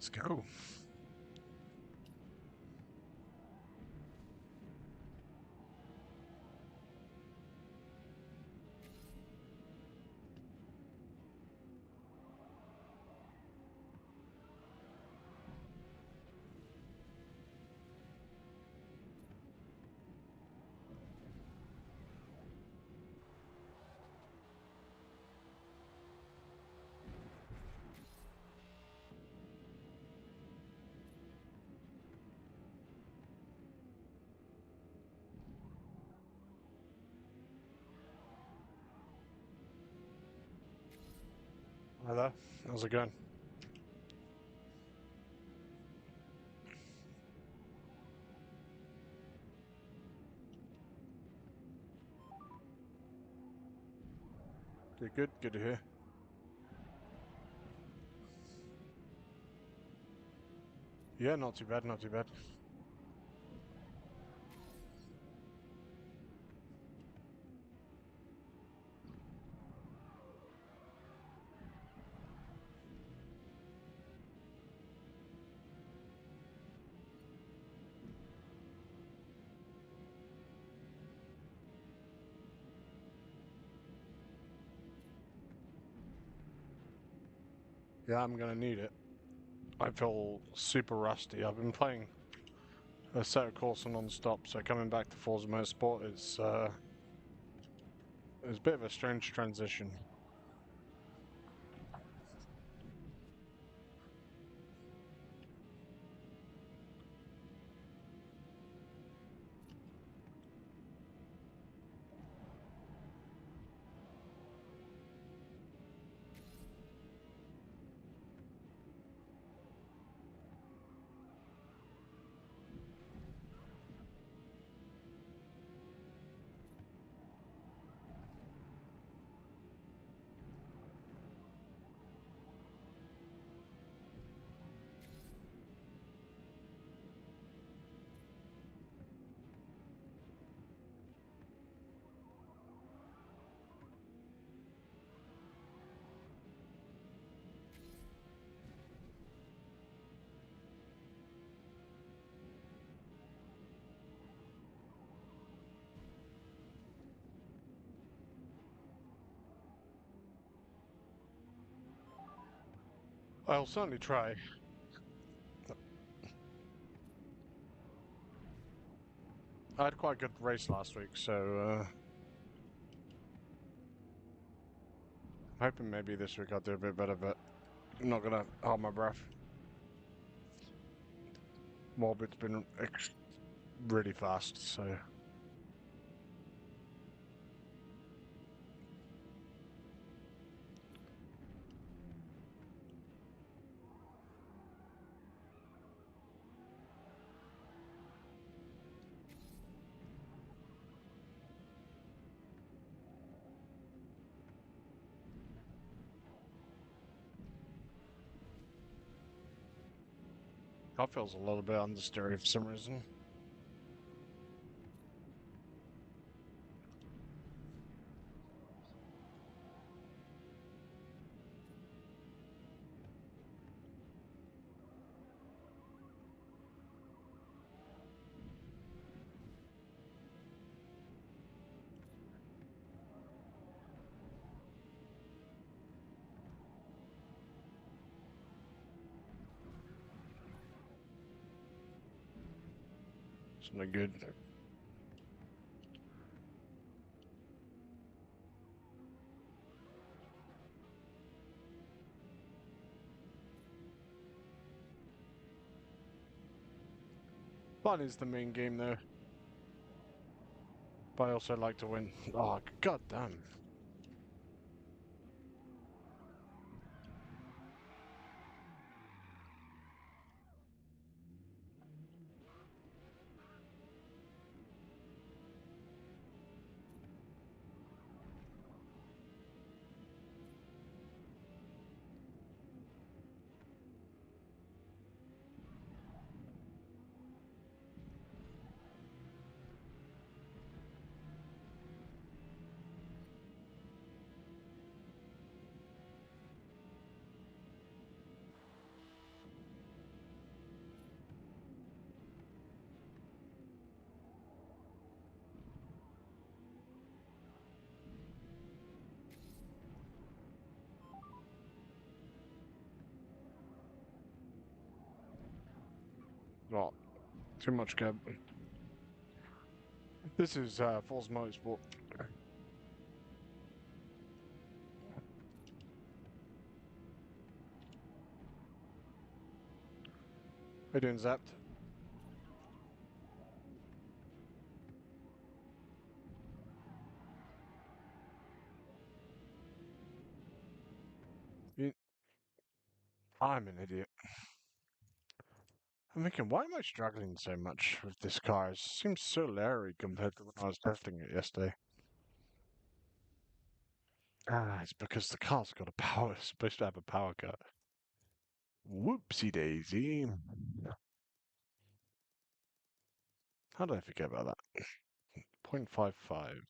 Let's go. Hi there. How's it going? Good, good. Good to hear. Yeah, not too bad, not too bad. Yeah, I'm gonna need it. I feel super rusty. I've been playing a set of course non-stop, so coming back to Forza Motorsport is a bit of a strange transition. I'll certainly try. I had quite a good race last week, so hoping maybe this week I'll do a bit better, but I'm not gonna hold my breath. Morbid's been really fast, so car feels a little bit understeery for some reason. It's not good. Fun is the main game though. But I also like to win. Oh, god damn. Not too much cab. This is Forza Motorsport. How you doing, Zapped? You... I'm an idiot. I'm thinking, why am I struggling so much with this car? It seems so leery compared to when I was testing it yesterday. Ah, it's because the car's got a power. It's supposed to have a power cut. Whoopsie daisy. How did I forget about that? 0.55.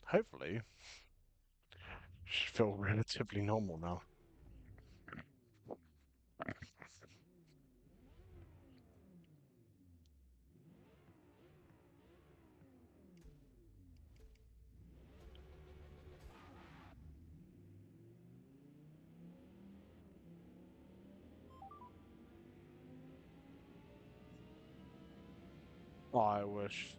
Hopefully, should feel relatively normal now. I wish.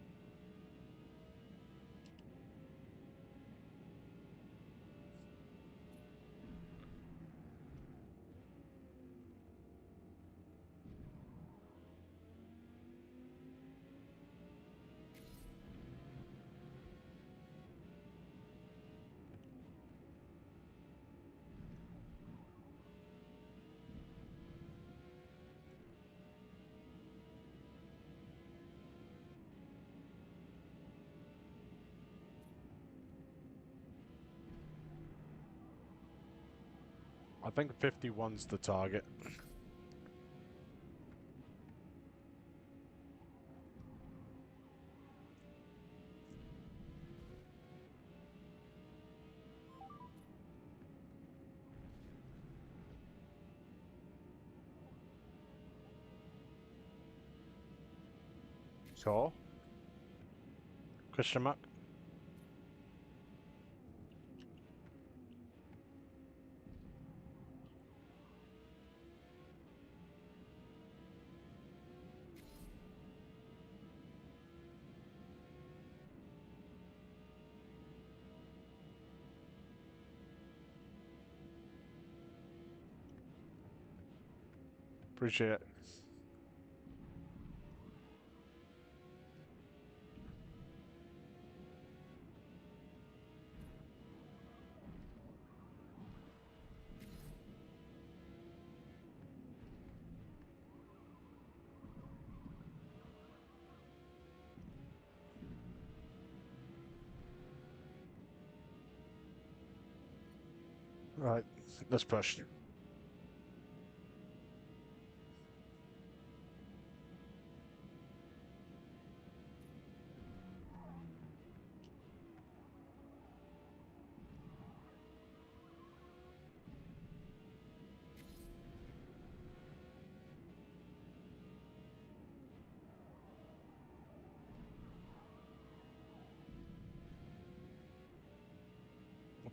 I think 51's the target. Sure. Question mark? Appreciate it. Right, let's push.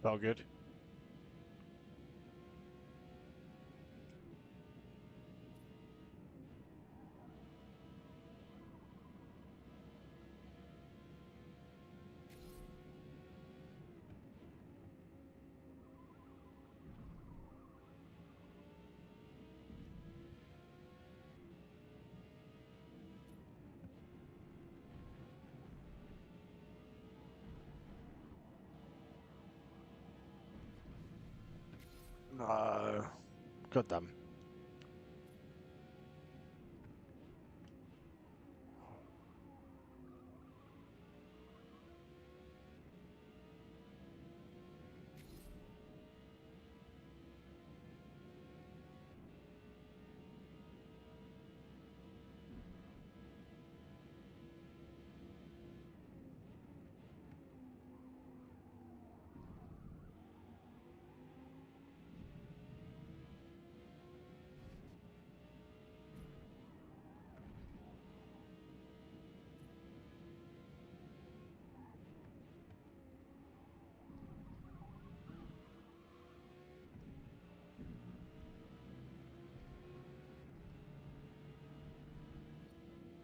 All good. No. God damn.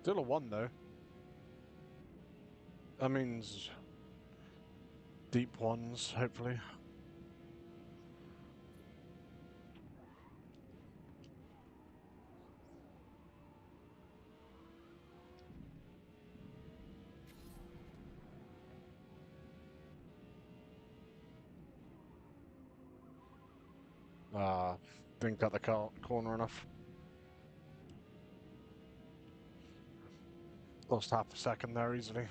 Still a 1 though. That means deep ones, hopefully. Didn't cut the corner enough. Lost half a second there easily.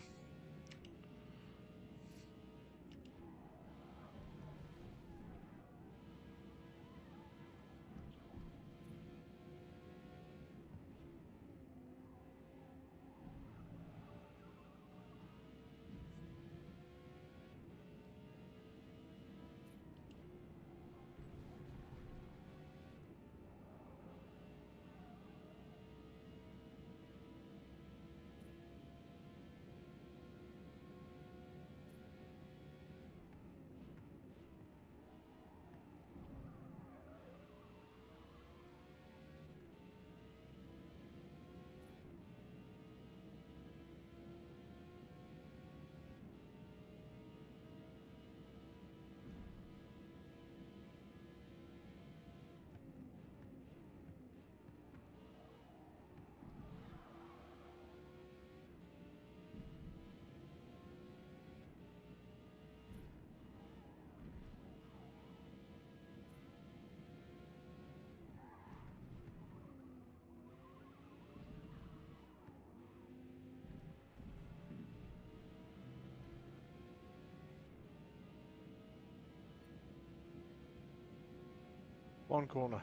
One corner.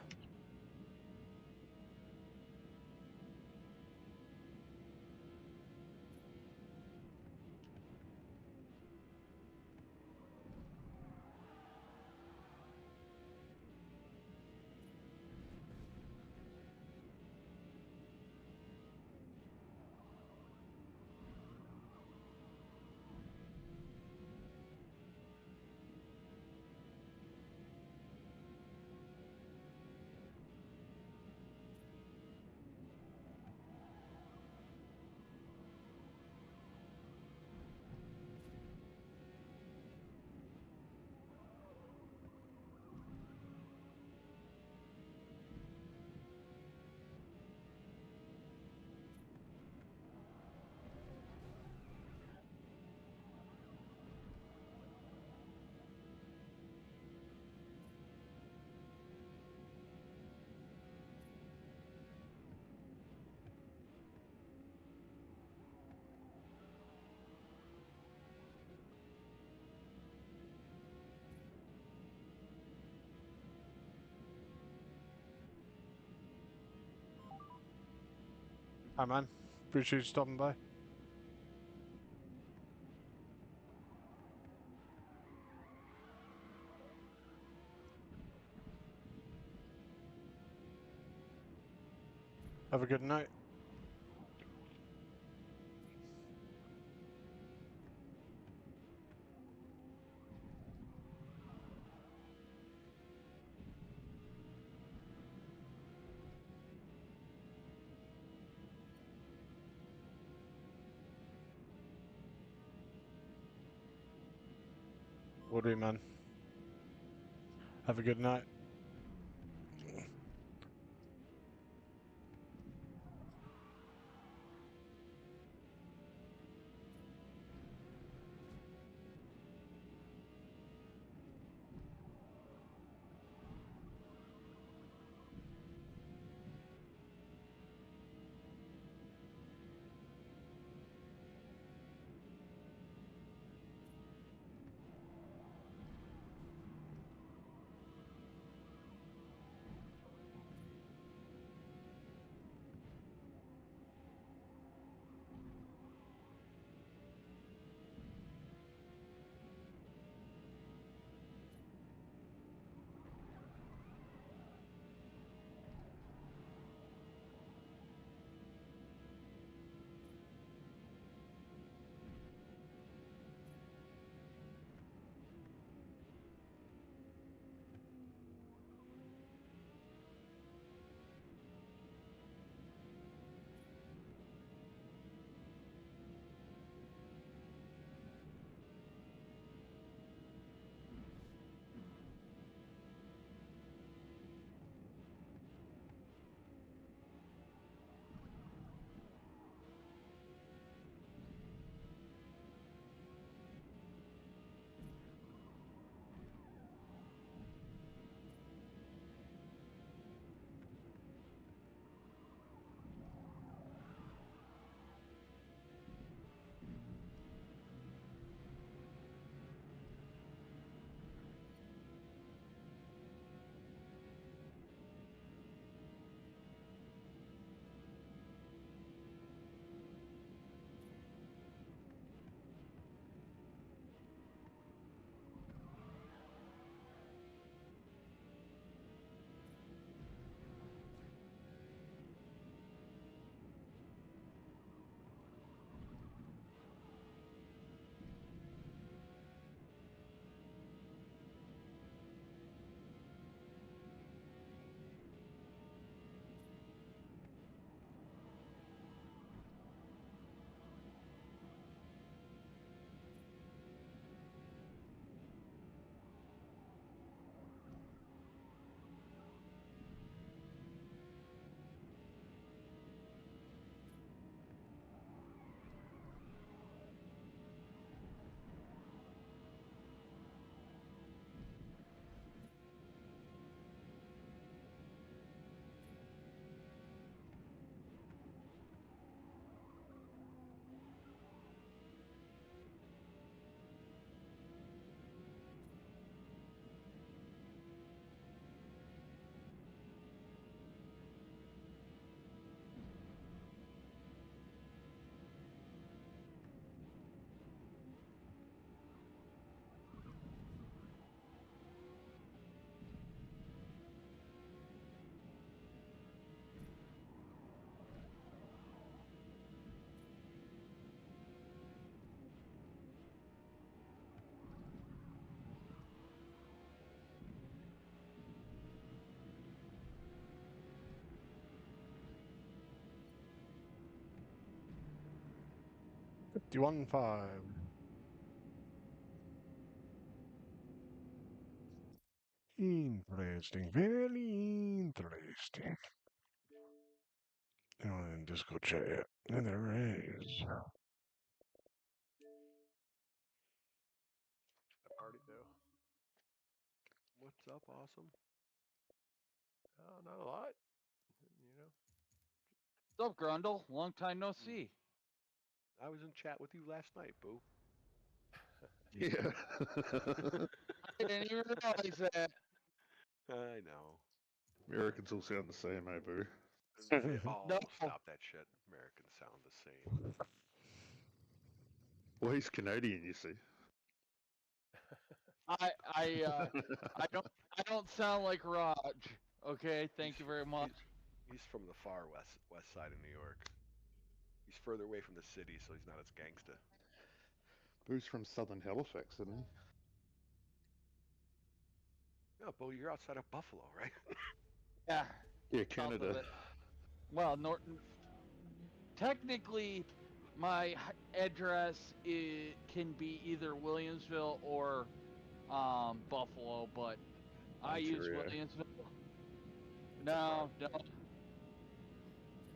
Hi man, appreciate you stopping by. Have a good night. Will do, man. Have a good night. 51.5. Interesting. Very interesting. In Discord chat. And there is. A party though. What's up, awesome? Not a lot. You know. What's up, Grundle? Long time no see. I was in chat with you last night, Boo. Yeah. I didn't even realize that. I know. Americans all sound the same, eh, boo? Oh, No. stop that shit. Americans sound the same. Well, he's Canadian, you see. I don't sound like Raj. Okay, thank you very much. He's from the far west side of New York. He's further away from the city, so he's not as gangsta. Boo's from southern Halifax, isn't he? No, Boo, you're outside of Buffalo, right? Yeah. Yeah, South of Canada. it. Well, technically, my address can be either Williamsville or Buffalo, but I use Ontario. Williamsville. No.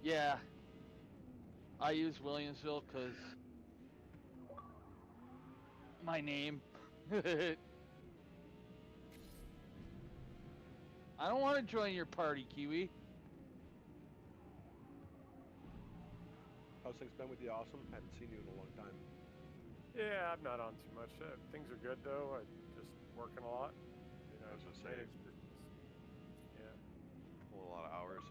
Yeah. I use Williamsville because my name. I don't want to join your party, Kiwi. How's things been with you, awesome? Haven't seen you in a long time. Yeah, I'm not on too much. Things are good though. I just working a lot. You know, I was gonna say. manage business. Yeah. Pulling a lot of hours.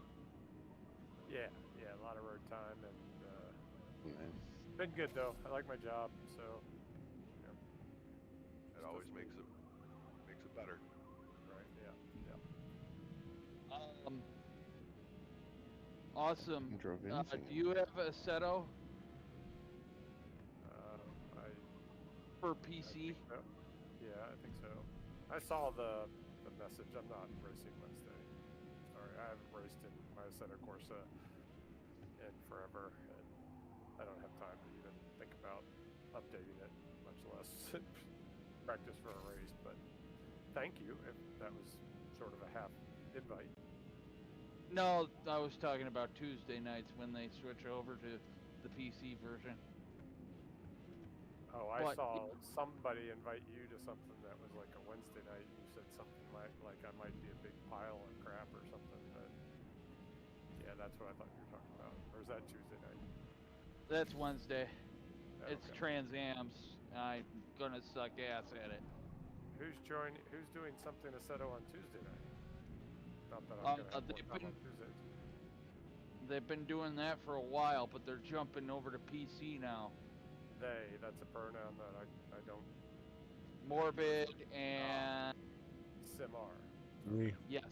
Yeah, a lot of road time and Man. been good though. I like my job, so you know, It always makes it better. right. Yeah. Awesome. Can drive Do anything. you have a Seto I for I PC? think so. Yeah, I think so. I saw the message. I'm not racing Wednesday. Sorry, I haven't raced in my Assetto Corsa in forever, and I don't have time to even think about updating it, much less practice for a race. But thank you if that was sort of a half invite. No, I was talking about Tuesday nights when they switch over to the PC version. Oh, I But- saw somebody invite you to something that was like a Wednesday night. You said something like I might be a big pile of crap or something. But yeah, that's what I thought you were talking about. Or is that Tuesday night? That's Wednesday. Oh, It's okay. Trans Ams. I'm gonna suck ass at it. Who's doing something Assetto on Tuesday night? Not that I'm gonna have more time on Tuesdays. They've been doing that for a while, but they're jumping over to PC now. That's a pronoun that I don't. Morbid and Simar. Me. yes.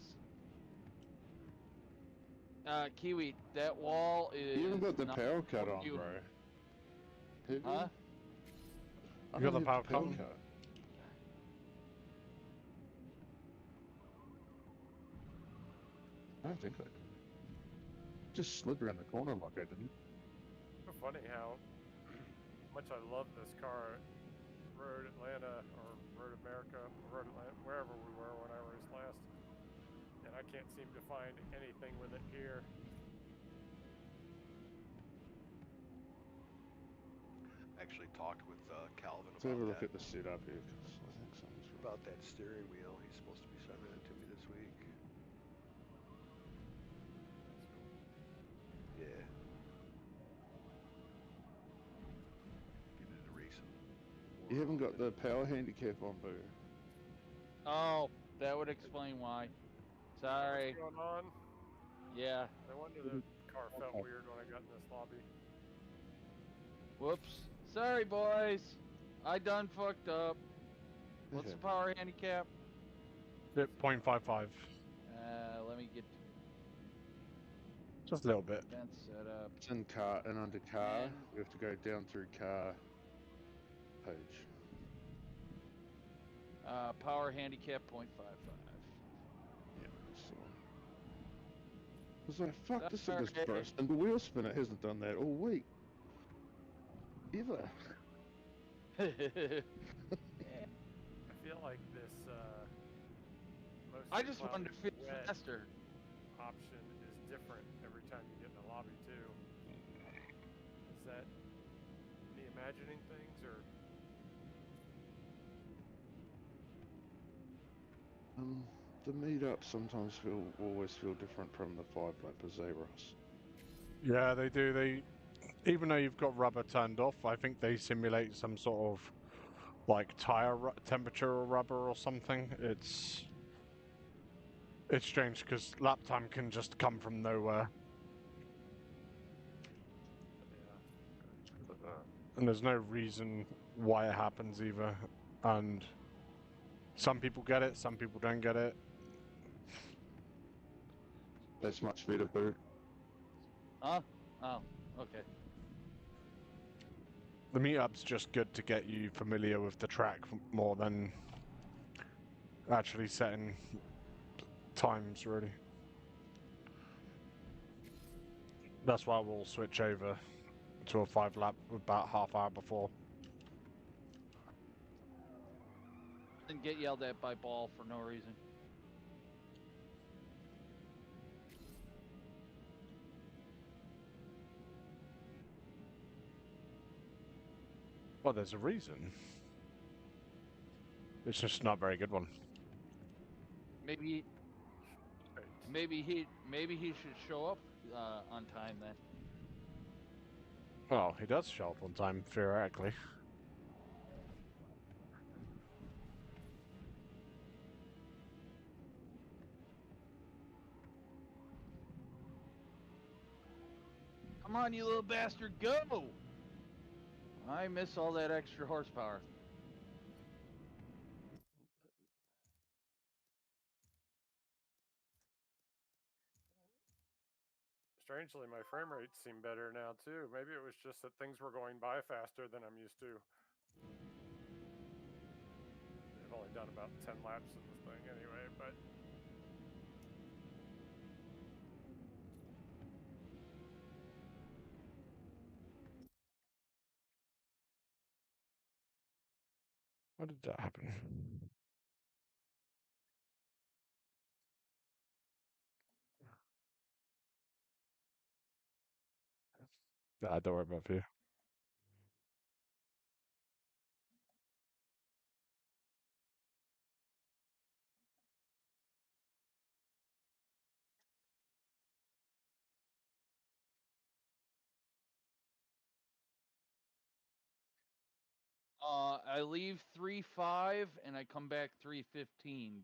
Kiwi, that wall is. You haven't got the not power cut for on, you. bro. Have you? Huh? I You got don't the have power cut on? cut. I don't think I did. Just slid around the corner like I didn't. So funny how much I love this car. Road Atlanta or Road America, Road Atlanta, wherever we were when I raced last, and I can't seem to find anything with it here. I actually talked with Calvin Let's have a look about at the setup here, because I think something's wrong. that steering wheel. He's supposed to be sending it to me this week. Yeah. Get into racing. You haven't got the power handicap on, boo. Oh, that would explain why. Sorry. What's going on? Yeah. No wonder the car felt weird when I got in this lobby. Whoops. Sorry, boys. I done fucked up. What's the power handicap? 0.55. Let me get Just a little bit. event set up. It's in car and under car. And- We have to go down through car page. Power handicap 0.55. Yeah, so. I was like, fuck, this thing is Okay. burst. And the wheel spinner hasn't done that all week. ever. I feel like this mostly I just wanted cloudy, to feel wet faster. option is different every time you get in a lobby too. Is that me imagining things, or The meetups sometimes always feel different from the 5 lap of Zeros. Yeah, they do. Even though you've got rubber turned off, I think they simulate some sort of like tire temperature or rubber or something. It's strange because lap time can just come from nowhere, yeah? and there's no reason why it happens either. And some people get it, some people don't get it. That's much better, Boo. Huh? Oh, okay. The meetup's just good to get you familiar with the track more than actually setting times, really. That's why we'll switch over to a 5 lap about half hour before. And get yelled at by Ball for no reason. Well, there's a reason. It's just not a very good one. Maybe he should show up on time then. Well, he does show up on time, theoretically. Come on, you little bastard, go! I miss all that extra horsepower. Strangely, my frame rates seem better now too. Maybe it was just that things were going by faster than I'm used to. I've only done about 10 laps in this thing anyway, but Why did that happen? Nah, don't worry about you. I leave 3:05 and I come back 3:15.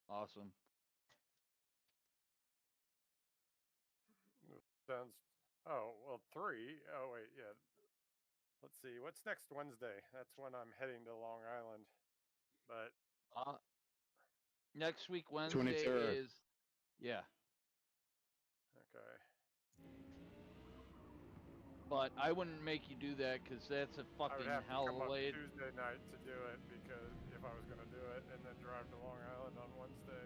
Awesome. sounds. Oh, well, 3. Oh, wait, yeah. Let's see. What's next Wednesday? That's when I'm heading to Long Island. But Uh, next week Wednesday 23rd. is, yeah. okay. But I wouldn't make you do that because that's a I would fucking have to come hell up late. Tuesday night to do it because if I was going to do it and then drive to Long Island on Wednesday.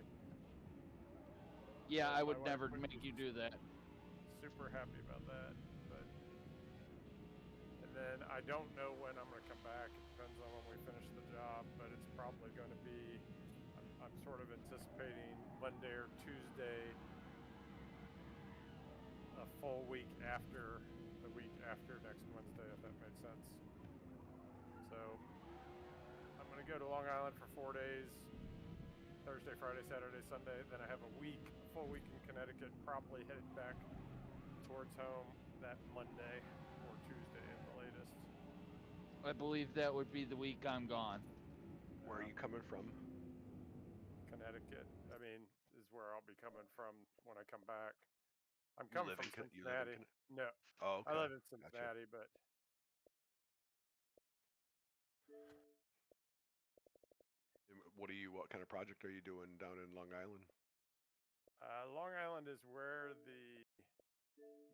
Yeah, I My would wife never wouldn't make be you do that. super happy about that. But and then I don't know when I'm going to come back. It depends on when we finish the job, but it's probably going to be. I'm sort of anticipating Monday or Tuesday, a full week after the week after next Wednesday, if that makes sense. So I'm going to go to Long Island for 4 days. Thursday, Friday, Saturday, Sunday. Then I have a full week in Connecticut, probably headed back towards home that Monday or Tuesday at the latest. I believe that would be the week I'm gone. Where are you coming from? Connecticut, I mean, is where I'll be coming from when I come back. I'm You coming live from in you live in Cincinnati. No, Oh, I okay. live in Gotcha. Cincinnati, but What kind of project are you doing down in Long Island? Long Island is where the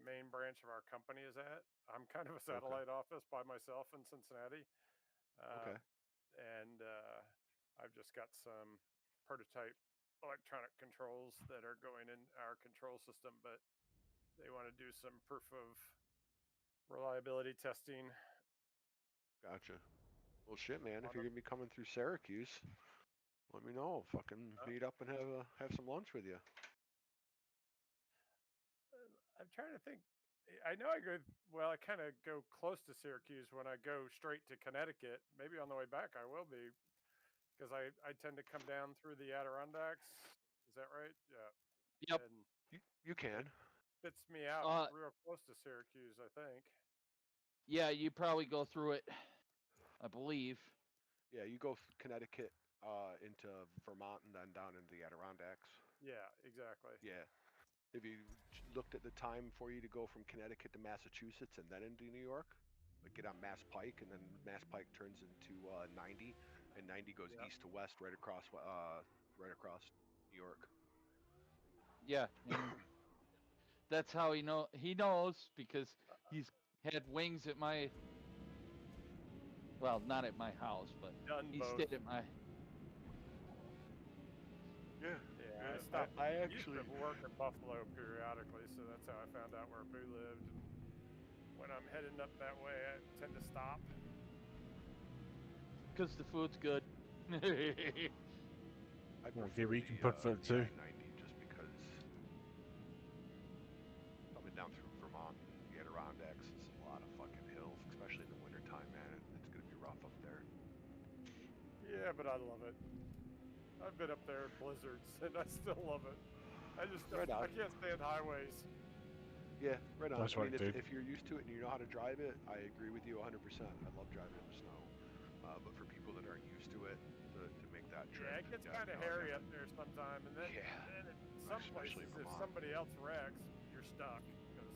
main branch of our company is at. I'm kind of a satellite office by myself in Cincinnati. Okay. And I've just got some prototype electronic controls that are going in our control system, but they want to do some proof of reliability testing Gotcha. Well, shit, man. If you're gonna be coming through Syracuse, let me know. Fucking meet up and have some lunch with you. I'm trying to think. I know I go. Well, I kind of go close to Syracuse when I go straight to Connecticut. Maybe on the way back I will be, because I tend to come down through the Adirondacks. Is that right? Yeah. Yep. And You can. fits me out Uh, real close to Syracuse, I think. yeah, you probably go through it, I believe. Yeah, you go Connecticut into Vermont and then down into the Adirondacks. Yeah, exactly. Yeah. Have you looked at the time for you to go from Connecticut to Massachusetts and then into New York? Like get on Mass Pike, and then Mass Pike turns into 90, and 90 goes Yep. east to west right across New York. Yeah, and that's how he knows because he's had wings at my, well, not at my house, but Done he both. stayed at my. Yeah. Yeah, I stopped. I used actually. to work in Buffalo periodically, so that's how I found out where Boo lived. And when I'm heading up that way, I tend to stop. Because the food's good. I Well, prefer we can put food too. I-90 just because coming down through Vermont and the Adirondacks is a lot of fucking hills, especially in the wintertime, man. It's going to be rough up there. Yeah, but I love it. I've been up there in blizzards, and I still love it. I just Right on. I can't stand highways. Yeah, right on. That's I what mean, I do. if you're used to it and you know how to drive it, I agree with you 100%. I love driving in the snow. But for people that aren't used to it, to make that trip, Yeah, it gets kind of you know, hairy up there sometime, and then, Yeah, then in some especially places, if Vermont. somebody else wrecks, you're stuck. Because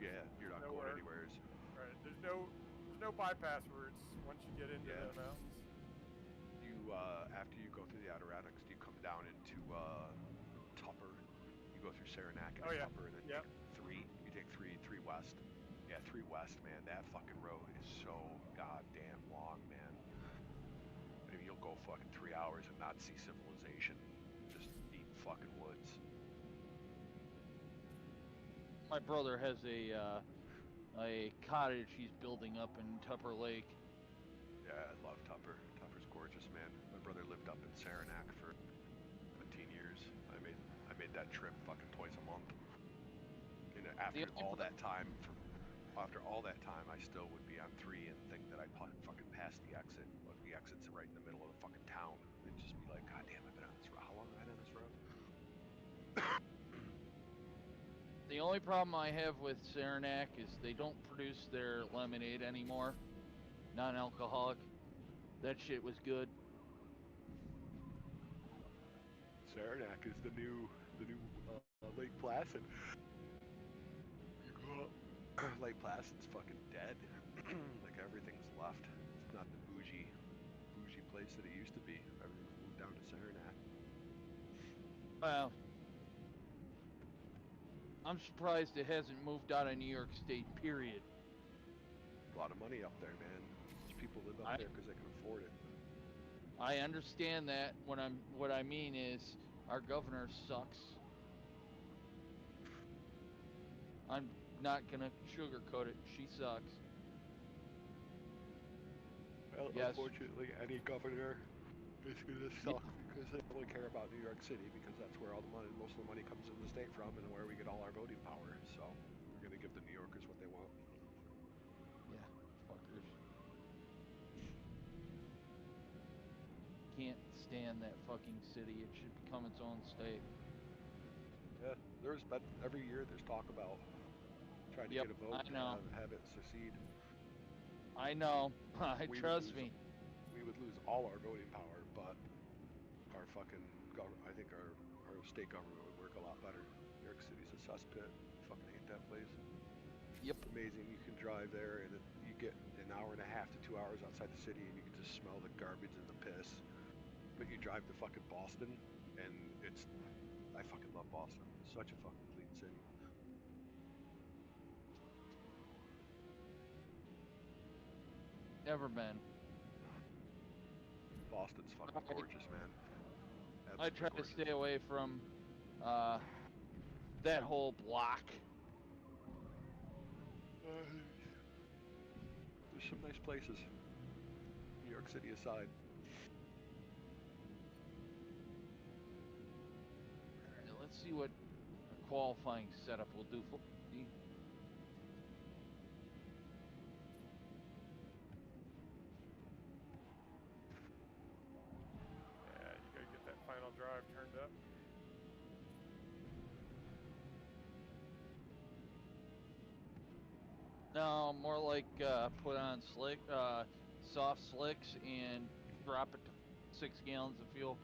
Yeah, you're not nowhere. going anywhere. Right, there's no bypass routes once you get into Yeah. the mountains. You after you go through the Adirondacks, do you come down into Tupper? You go through Saranac and Tupper, and then Yep. you take three west. Yeah, 3 west, man. That fucking road is so goddamn long, man. I mean, you'll go fucking 3 hours and not see civilization. Just deep fucking woods. My brother has a cottage he's building up in Tupper Lake. Yeah, I love Tupper. Tupper's gorgeous, man. My brother lived up in Saranac for 17 years. I made that trip fucking twice a month. And after all that time, I still would be on 3 and think that I fucking passed the exit. But the exit's right in the middle of the fucking town. And just be like, God damn, I've been on this road. How long have I been on this road? The only problem I have with Saranac is they don't produce their lemonade anymore, non-alcoholic. That shit was good. Saranac is the new Lake Placid. You go up, Lake Placid's fucking dead. Like everything's left. It's not the bougie place that it used to be. Everything's moved down to Saranac. Well, I'm surprised it hasn't moved out of New York State, period. A lot of money up there, man. Most people live up there because they can afford it. I understand that. What I mean is our governor sucks. I'm not gonna sugarcoat it. She sucks. Well, Yes. unfortunately, any governor is going to suck because they only care about New York City because that's where most of the money comes in the state from and where we get all our voting power. So we're going to give the New Yorkers what they want. Yeah, fuckers. Can't stand that fucking city. It should become its own state. Yeah, every year there's talk about trying to get a vote I know. to have it secede. I know. Trust me. We would lose all our voting power, but our fucking I think our state government would work a lot better. New York City's a cesspit. Fucking hate that place. Yep. It's amazing. You can drive there and you get an hour and a half to 2 hours outside the city and you can just smell the garbage and the piss. But you drive to fucking Boston and I fucking love Boston. It's such a fucking clean city. Never been. Boston's fucking gorgeous, man. Absolutely I try gorgeous. to stay away from that whole block. There's some nice places. New York City aside. Alright, let's see what a qualifying setup will do for me. Yeah, you gotta get that final drive turned up. No, more like put on soft slicks and drop it to 6 gallons of fuel.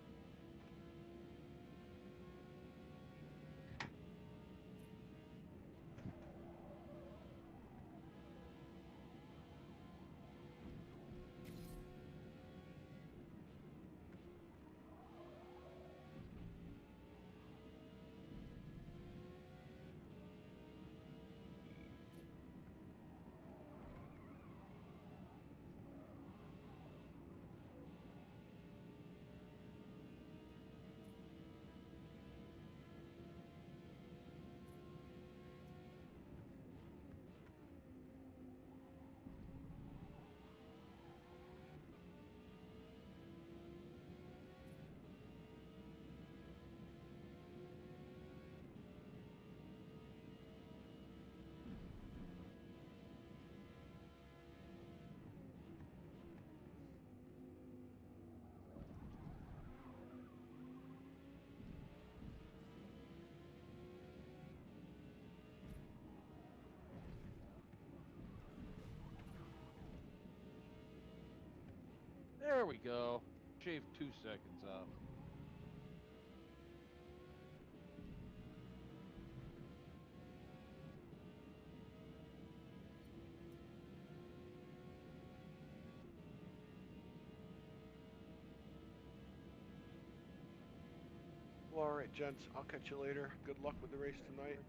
There we go. Shave 2 seconds off. Well, alright, gents. I'll catch you later. Good luck with the race tonight.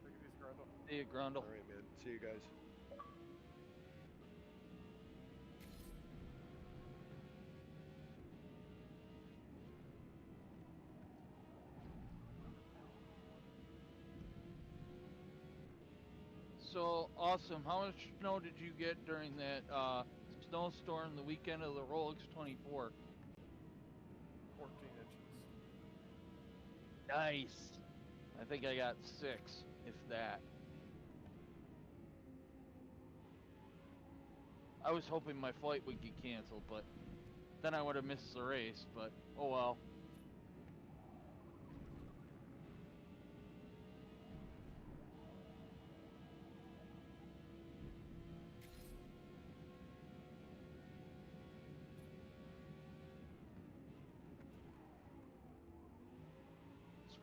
Take it easy, Grundle. See you, Grundle. Alright, man. See you guys. So awesome. How much snow did you get during that snowstorm the weekend of the Rolex 24? 14 inches. Nice. I think I got 6, if that. I was hoping my flight would get canceled, but then I would have missed the race, but oh well.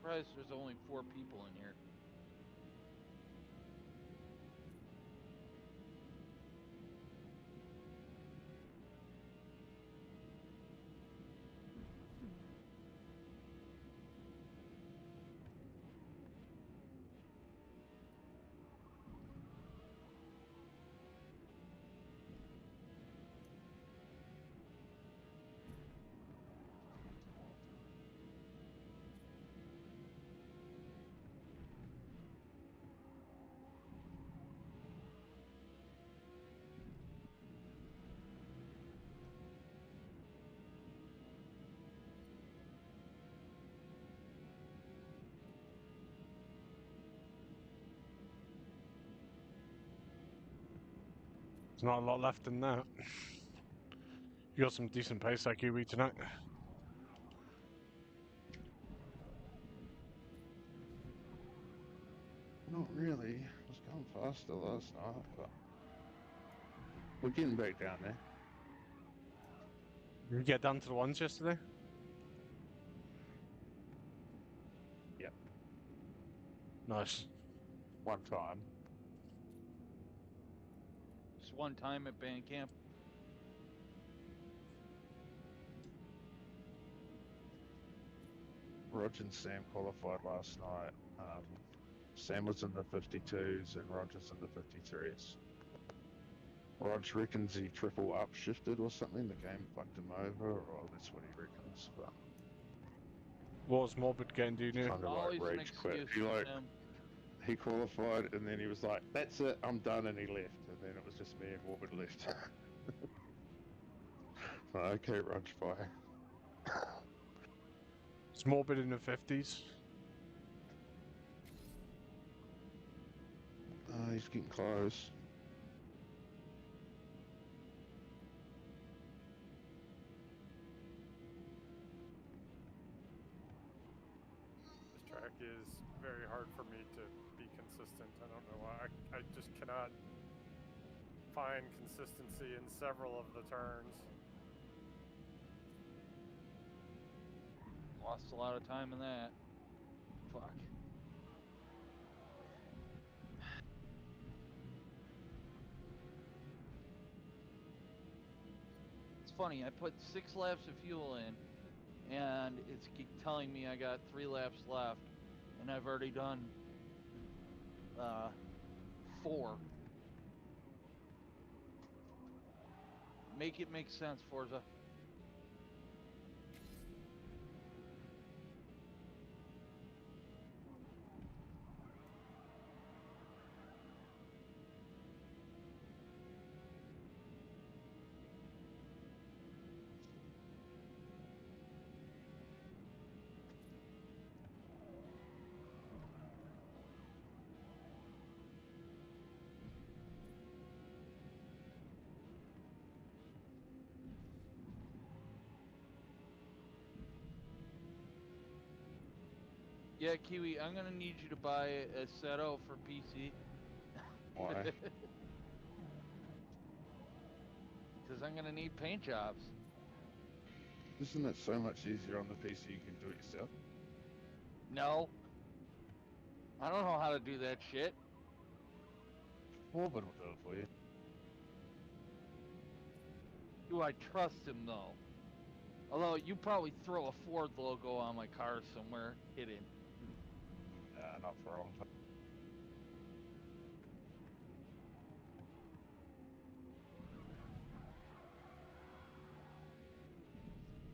Surprised there's only 4 people in here. There's not a lot left in that. You got some decent pace like you tonight. Not really. I was going faster last night, but we're getting back down there. Did you get down to the ones yesterday? Yep. Nice. One time. Just one time at band camp. Roger and Sam qualified last night. Sam was in the 52s and Roger's in the 53s. Rog reckons he triple upshifted or something. The game fucked him over, or that's what he reckons. But What was Morbid getting, do you know? kind of Always like an rage quit. excuse He for like them. he qualified, and then he was like, "That's it, I'm done," and he left. And then it was just me and Warbit left. Okay, Rog, bye. Small bit in the 50s. He's getting close. This track is very hard for me to be consistent. I don't know why. I just cannot find consistency in several of the turns. Lost a lot of time in that. Fuck. It's funny, I put 6 laps of fuel in, and it's telling me I got 3 laps left, and I've already done 4. Make it make sense, Forza. Yeah, Kiwi, I'm gonna need you to buy a Seto for PC. Why? Because I'm gonna need paint jobs. Isn't it so much easier on the PC? You can do it yourself. No. I don't know how to do that shit. Warbit will do it for you. Do I trust him, though? Although, you probably throw a Ford logo on my car somewhere hidden. Not for a long time.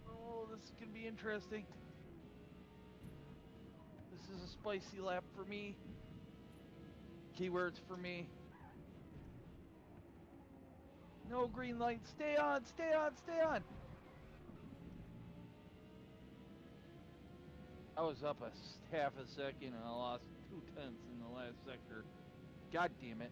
Oh, this is gonna be interesting. This is a spicy lap for me. Keywords for me. No green light. Stay on, stay on, stay on. I was up a half a second and I lost 2/10 in the last sector. God damn it.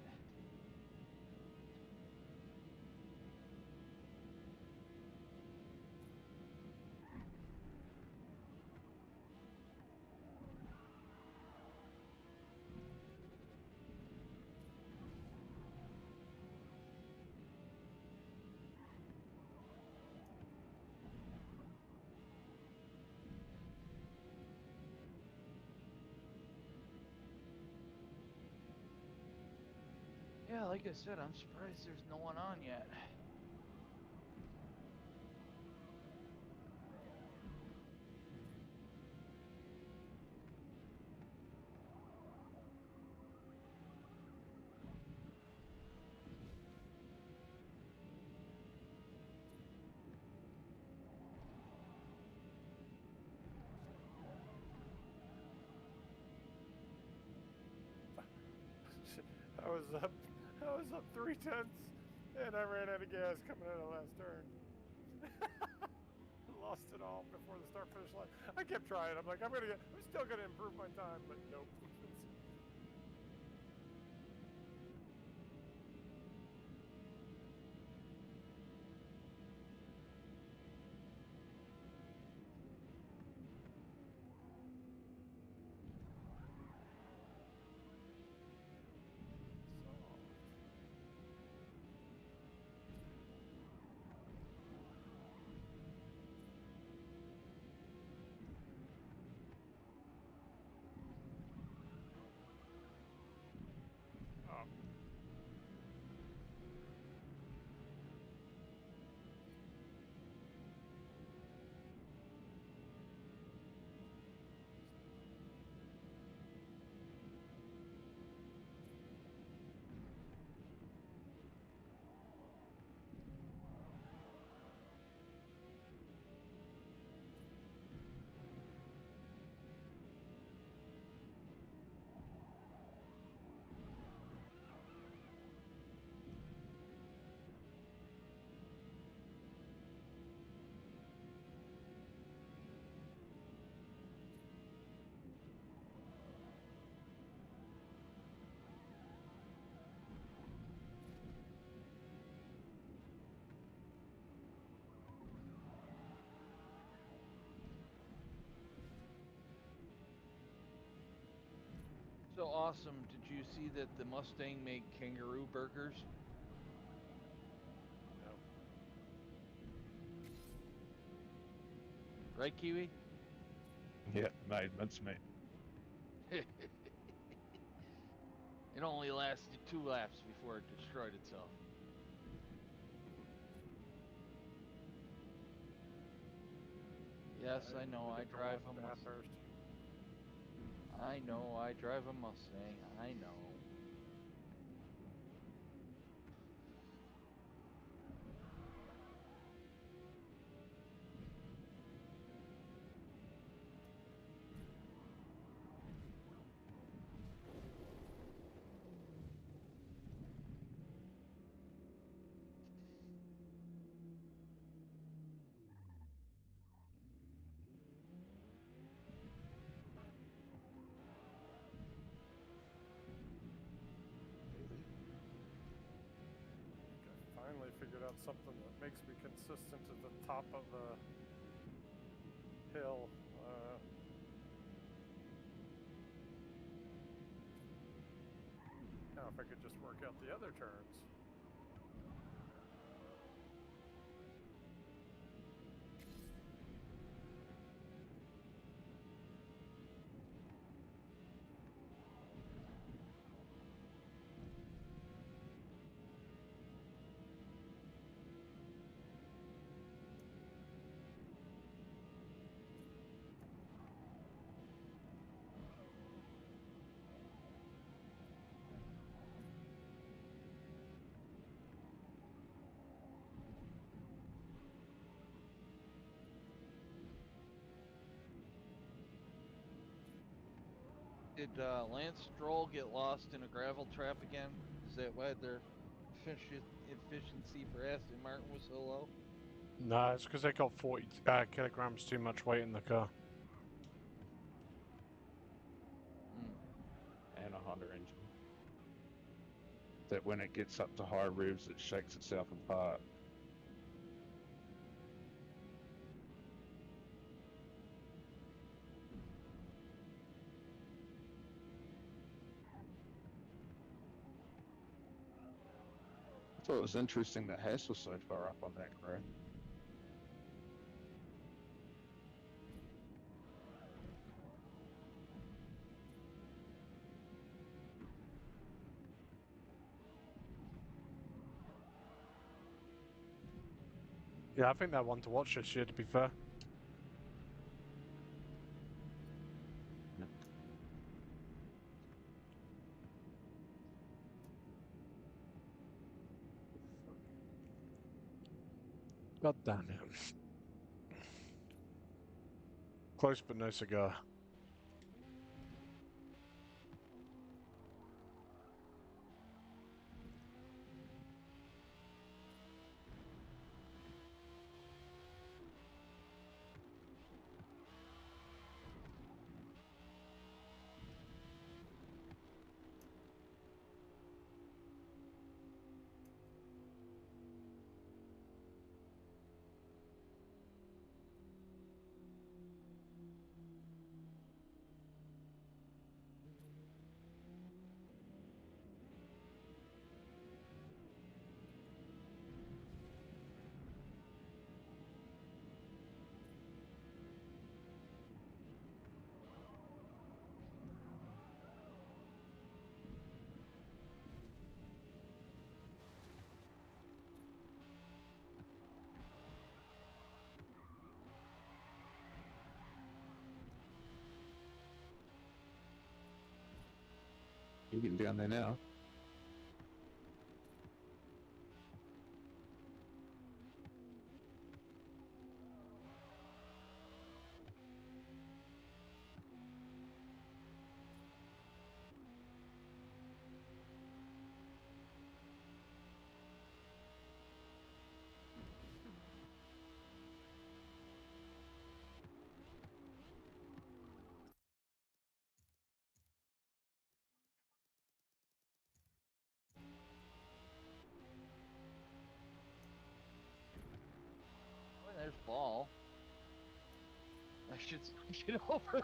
Yeah, like I said, I'm surprised there's no one on yet. I was up 3/10, and I ran out of gas coming out of the last turn. Lost it all before the start finish line. I kept trying. I'm like, I'm still gonna improve my time, but nope. awesome, did you see that the Mustang made kangaroo burgers? No. Right, Kiwi? Yeah, made mincemeat. It only lasted 2 laps before it destroyed itself. Yes, I know, I drive a Mustang. Bathurst. I know, I drive a Mustang. I know. I finally figured out something that makes me consistent at the top of the hill. Now if I could just work out the other turns. Did Lance Stroll get lost in a gravel trap again? Is that why their efficiency for Aston Martin was so low? No, it's because they got 40 kilograms too much weight in the car. Mm. And a Honda engine. That when it gets up to high revs, it shakes itself apart. I thought it was interesting that Haas was so far up on that graph. Yeah, I think they're one to watch this year, to be fair. God damn it. Close but no cigar. You're getting down there now. Oh, there's Ball. I should get over.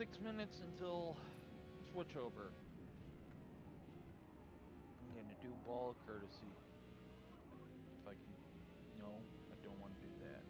6 minutes until switchover. I'm gonna do ball of courtesy. If I can. No, I don't want to do that.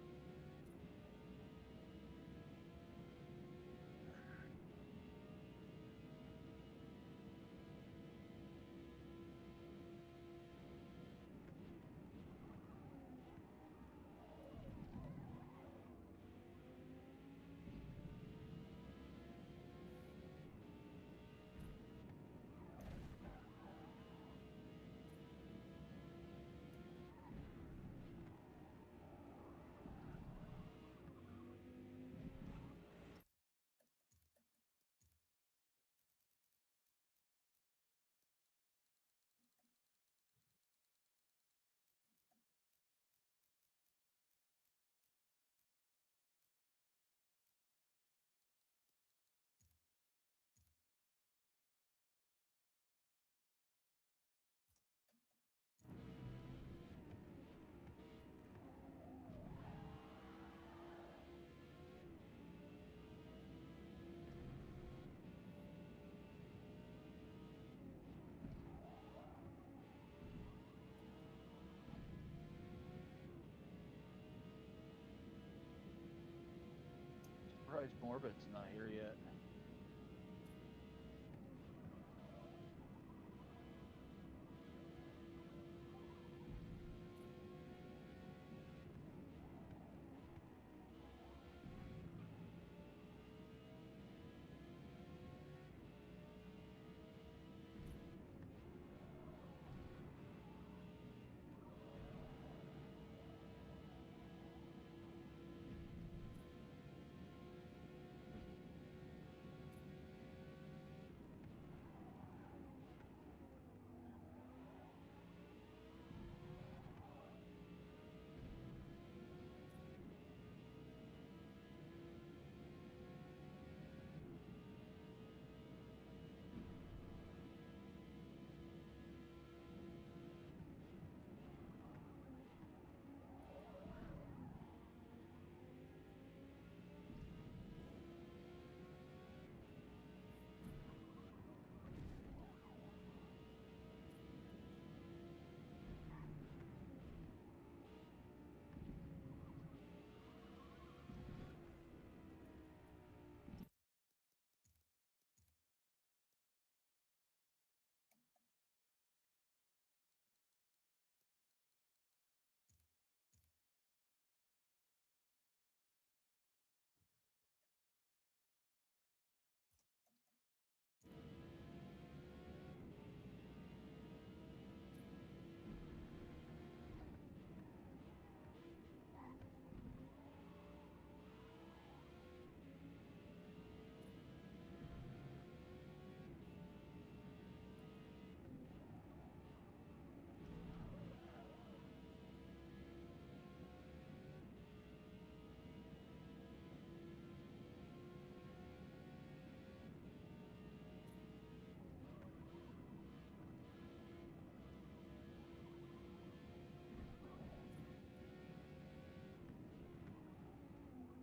Surprised Morbid's not here yet.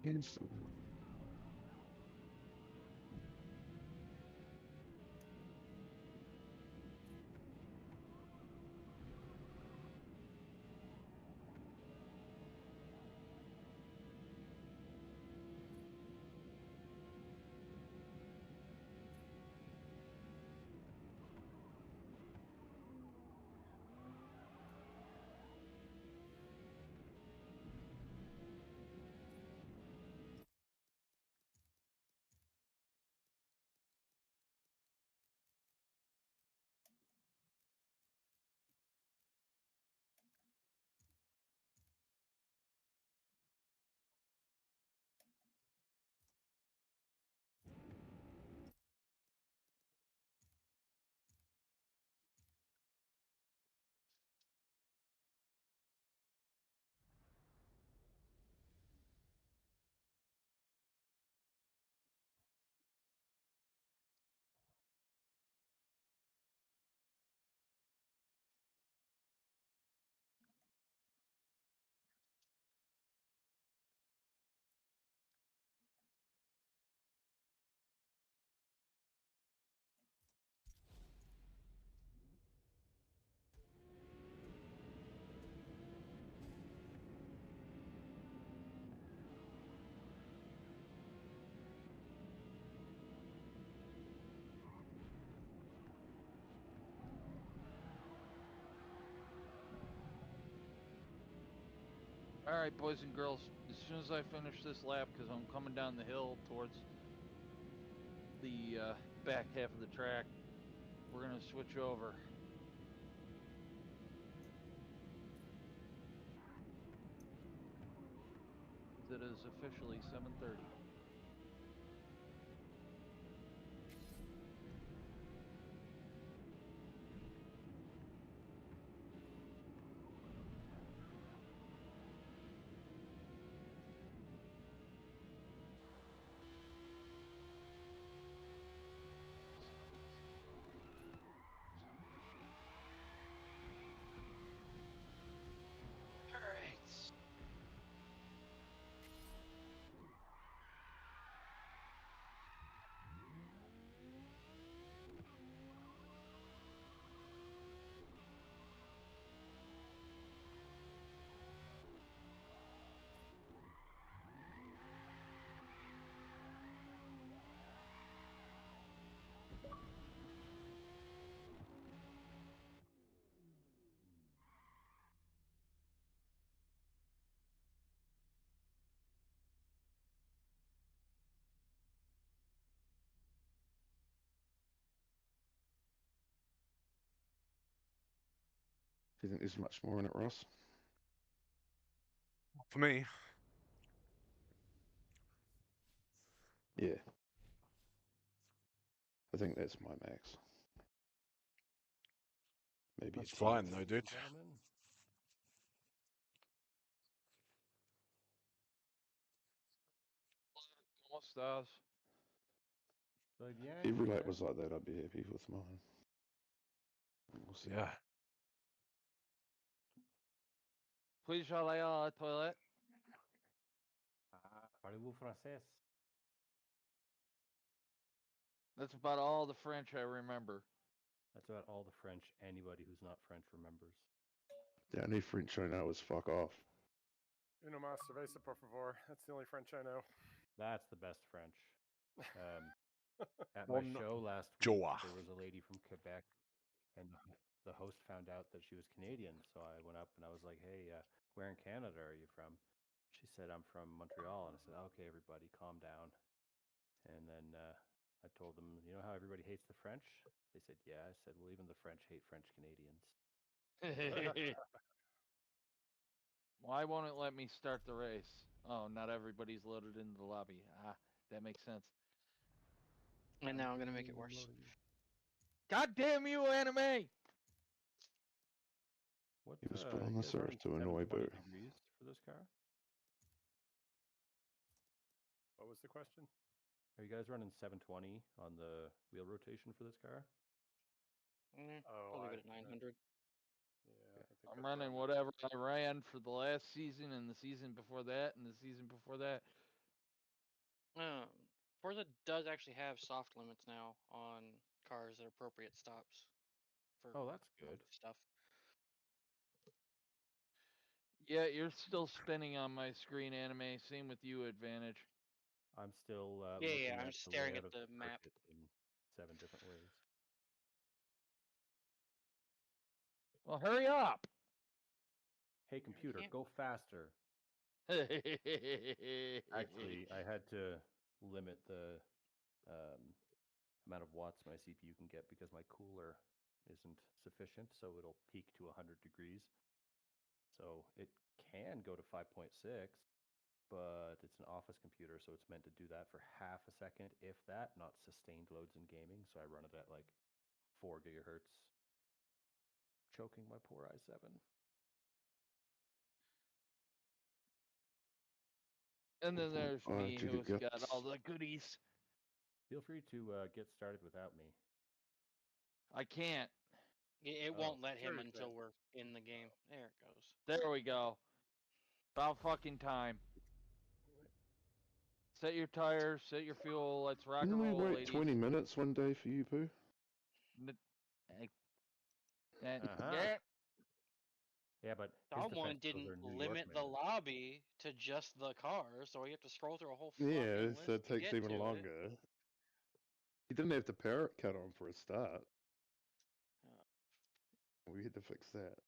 Yes. All right, boys and girls. As soon as I finish this lap, because I'm coming down the hill towards the back half of the track, we're gonna switch over. It is officially 7:30. All right. Do you think there's much more in it, Ross? For me, Yeah. I think that's my max. Maybe that's a fine tenth. though, dude. Gentlemen. ¿Cómo estás? Estoy bien. If every ¿y lap usted? was like that, I'd be happy with mine. We'll see. Yeah. Please aller à la toilette. Ah, parlez-vous français? That's about all the French I remember. That's about all the French anybody who's not French remembers. The only French I know is fuck off. Uno más cerveza, por favor. That's the only French I know. That's the best French. At my One show last week, joie. there was a lady from Quebec, and the host found out that she was Canadian. So I went up and I was like, "Hey, where in Canada are you from?" She said, "I'm from Montreal." And I said, "Okay, everybody, calm down." And then I told them, "You know how everybody hates the French?" They said, "Yeah." I said, "Well, even the French hate French Canadians." Why won't it let me start the race? Oh, not everybody's loaded into the lobby. Ah, that makes sense. And now I'm gonna make it worse. God damn you, anime! What? He was put on You this guys earth running to annoy 720 Boo. degrees for this car? What was the question? Are you guys running 720 on the wheel rotation for this car? Oh, I'll leave it at 900. Yeah, I think I'm that's running where I'm at. whatever I ran for the last season and the season before that and the season before that. Forza does actually have soft limits now on cars at appropriate stops for Oh, that's good. stuff. Yeah, you're still spinning on my screen, anime. Same with you, Advantage. I'm still Yeah, looking I'm at just the staring layout at of the map. circuit in 7 different ways. Well, hurry up! Hey, computer, can't- go faster. Actually, I had to limit the amount of watts my CPU can get because my cooler isn't sufficient, so it'll peak to 100 degrees. So it can go to 5.6, but it's an office computer, so it's meant to do that for half a second, if that, not sustained loads in gaming. So I run it at like 4 gigahertz, choking my poor i7. And then there's me, who's got gigahertz. all the goodies. Feel free to get started without me. I can't. It Oh, won't let him sure you until can. we're in the game. There it goes. There we go. About fucking time. Set your tires, set your fuel. Let's rock Didn't and we roll, wait ladies. 20 minutes one day for you, Pooh? Yeah. Yeah, but his Someone defense, those didn't are New York limit the minutes. lobby to just the car, so we have to scroll through a whole Yeah, fucking so list it to takes get even to it. longer. He didn't have the power cut on for a start. We had to fix that.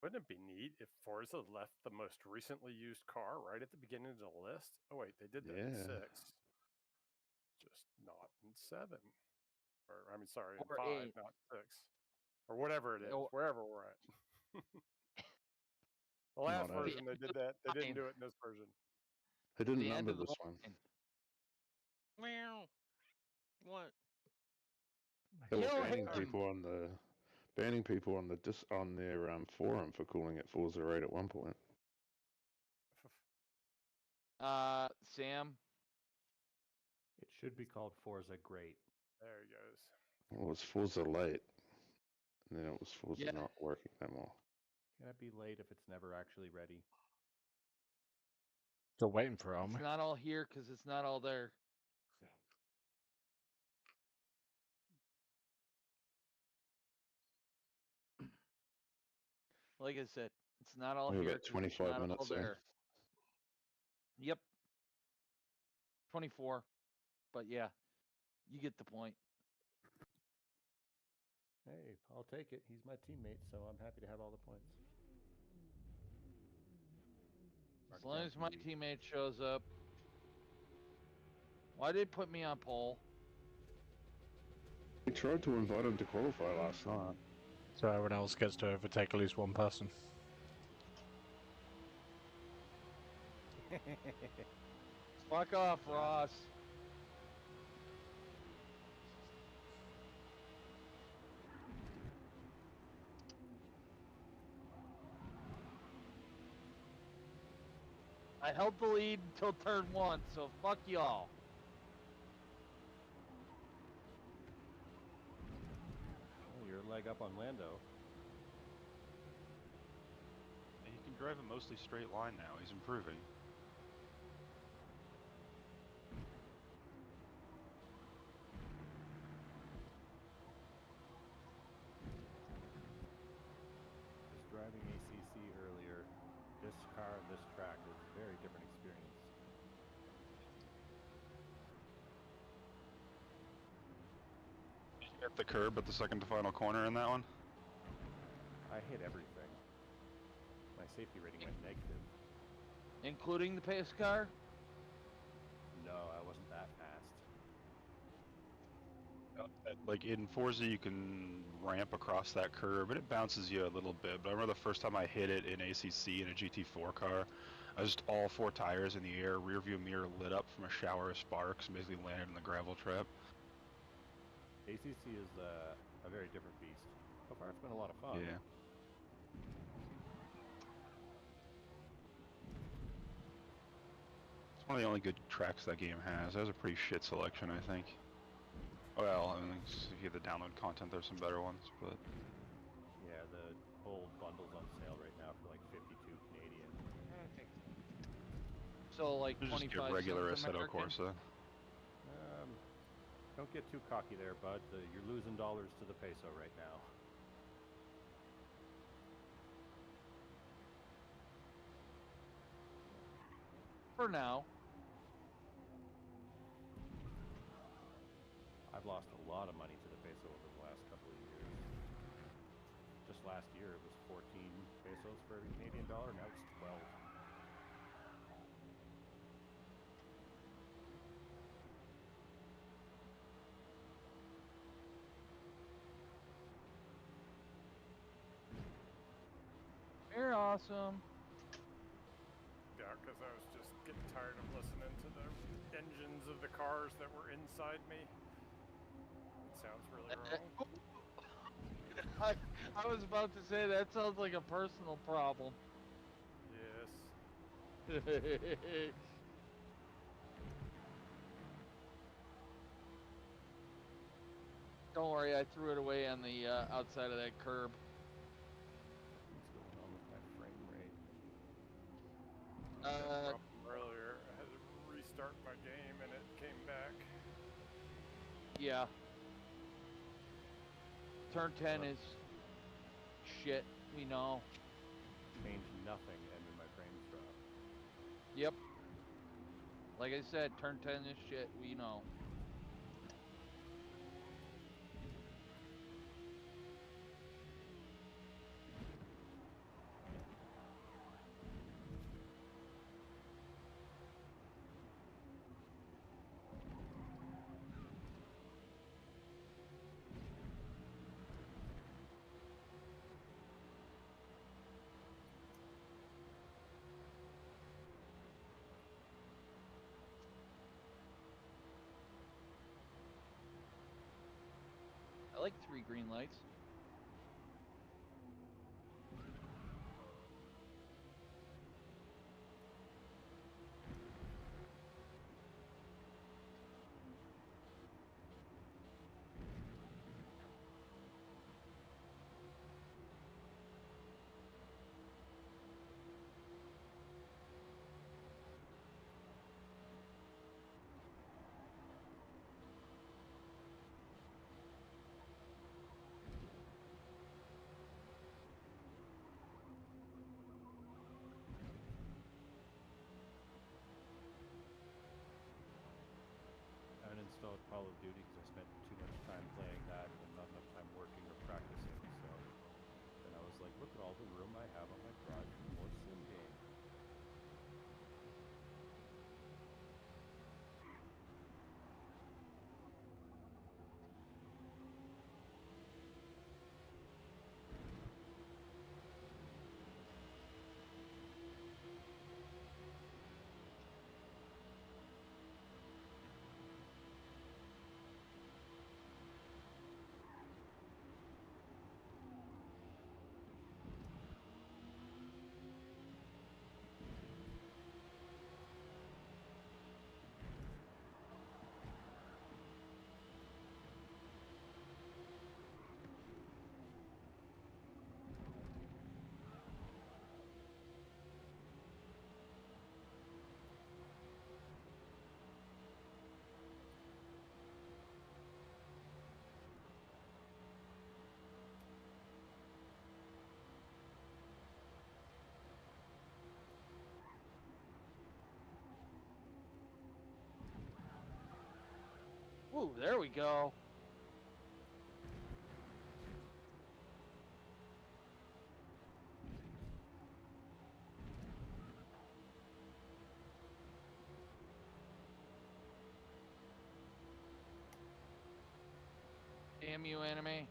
Wouldn't it be neat if Forza left the most recently used car right at the beginning of the list? Oh wait, they did that in Yeah. 6. Just not in 7. Or I mean, sorry, in Or 5, 8. not 6. Or whatever it is, Or- wherever we're at. The last Not version they did that. They didn't do it in this version. They didn't The end number of the this one. line. Meow. What? They were Kill banning him! people on the on their forum for calling it Forza 8 at one point. Sam, It should be called Forza Great. There he goes. Well, it was Forza late, and then it was Forza Yeah. not working no more. Can it be late if it's never actually ready? Still waiting for it, aren't it's we? not all here because it's not all there. Like I said, it's not all We have here about 'cause 25 it's not all minutes there. there. Yep. 24. But yeah, you get the point. Hey, I'll take it. He's my teammate, so I'm happy to have all the points. As Mark long down as for my you. teammate shows up. Why did they put me on pole? We tried to invite him to qualify last night. So everyone else gets to overtake at least one person. Fuck off, Ross. I held the lead until turn 1, so fuck y'all. Oh, you're a leg up on Lando. He can drive a mostly straight line now. He's improving. Just driving ACC earlier. This car and this track is a very different experience. Did you hit the curb at the second to final corner in that one? I hit everything. My safety rating went negative. Including the pace car? No, I wasn't that fast. Like in Forza, you can ramp across that curb, and it bounces you a little bit. But I remember the first time I hit it in ACC in a GT4 car, I was just all 4 tires in the air, rear view mirror lit up from a shower of sparks, and basically landed in the gravel trap. ACC is a very different beast. So far, it's been a lot of fun. Yeah. It's one of the only good tracks that game has. That was a pretty shit selection, I think. Well, I mean, if you have the download content, there's some better ones, but... Yeah, the whole bundle's on sale right now for like 52 Canadian. Okay. So like Just 25 get regular cents Assetto American? Corsa. Don't get too cocky there, bud. You're losing dollars to the peso right now. For now. I've lost a lot of money to the peso over the last couple of years. Just last year, it was 14 pesos for every Canadian dollar. Now it's 12. You're awesome. Yeah, because I was just getting tired of listening to the engines of the cars that were inside me. It sounds really wrong. I was about to say that sounds like a personal problem. Yes. Don't worry, I threw it away on the outside of that curb. What's going on with my frame rate? I had a problem earlier. I had to restart my game and it came back. Yeah. Turn 10 is shit, we know. Change nothing, and then my frames drop. Yep. Like I said, turn 10 is shit, we know. like 3 green lights. I uninstalled Call of Duty because I spent too much time playing that and not enough time working or practicing. So then I was like, look at all the room I have on my drive for more sim game. Ooh, there we go. Damn you, anime.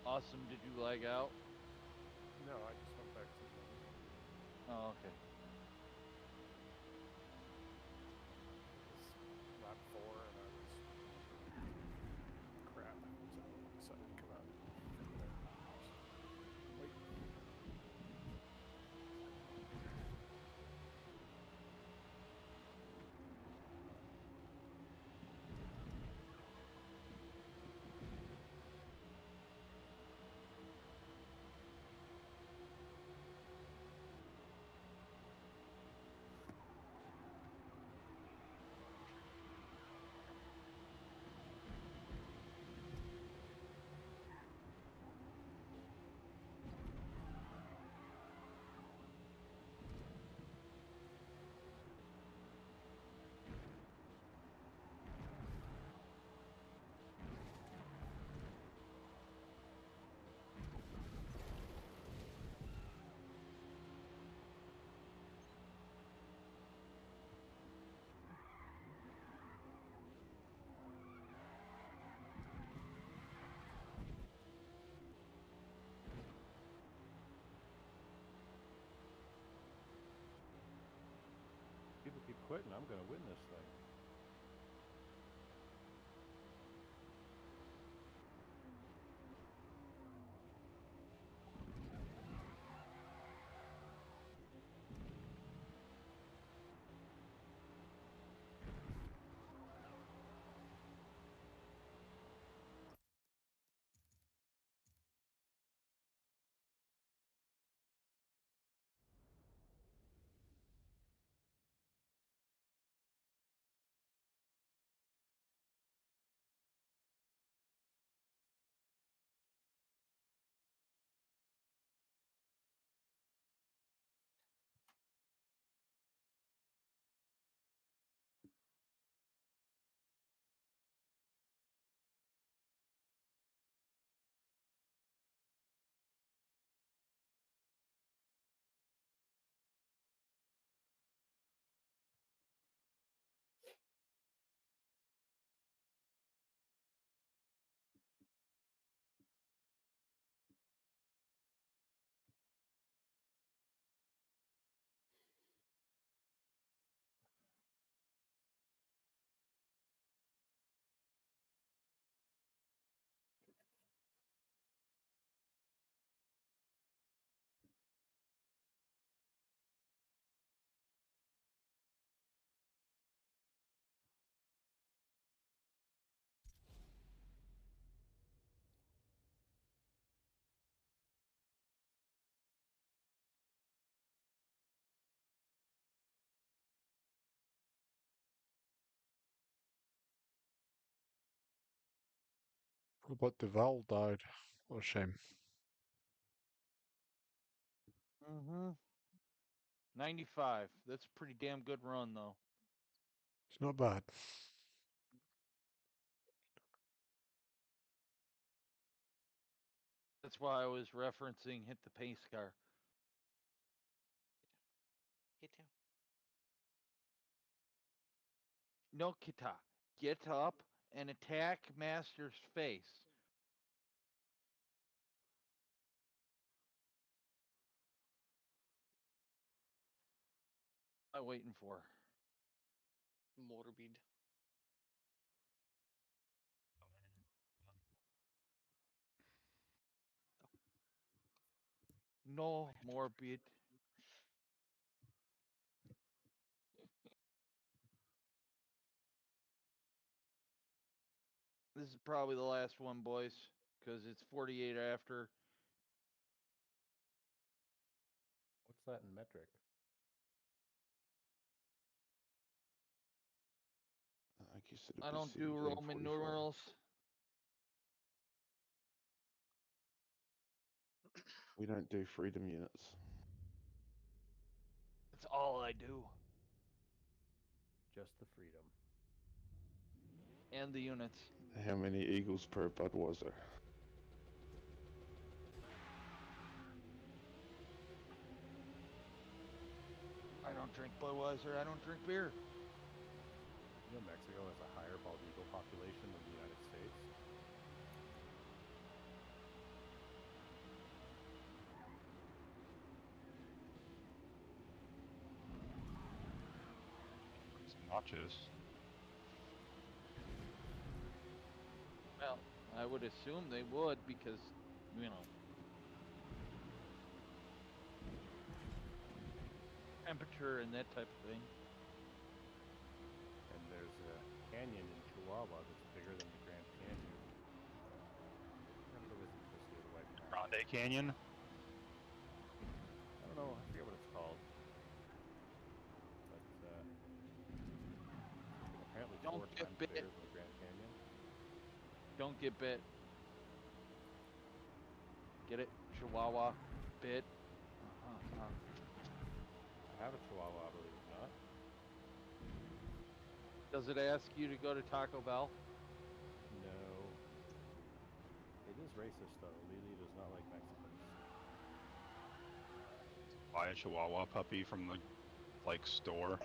Awesome, did you lag out? No, I just went back to the. Oh, okay. It was lap 4 and I was crap, so I decided to come out from there. Wait. People keep quitting. I'm going to win this thing. Robot Duval died. What a shame. Mm-hmm. 95. That's a pretty damn good run, though. It's not bad. That's why I was referencing hit the pace car. Get down. No, Kita. Get up and attack Master's face. What am I waiting for? Morbid. No, morbid. This is probably the last one, boys, because it's 48 after. What's that in metric? I guess it'd I be don't do Roman 17:44. numerals. We don't do freedom units. That's all I do. Just the freedom. And the units. How many eagles per Budweiser? I don't drink Budweiser. I don't drink beer. You know Mexico has a higher bald eagle population than the United States. Notches. Well, I would assume they would because, you know, temperature and that type of thing. And there's a canyon in Chihuahua that's bigger than the Grand Canyon. Never go visit this with the wife and I. Grande Canyon. I don't know, I forget what it's called. But apparently Don't 4 get times bit. bigger than the Grand Canyon. Don't get bit. Get it? Chihuahua. Bit. I have a Chihuahua, believe it or not. Does it ask you to go to Taco Bell? No. It is racist though. Lily does not like Mexicans. Buy a Chihuahua puppy from the store,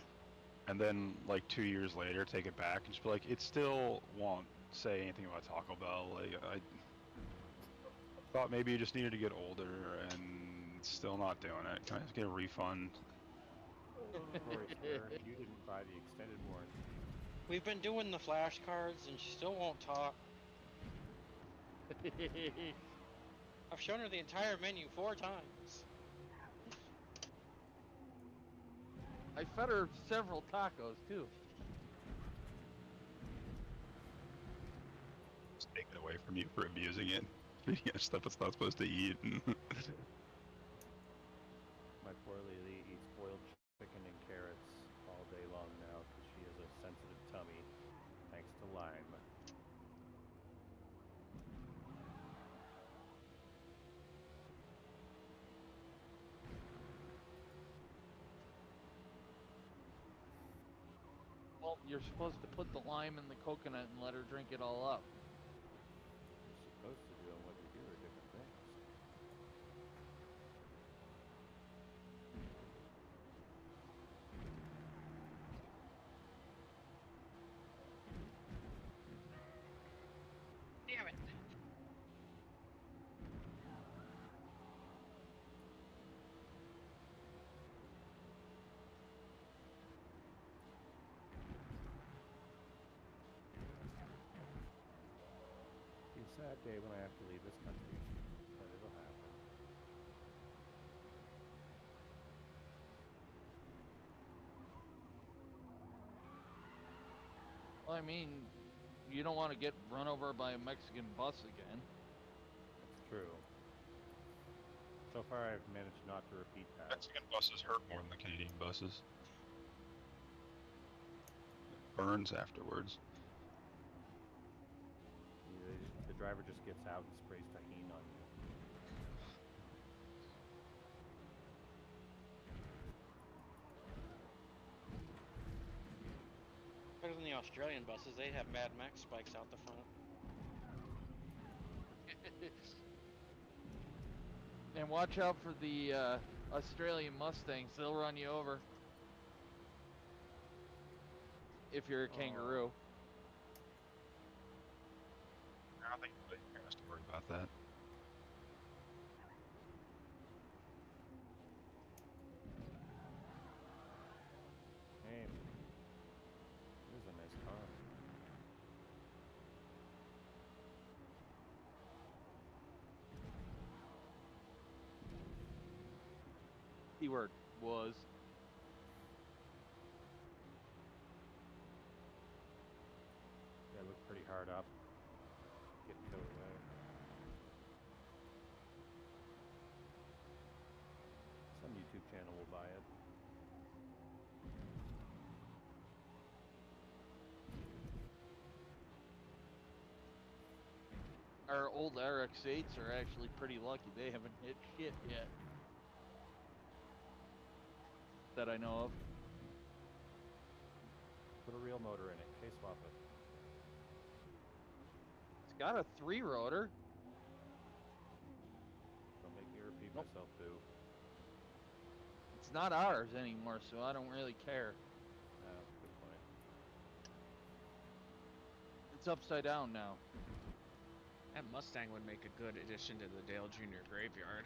and then 2 years later take it back and just be like, it still won't say anything about Taco Bell. I thought maybe you just needed to get older, and it's still not doing it. Can I just get a refund? Sorry, sir. You didn't buy the extended warranty. We've been doing the flashcards and she still won't talk. I've shown her the entire menu 4 times. I fed her several tacos too. Just take it away from you for abusing it. Stuff it's not supposed to eat. My poor Lily eats boiled chicken and carrots all day long now because she has a sensitive tummy, thanks to Lyme. Well, you're supposed to put the lime in the coconut and let her drink it all up. You're supposed to do, and what you do are different things. Damn it. Be a sad day when I have to leave this country, but it'll happen. Well, I mean, you don't want to get run over by a Mexican bus again. That's true. So far, I've managed not to repeat that. Mexican buses hurt more than the Canadian buses. Burns afterwards. The driver just gets out and sprays tahini on you. Better than the Australian buses. They have Mad Max spikes out the front. And watch out for the Australian Mustangs. They'll run you over. If you're a kangaroo. I don't think anybody has to worry about that. Hey, this is a nice car. Keyword was. Yeah, look pretty hard up. Getting towed away. Some YouTube channel will buy it. Our old RX-8s are actually pretty lucky. They haven't hit shit yet. That I know of. Put a real motor in it. K-swap it. It's got a 3-rotor. Don't make me repeat Nope. myself, Boo. It's not ours anymore, so I don't really care. Good point. It's upside down now. That Mustang would make a good addition to the Dale Jr. graveyard.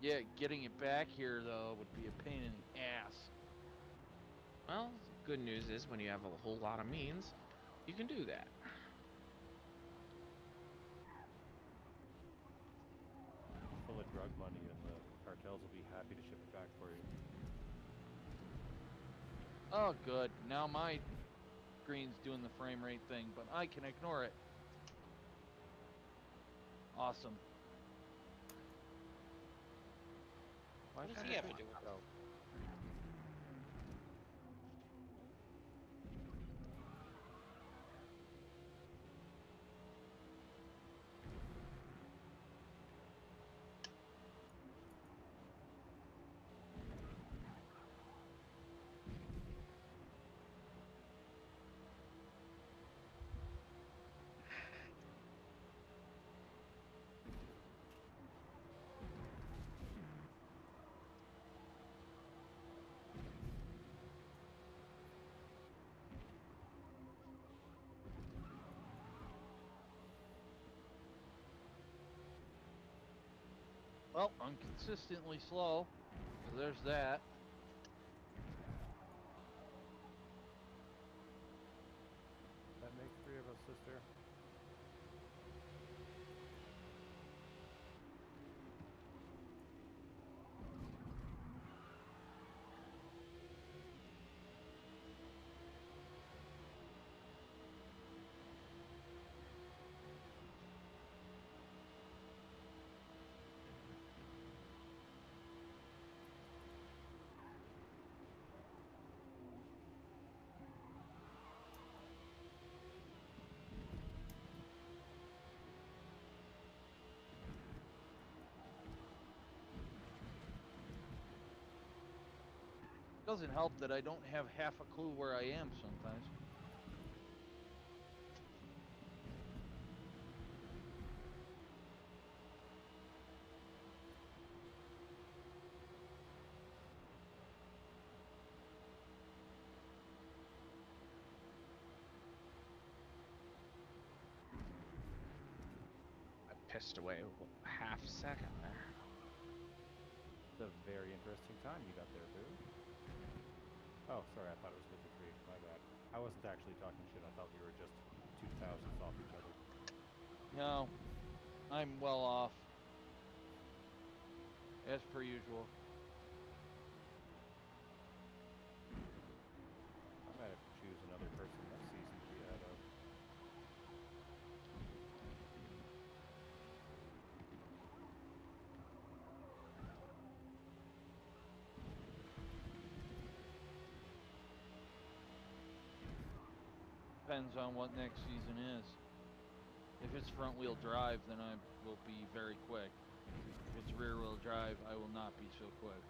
Yeah, getting it back here, though, would be a pain in the ass. Well, good news is when you have a whole lot of means, you can do that. Full of drug money, and the cartels will be happy to ship it back for you. Oh, good. Now my screen's doing the frame rate thing, but I can ignore it. Awesome. What does he have to do with it? Oh. Well, I'm consistently slow, so there's that. That makes 3 of us, sister. Doesn't help that I don't have half a clue where I am sometimes. I pissed away a half second there. It's a very interesting time you got there, Boo. Oh, sorry, I thought it was 53. My bad. I wasn't actually talking shit. I thought we were just 2,000s off each other. No, I'm well off. As per usual. I might have to choose another person next season to be ahead of. depends on what next season is. If it's front wheel drive, then I will be very quick. If it's rear wheel drive, I will not be so quick.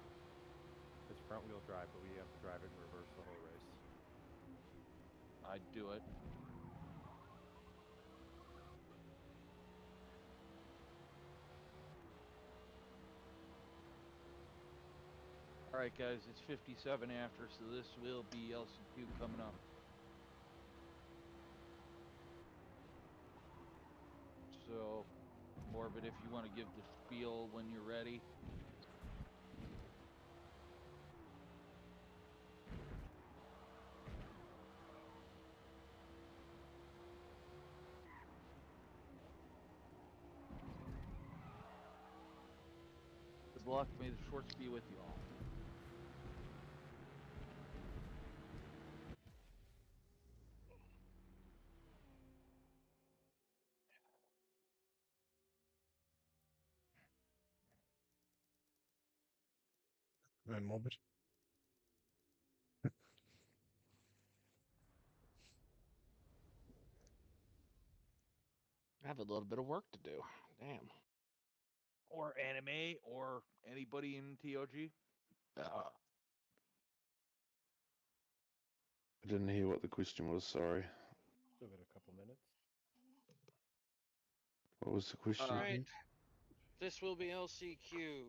It's front wheel drive, but we have to drive it in reverse the whole race. I'd do it. Alright guys, it's 57 after, so this will be LCQ coming up. So, Morbid, if you want to give the spiel when you're ready. Good luck, may the shorts be with you all. And Morbid. I have a little bit of work to do. Damn. Or anime, or anybody in TOG. I didn't hear what the question was, sorry. Still got a couple minutes. What was the question? Alright. again? This will be LCQ.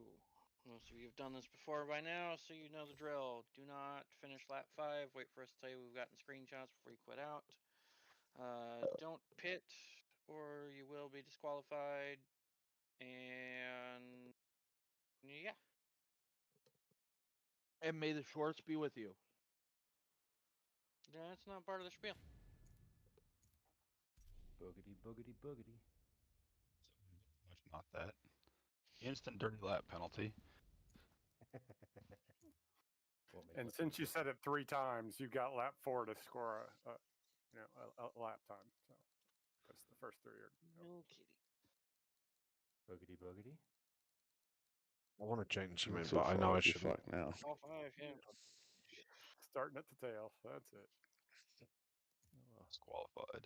Most of you have done this before by now, so you know the drill. Do not finish lap 5. Wait for us to tell you we've gotten screenshots before you quit out. Don't pit, or you will be disqualified. And yeah. And may the shorts be with you. That's not part of the spiel. Boogity, boogity, boogity. Much not that. Instant dirty lap penalty. And since you said it 3 times, you got lap 4 to score a lap time. So because the first 3 are. No kidding. Boogity, boogity. I want to change something, Looks but I like know I you're shouldn't. fucked now. All 5, yeah. Starting at the tail. That's it. Disqualified.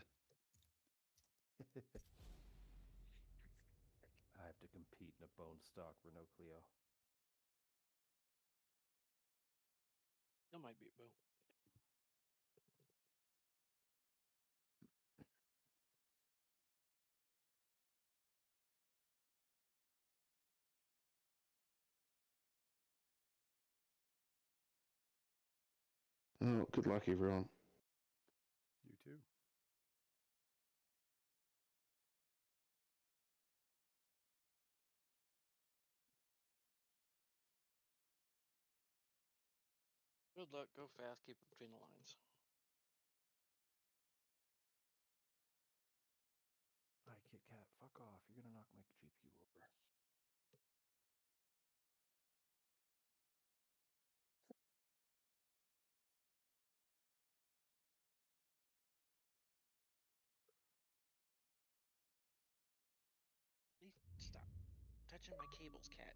I have to compete in a bone stock Renault Clio. That might be a boo. Oh, good luck, everyone. You too. Good luck, go fast, keep it between the lines. Hi, Kit Kat, fuck off. You're gonna knock my GPU over. Please stop touching my cables, cat.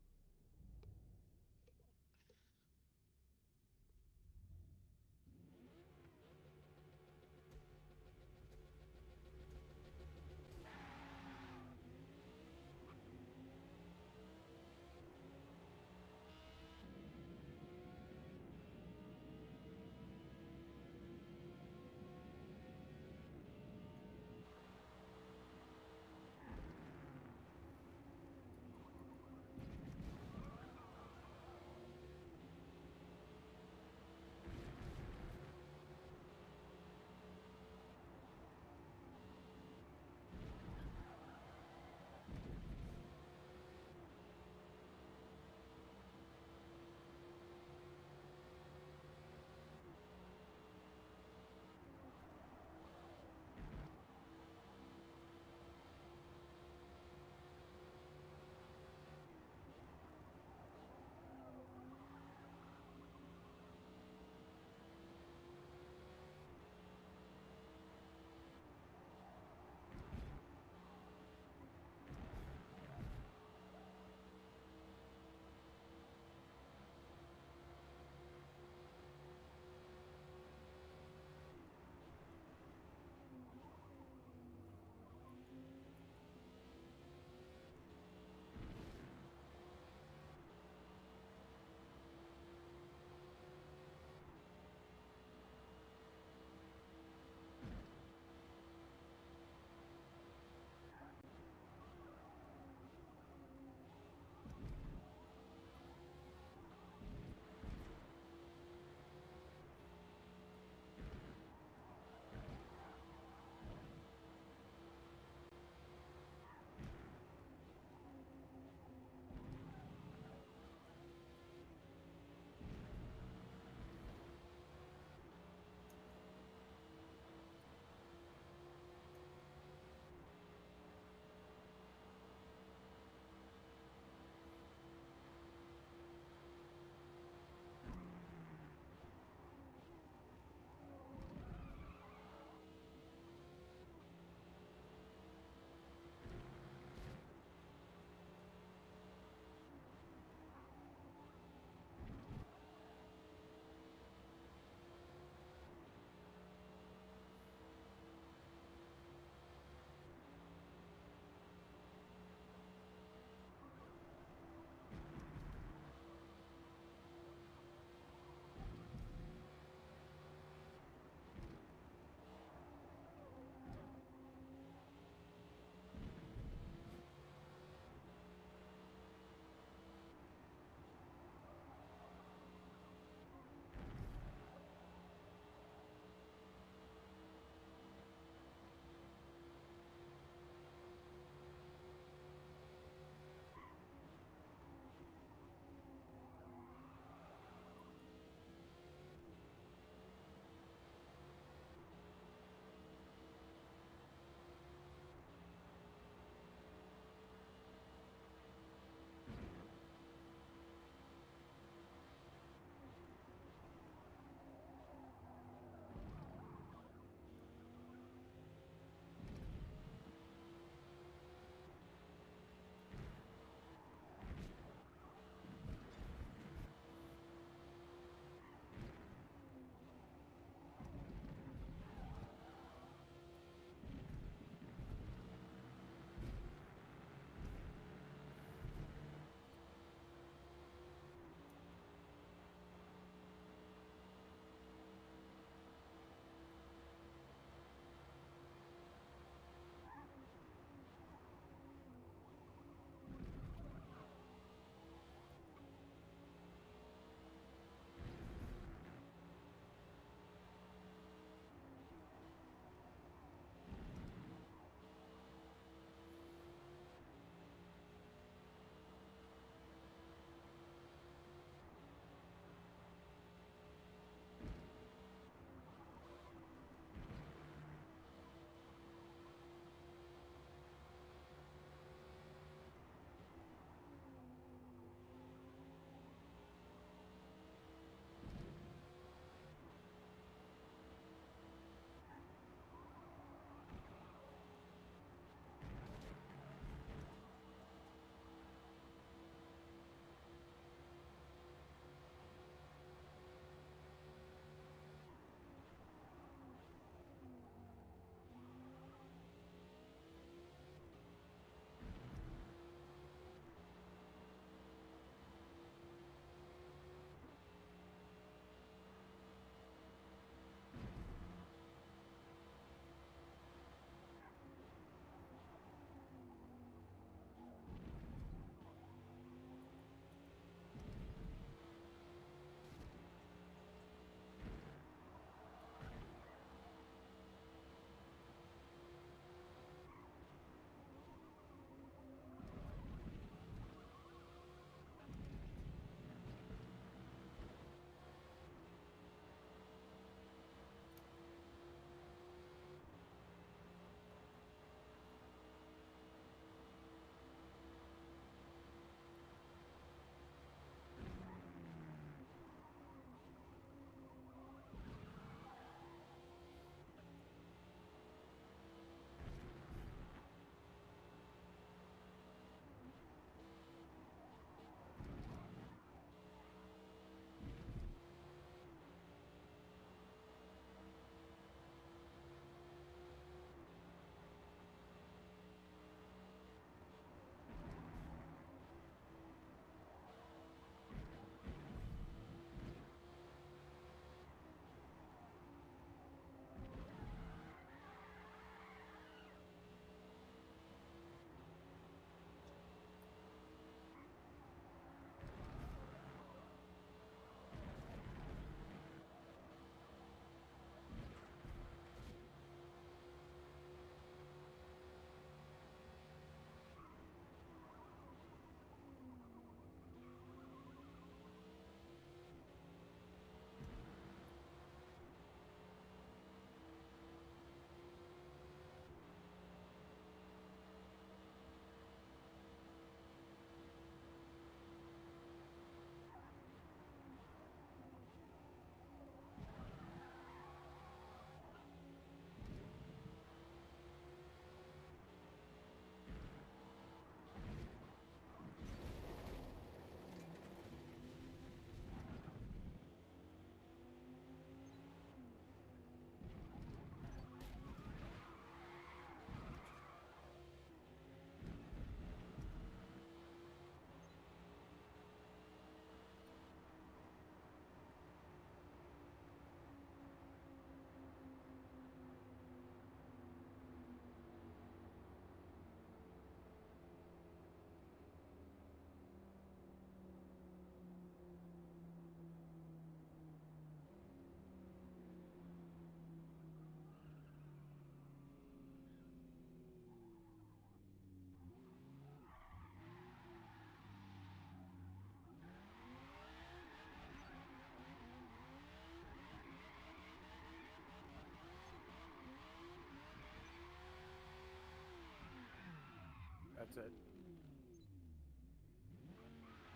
That's it.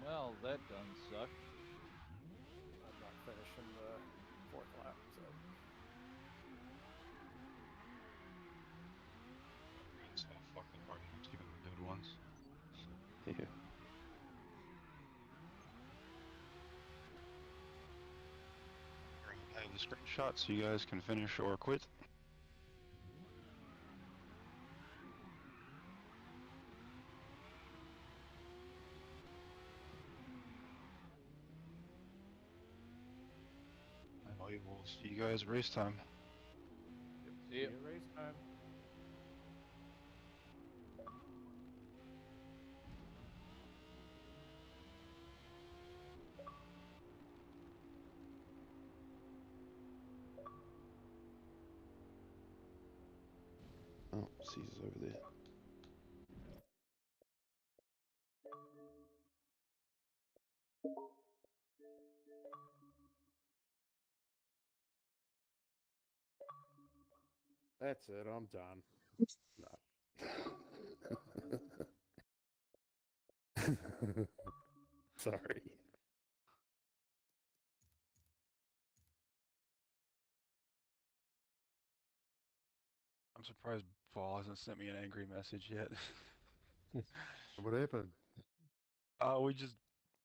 Well, that done sucked. I'm not finishing the 4th lap, so. So fucking hard, even the good ones. Yeah. I have the screenshot so you guys can finish or quit. I will see you guys race time. See ya. Race time. Oh, Caesar's over there. That's it. I'm done. Sorry. I'm surprised Paul hasn't sent me an angry message yet. What happened? We just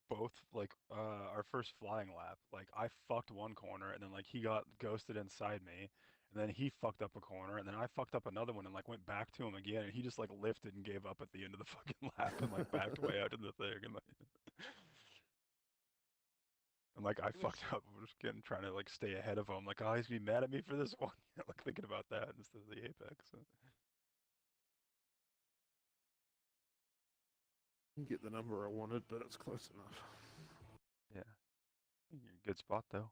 both like our first flying lap. Like I fucked one corner and then like he got ghosted inside me, and then he fucked up a corner and then I fucked up another one and like went back to him again and he just like lifted and gave up at the end of the fucking lap and like backed way out in the thing and like I fucked up. I was getting trying to like stay ahead of him. Like oh he's gonna be mad at me for this one. Like thinking about that instead of the apex. Didn't get the number I wanted, but it's close enough. Yeah, you're in a good spot though.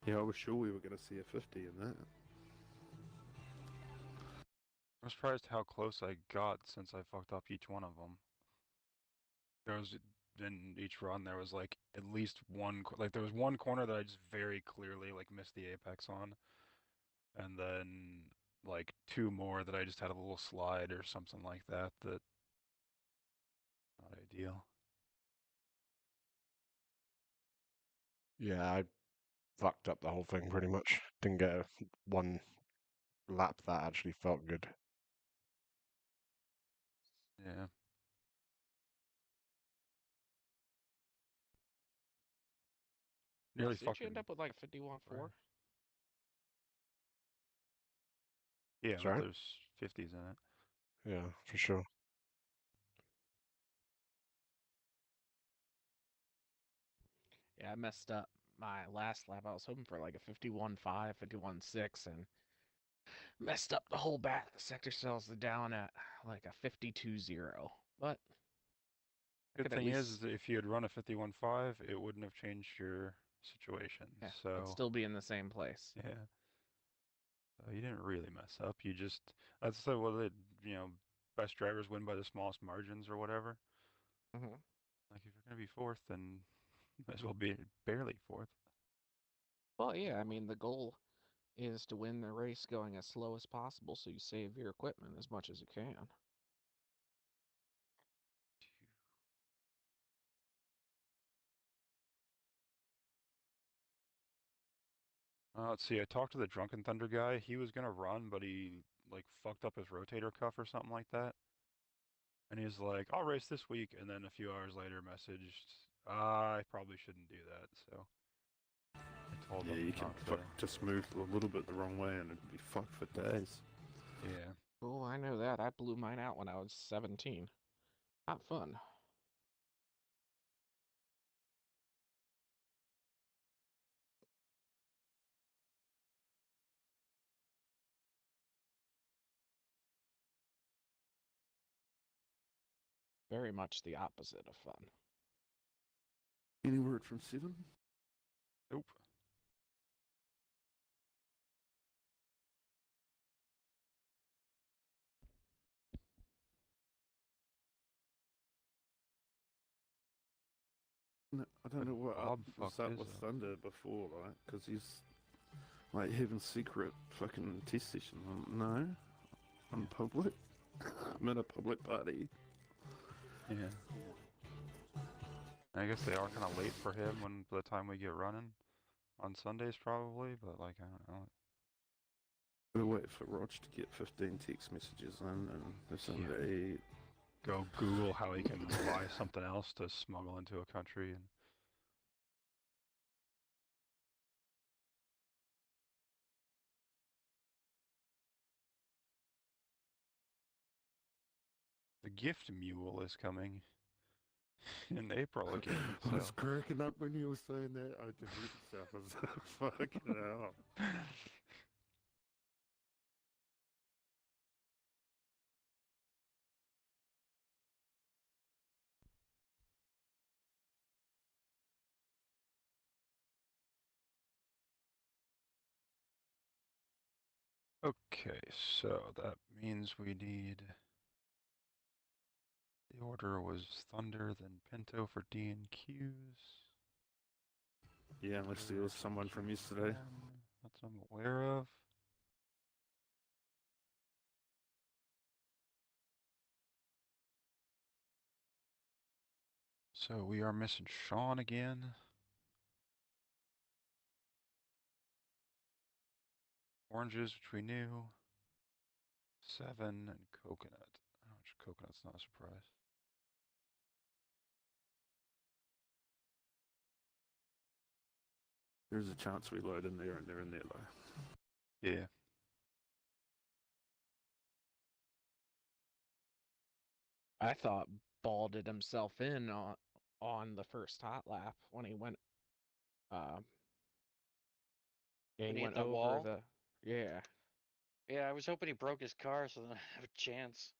Yeah, I was sure we were going to see a 50 in that. I'm surprised how close I got since I fucked up each one of them. There was in each run there was like at least one like there was one corner that I just very clearly like missed the apex on, and then like two more that I just had a little slide or something like that. That not ideal. Yeah, I fucked up the whole thing pretty much. Didn't get one lap that actually felt good. Yeah. Nearly Did fucking. you end up with like 51-4? Yeah, but Sorry? there's 50s in it. Yeah, for sure. Yeah, I messed up my last lap. I was hoping for like a 51-5, 51-6, and messed up the whole back sector cells down at like a 52-0. But Good thing is that if you had run a 51.5, it wouldn't have changed your situation. yeah, So I'd still be in the same place. yeah. So you didn't really mess up. You just that's the well, you know, best drivers win by the smallest margins or whatever. Mm-hmm. Like if you're gonna be fourth, then might as well be barely fourth. Well, yeah, I mean the goal is to win the race going as slow as possible, so you save your equipment as much as you can. Let's see. I talked to the Drunken Thunder guy. He was gonna run, but he like fucked up his rotator cuff or something like that. And he's like, "I'll race this week," and then a few hours later, messaged, "I probably shouldn't do that." So I told Yeah, him you can not to. just move a little bit the wrong way and it'd be fucked for days. Yeah. Oh, I know that. I blew mine out when I was 17. Not fun. Very much the opposite of fun. Any word from Seven? Nope. I don't know what Bob was fuck up is with up. Thunder before, like, because he's like having secret fucking test sessions. No, I'm public. I'm in a public party. Yeah. I guess they are kind of late for him when by the time we get running on Sundays probably, but like I don't know. We'll wait for Rog to get 15 text messages in, and it's Yeah. under 8. Go Google how he can buy something else to smuggle into a country and. The gift mule is coming in April again. I was So. cracking up when you were saying that. I just hit myself. I was like, fucking hell. Okay, so that means we need. The order was Thunder, then Pinto for D and Qs. Yeah, unless there was someone from yesterday. That's I'm aware of. So we are missing Sean again. Oranges, which we knew. 7 and coconut. Which coconut's not a surprise. There's a chance we load in there and they're in there though. Yeah. I thought Ball did himself in on the first hot lap when he went. Yeah, When he he hit went that over wall? the. Yeah. Yeah, I was hoping he broke his car so then I have a chance.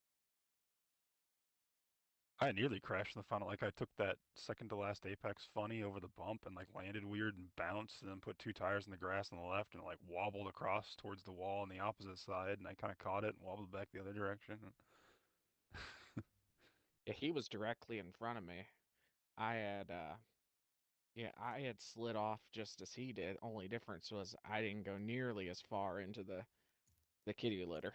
I nearly crashed in the final. Like I took that second to last apex funny over the bump and like landed weird and bounced and then put 2 tires in the grass on the left and like wobbled across towards the wall on the opposite side and I kind of caught it and wobbled back the other direction. Yeah, he was directly in front of me. I had slid off just as he did. Only difference was I didn't go nearly as far into the kitty litter.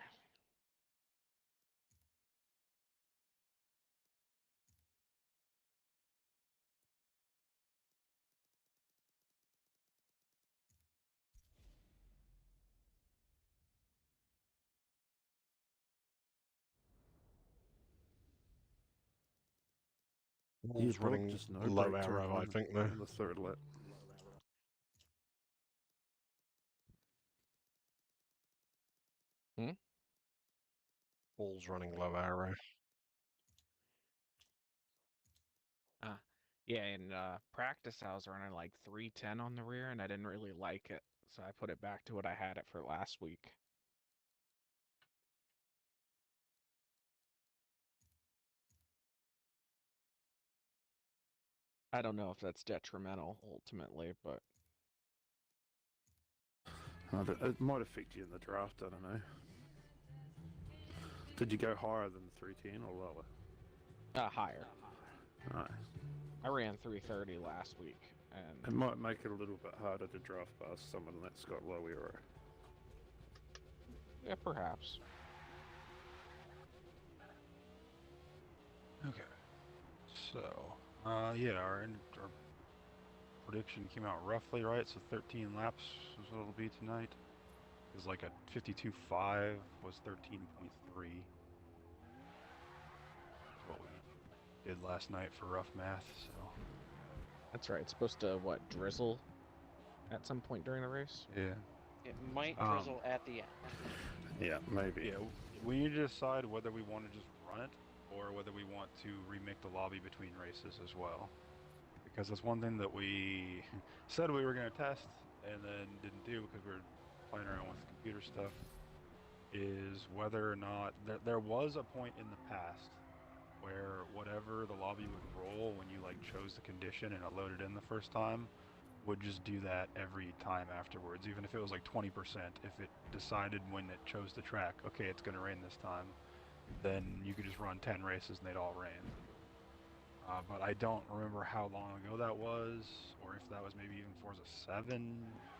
He's Bob running just no low brake time arrow, I think, though. on the third lap. Ball's running low arrow. Yeah, in practice I was running like 310 on the rear, and I didn't really like it, so I put it back to what I had it for last week. I don't know if that's detrimental ultimately, but It might affect you in the draft, I don't know. Did you go higher than 310 or lower? higher. Nice. I ran 330 last week, and It might make it a little bit harder to draft past someone that's got low arrow. yeah, perhaps. Okay. So, yeah, our prediction came out roughly right. So 13 laps is what it'll be tonight. It was like a 52.5 was 13.3. What we did last night for rough math. So That's right. It's supposed to drizzle at some point during the race. yeah. It might drizzle at the end. Yeah, maybe. Yeah, we need to decide whether we want to just run it or whether we want to remake the lobby between races as well. Because that's one thing that we said we were going to test and then didn't do because we were playing around with computer stuff, is whether or not there was a point in the past where whatever the lobby would roll when you like chose the condition and it loaded in the first time would just do that every time afterwards, even if it was like 20%. If it decided when it chose the track, okay, it's going to rain this time, then you could just run 10 races and they'd all rain. but I don't remember how long ago that was, or if that was maybe even Forza 7,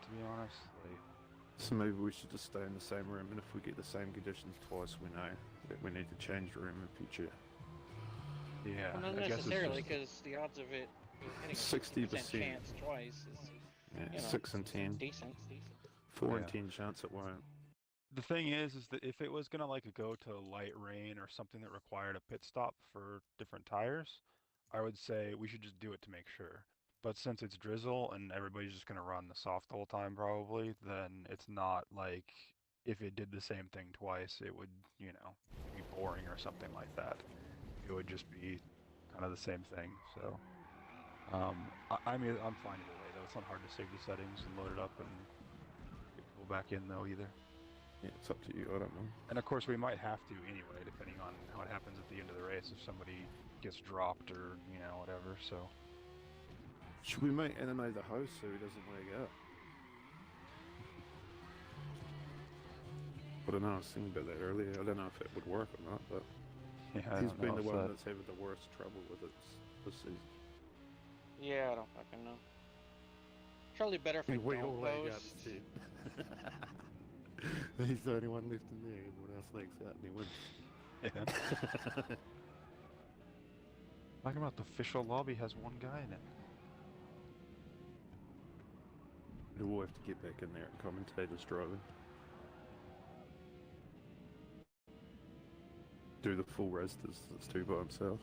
to be honest. Like, So maybe we should just stay in the same room, and if we get the same conditions twice, we know that we need to change the room in future. yeah, Well, not I guess it's necessarily, just because the odds of it hitting a 60%. 60% chance twice is, Yeah, you know, 6 and 10. decent. 4 and Yeah. 10 chance it won't. the thing is that if it was gonna like go to light rain or something that required a pit stop for different tires, I would say we should just do it to make sure. But since it's drizzle and everybody's just gonna run the soft the whole time probably, then it's not like if it did the same thing twice, it would, be boring or something like that. It would just be kind of the same thing. So, I mean, I'm fine either way though. It's not hard to save the settings and load it up and get people back in though either. Yeah, it's up to you, I don't know. And of course, we might have to anyway, depending on how it happens at the end of the race. If somebody gets dropped or whatever. So Should we make Anime the host so he doesn't lag out? I don't know, I was thinking about that earlier. I don't know if it would work or not, but yeah, he's I don't been know the if one that- that's having the worst trouble with it this season. Yeah, I don't fucking know. Probably better if I We all don't lag out post. instead. He's the only one left in there. Everyone else lags out and he wins. Yeah. Talking about the official lobby has one guy in it. We'll have to get back in there and commentate as driving. Do the full race as two by himself.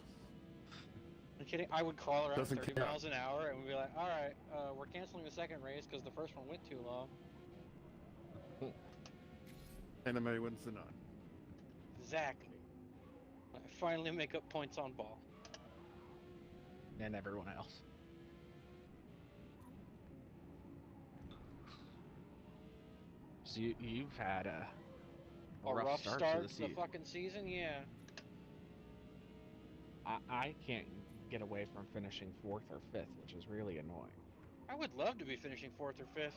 I'm kidding. I would call around Doesn't 30 count. miles an hour and we'd be like, all right, we're canceling the second race because the first one went too long. Anime wins the night. Exactly. I finally make up points on ball. And everyone else. So you've had a rough start to the season. fucking season, yeah. I can't get away from finishing 4th or 5th, which is really annoying. I would love to be finishing 4th or 5th.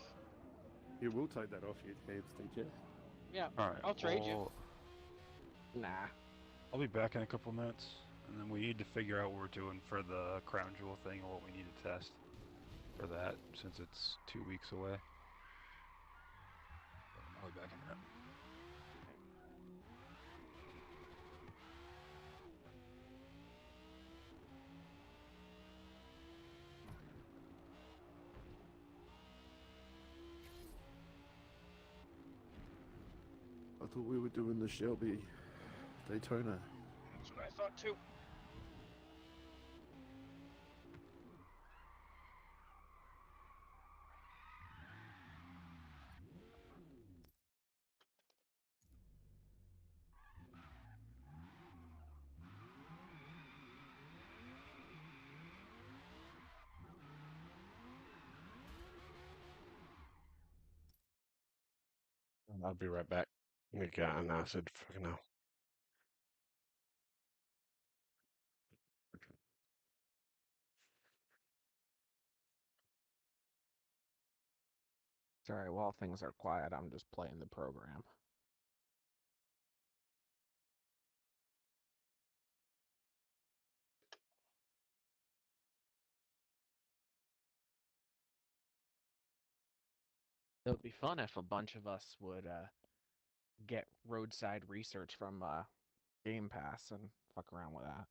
You will take that off your hands, DJ. Yeah, All right. I'll trade you. Nah. I'll be back in a couple minutes, and then we need to figure out what we're doing for the crown jewel thing and what we need to test for that, since it's 2 weeks away. I'll be back in a minute. I thought we were doing the Shelby Daytona. That's what I thought too. I'll be right back. Let me get an acid for now. Sorry, while things are quiet, I'm just playing the program. It would be fun if a bunch of us would get roadside research from Game Pass and fuck around with that.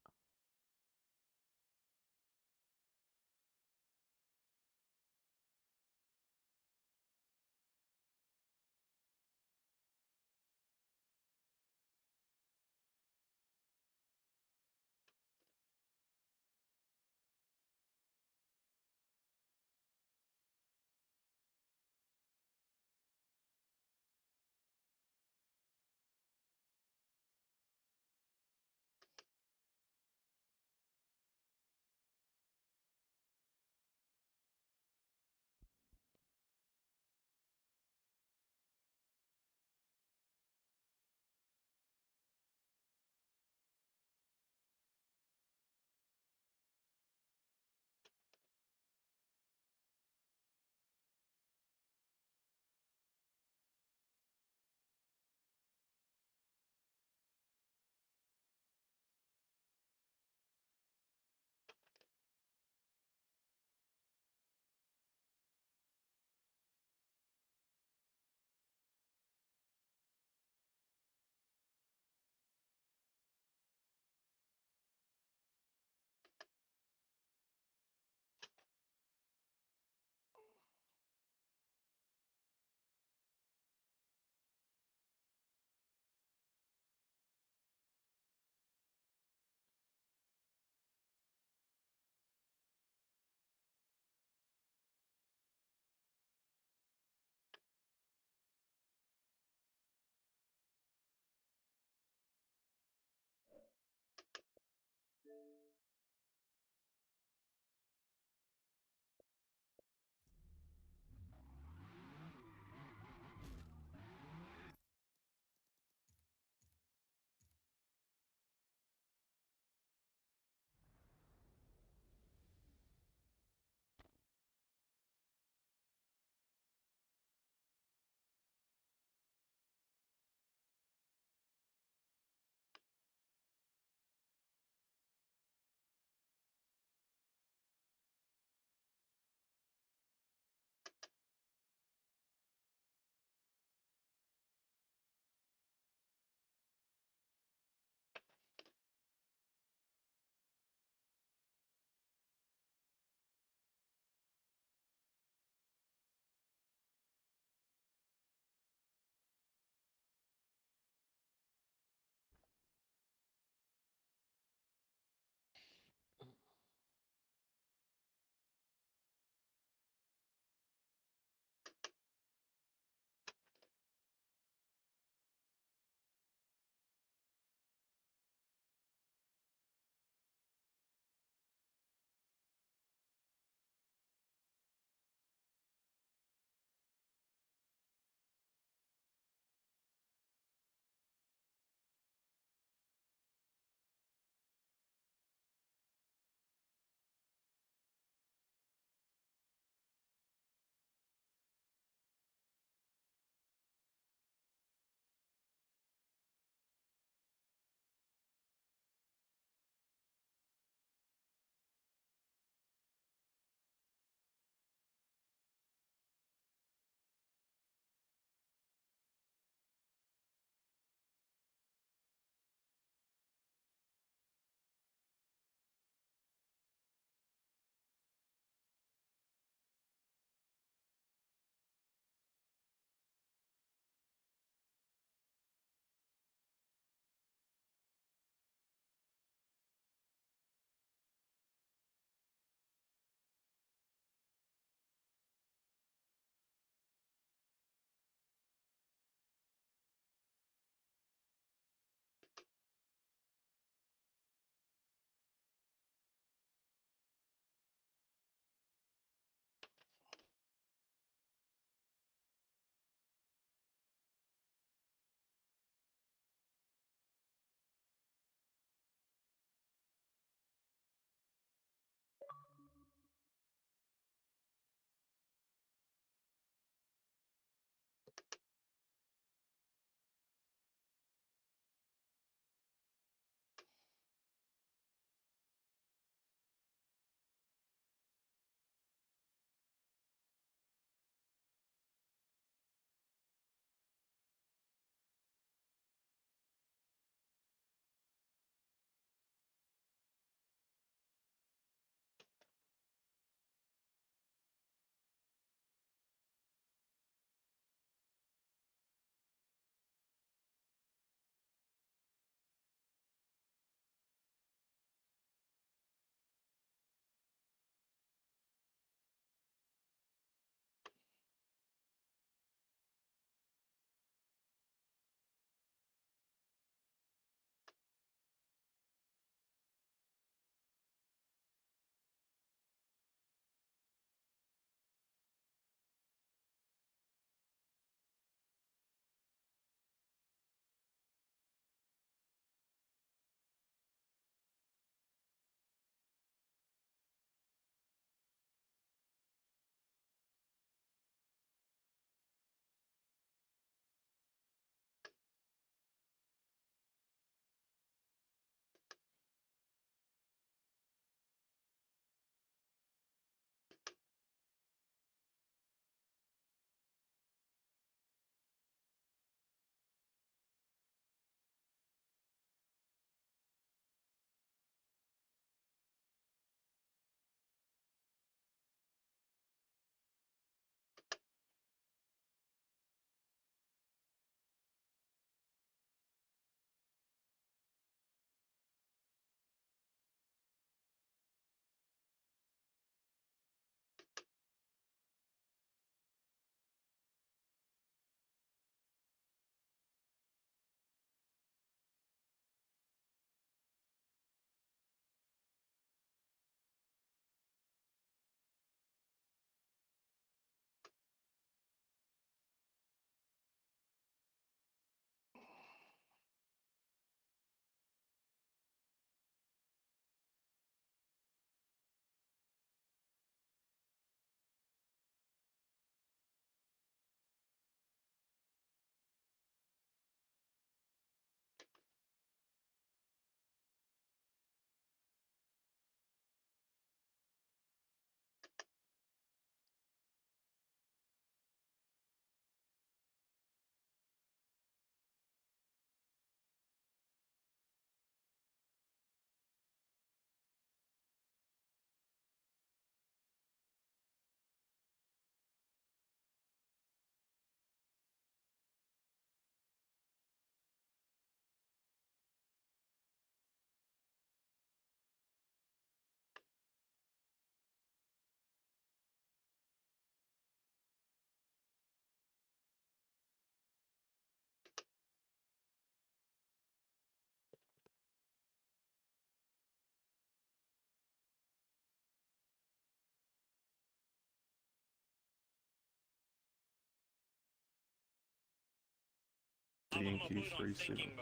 DNQ37.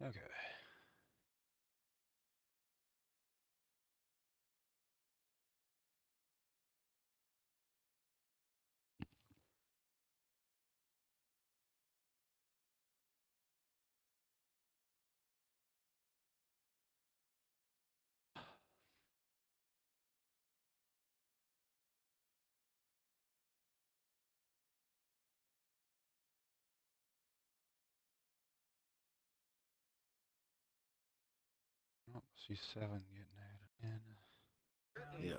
Okay. Oh, C7 getting added in. Yeah.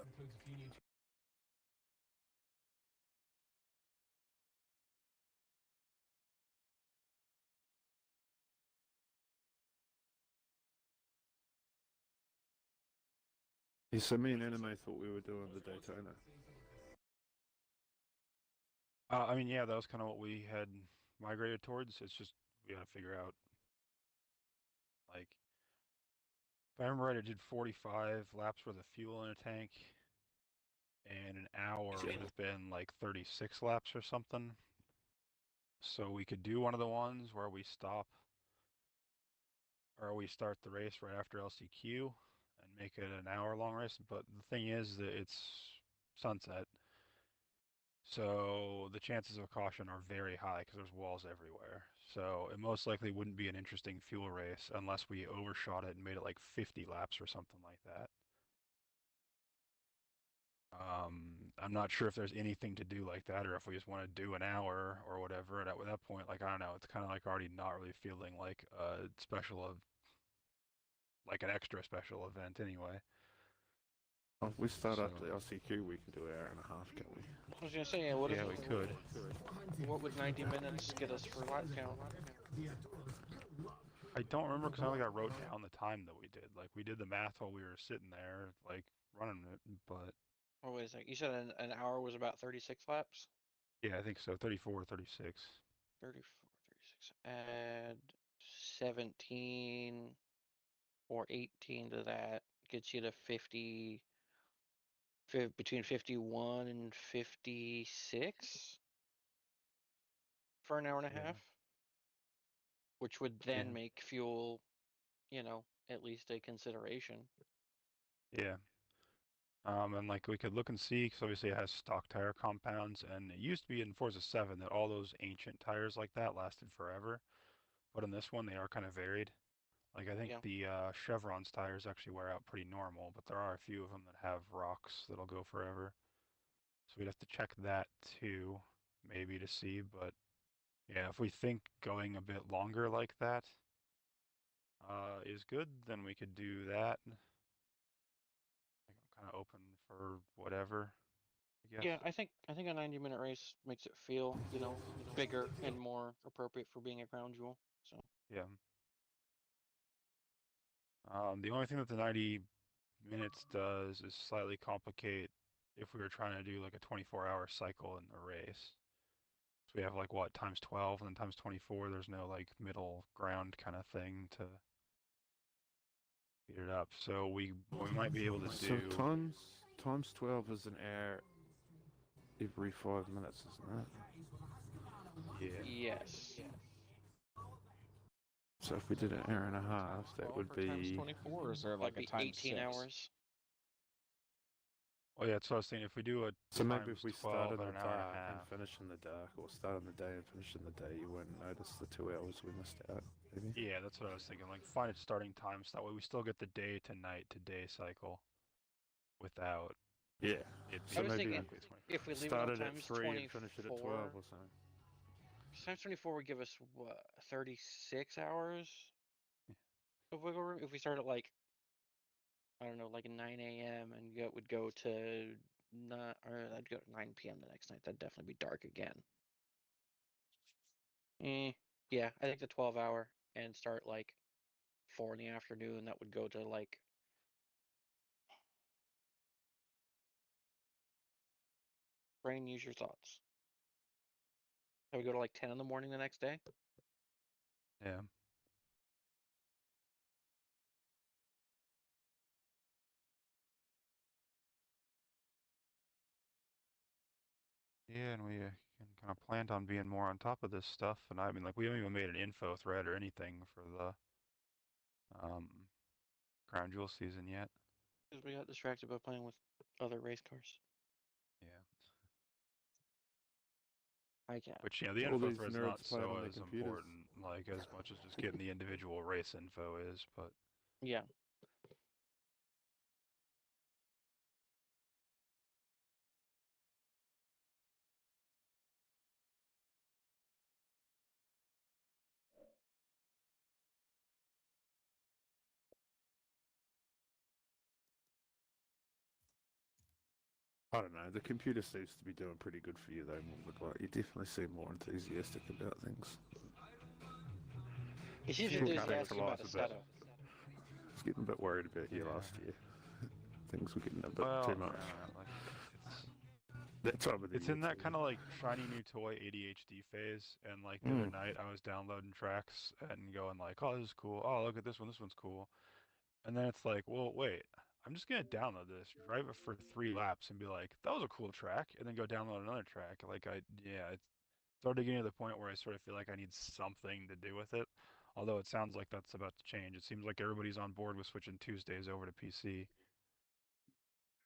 Yeah, so me and Anime thought we were doing the Daytona. I mean, yeah, that was kind of what we had migrated towards. It's just we got to figure out, like, if I remember right, I did 45 laps worth of fuel in a tank, and an hour would have been like 36 laps or something. So we could do one of the ones where we stop, or we start the race right after LCQ and make it an hour-long race. But the thing is that it's sunset, so the chances of caution are very high because there's walls everywhere. So it most likely wouldn't be an interesting fuel race unless we overshot it and made it like 50 laps or something like that. I'm not sure if there's anything to do like that or if we just want to do an hour or whatever. And at that point, like, I don't know, it's kind of like already not really feeling like a special, like an extra special event anyway. Oh, if we start So, after the LCQ, we can do an hour and a half, can we? I was gonna say, yeah, yeah, we could. what would 90 minutes get us for lap count? I don't remember because I only got wrote down the time that we did. Like, we did the math while we were sitting there, like, running it, but Oh, wait a second. You said an hour was about 36 laps? yeah, I think so. 34, 36. 34, 36. Add 17 or 18 to that. Gets you to 50, between 51 and 56 for an hour and a Yeah. half. Which would Yeah. then make fuel, at least a consideration. Yeah. And like we could look and see, because obviously it has stock tire compounds, and it used to be in Forza 7 that all those ancient tires like that lasted forever, but in this one they are kind of varied. Like I think Yeah. the Chevron's tires actually wear out pretty normal, but there are a few of them that have rocks that'll go forever. So we'd have to check that too, maybe to see. But yeah, if we think going a bit longer like that is good, then we could do that. Like, I'm kind of open for whatever, I guess. Yeah, I think a 90-minute race makes it feel, bigger and more appropriate for being a crown jewel. So Yeah. The only thing that the 90 minutes does is slightly complicate if we were trying to do like a 24-hour cycle in the race. So we have like what, times 12 and then times 24. There's no like middle ground kind of thing to speed it up. So we might be able to So do. times 12 is an hour every 5 minutes, isn't it? Yeah. Yes. So if we did an hour and a half, that 12 would or times be 24, or is there like That'd a be times 18 6? hours. Oh yeah, that's what I was saying. If we do a so maybe times if we 12 start in at the an hour and dark a and half. finish in the dark, or start in the day and finish in the day, you won't notice the 2 hours we missed out. Maybe. Yeah, that's what I was thinking. Like find a starting time so that way we still get the day to night to day cycle without Yeah. it I being was maybe thinking exactly 24. if we leave it start on it at times 3 and finish it at 12 24, or something. times 24 would give us what 36 hours of wiggle room. If we start at like I don't know, like 9 a.m. and would go to not, or I'd go to 9 p.m. the next night. That'd definitely be dark again. Yeah, I think the 12-hour and start like 4 in the afternoon. That would go to like. Brain, use your thoughts. That would go to like 10 in the morning the next day. Yeah. Yeah, and we can kind of planned on being more on top of this stuff. And I mean, like, we haven't even made an info thread or anything for the crown jewel season yet. Because we got distracted by playing with other race cars. Yeah. I get it. Which, you know, the All info these thread's nerds not playing so on their as computers. important, like, as much as just getting the individual race info is, but Yeah. I don't know. The computer seems to be doing pretty good for you, though. Like, you definitely seem more enthusiastic about things. He seems Yeah, kinda enthusiastic about the a bit. setup. I was getting a bit worried about you Yeah. last year. Things were getting a bit Well, too much. like, it's That time of the it's year in that too. kind of like shiny new toy ADHD phase, and like the other night I was downloading tracks and going like, oh, this is cool. Oh, look at this one. This one's cool. And then it's like, well, wait, I'm just gonna download this, drive it for 3 laps, and be like, that was a cool track, and then go download another track. Like yeah, it's started getting to the point where I sort of feel like I need something to do with it. Although it sounds like that's about to change. It seems like everybody's on board with switching Tuesdays over to PC.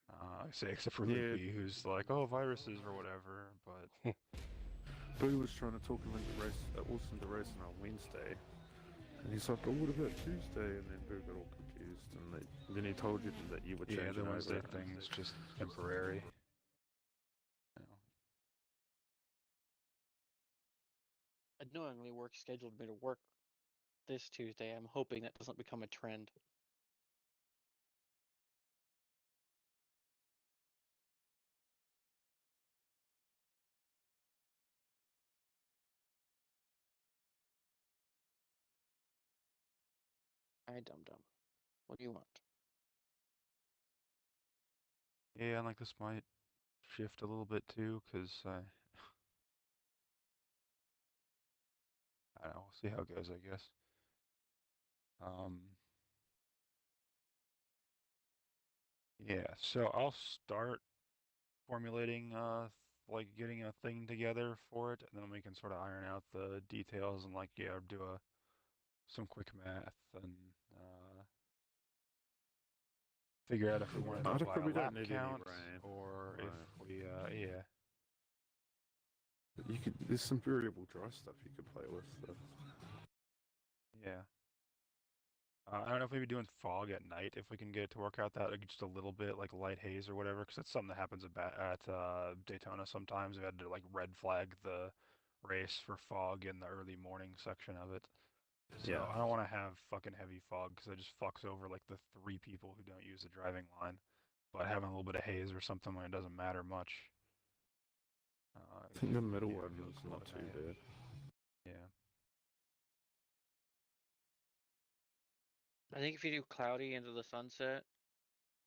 I say except for Luke Yeah, B, who's like, oh, viruses or whatever. But Boo was trying to talk him into Wilson to racing on Wednesday, and he's like, "Oh, what about Tuesday?" And then Boo got all confused, and then he told you that you were yeah, changing the over. Wednesday thing's just temporary. You know. Annoyingly, work scheduled me to work this Tuesday. I'm hoping that doesn't become a trend. I dum dum. What do you want? Yeah, and like this might shift a little bit too, because I don't know, we'll see how it goes, I guess. Um, yeah, so I'll start formulating, like getting a thing together for it, and then we can sort of iron out the details and like, yeah, do some quick math and figure out if we want to do I it by a probably lap don't need any count rain. or Right. if we, yeah. You could. There's some variable dry stuff you could play with. Yeah. I don't know if maybe doing fog at night, if we can get it to work out that like just a little bit, like light haze or whatever, because that's something that happens at Daytona sometimes. They've had to like red flag the race for fog in the early morning section of it. So Yeah. I don't want to have fucking heavy fog because it just fucks over like the 3 people who don't use the driving line. But having a little bit of haze or something when it doesn't matter much. I think the middle yeah, one feels was cool not at too night. bad. Yeah. I think if you do cloudy into the sunset,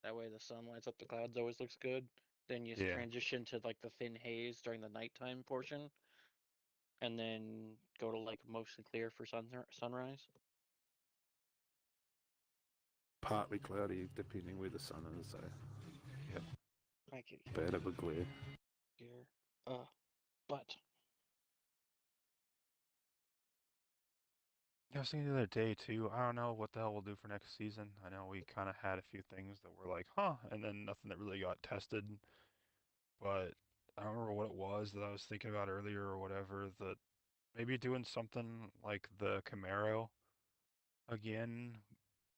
that way the sun lights up the clouds, always looks good. Then you Yeah. transition to like the thin haze during the nighttime portion, and then go to like mostly clear for sunrise. partly cloudy depending where the sun is. So Hi, kitty. bad of a glare. Your butt. I was thinking the other day too. I don't know what the hell we'll do for next season. I know we kind of had a few things that were like, huh, and then nothing that really got tested. But I don't remember what it was that I was thinking about earlier or whatever. That maybe doing something like the Camaro again,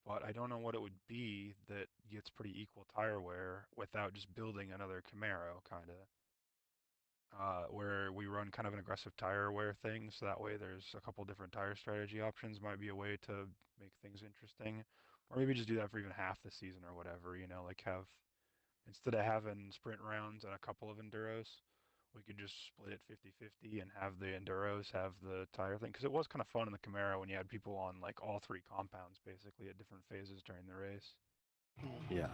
but I don't know what it would be that gets pretty equal tire wear without just building another Camaro, kind of. Where we run kind of an aggressive tire wear thing, so that way there's a couple different tire strategy options. Might be a way to make things interesting, or maybe just do that for even half the season or whatever. You know, like have instead of having sprint rounds and a couple of enduros, we could just split it 50-50 and have the enduros have the tire thing. Because it was kind of fun in the Camaro when you had people on like all three compounds basically at different phases during the race. Yeah.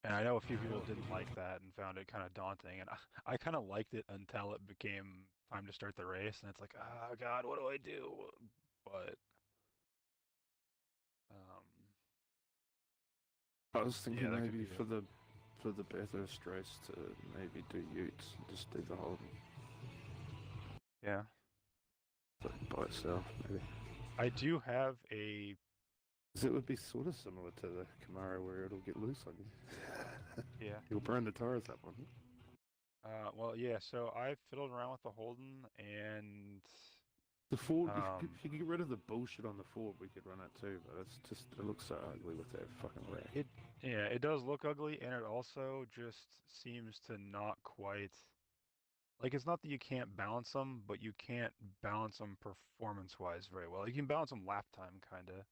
And I know a few people didn't like that and found it kind of daunting, and I kind of liked it until it became time to start the race, and it's like, oh God, what do I do? But I was thinking that could maybe be for the Bathurst race to maybe do Utes and just do the whole yeah. by itself, maybe. I do have a 'Cause it would be sort of similar to the Camaro where it'll get loose on you. yeah. You'll burn the tires up on it. Well, yeah. So I fiddled around with the Holden, and The Ford, if you could get rid of the bullshit on the Ford, we could run it too, but it looks so ugly with that fucking rack. it does look ugly, and it also just seems to not quite like it's not that you can't balance them, but you can't balance them performance-wise very well. You can balance them lap time, kind of,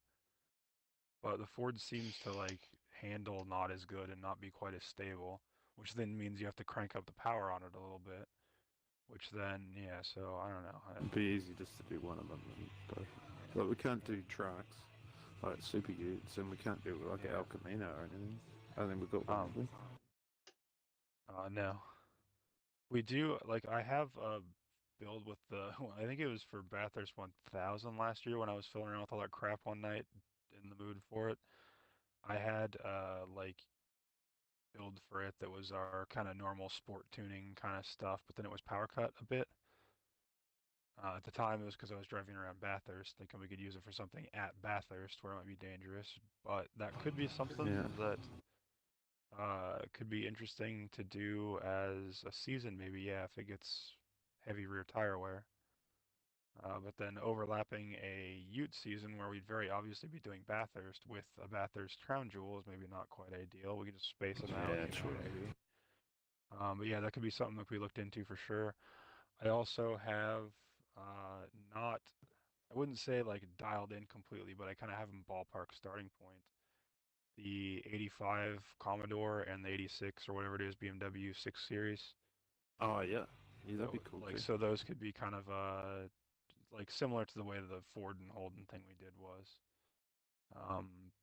but the Ford seems to like handle not as good and not be quite as stable, which then means you have to crank up the power on it a little bit. Which then, yeah, so I don't know. It'd be easy just to do one of them. But we can't do trucks, like Super Utes, and we can't do like an El Camino or anything. I think we've got one. No. We do, like, I have a build with the, I think it was for Bathurst 1000 last year when I was filling around with all that crap one night in the mood for it. I had, like, build for it that was our kind of normal sport tuning kind of stuff, but then it was power cut a bit. At the time, it was because I was driving around Bathurst, thinking we could use it for something at Bathurst where it might be dangerous. But that could be something that could be interesting to do as a season, maybe, yeah, if it gets heavy rear tire wear. But then overlapping a Ute season where we'd very obviously be doing Bathurst with a Bathurst crown jewel is maybe not quite ideal. We could just space them out, maybe. But yeah, that could be something that we looked into for sure. I also have not, I wouldn't say like dialed in completely, but I kind of have them ballpark starting point. The 85 Commodore and the 86 or whatever it is BMW 6 Series. Oh yeah, that'd be cool. Like so, those could be kind of like similar to the way the Ford and Holden thing we did was.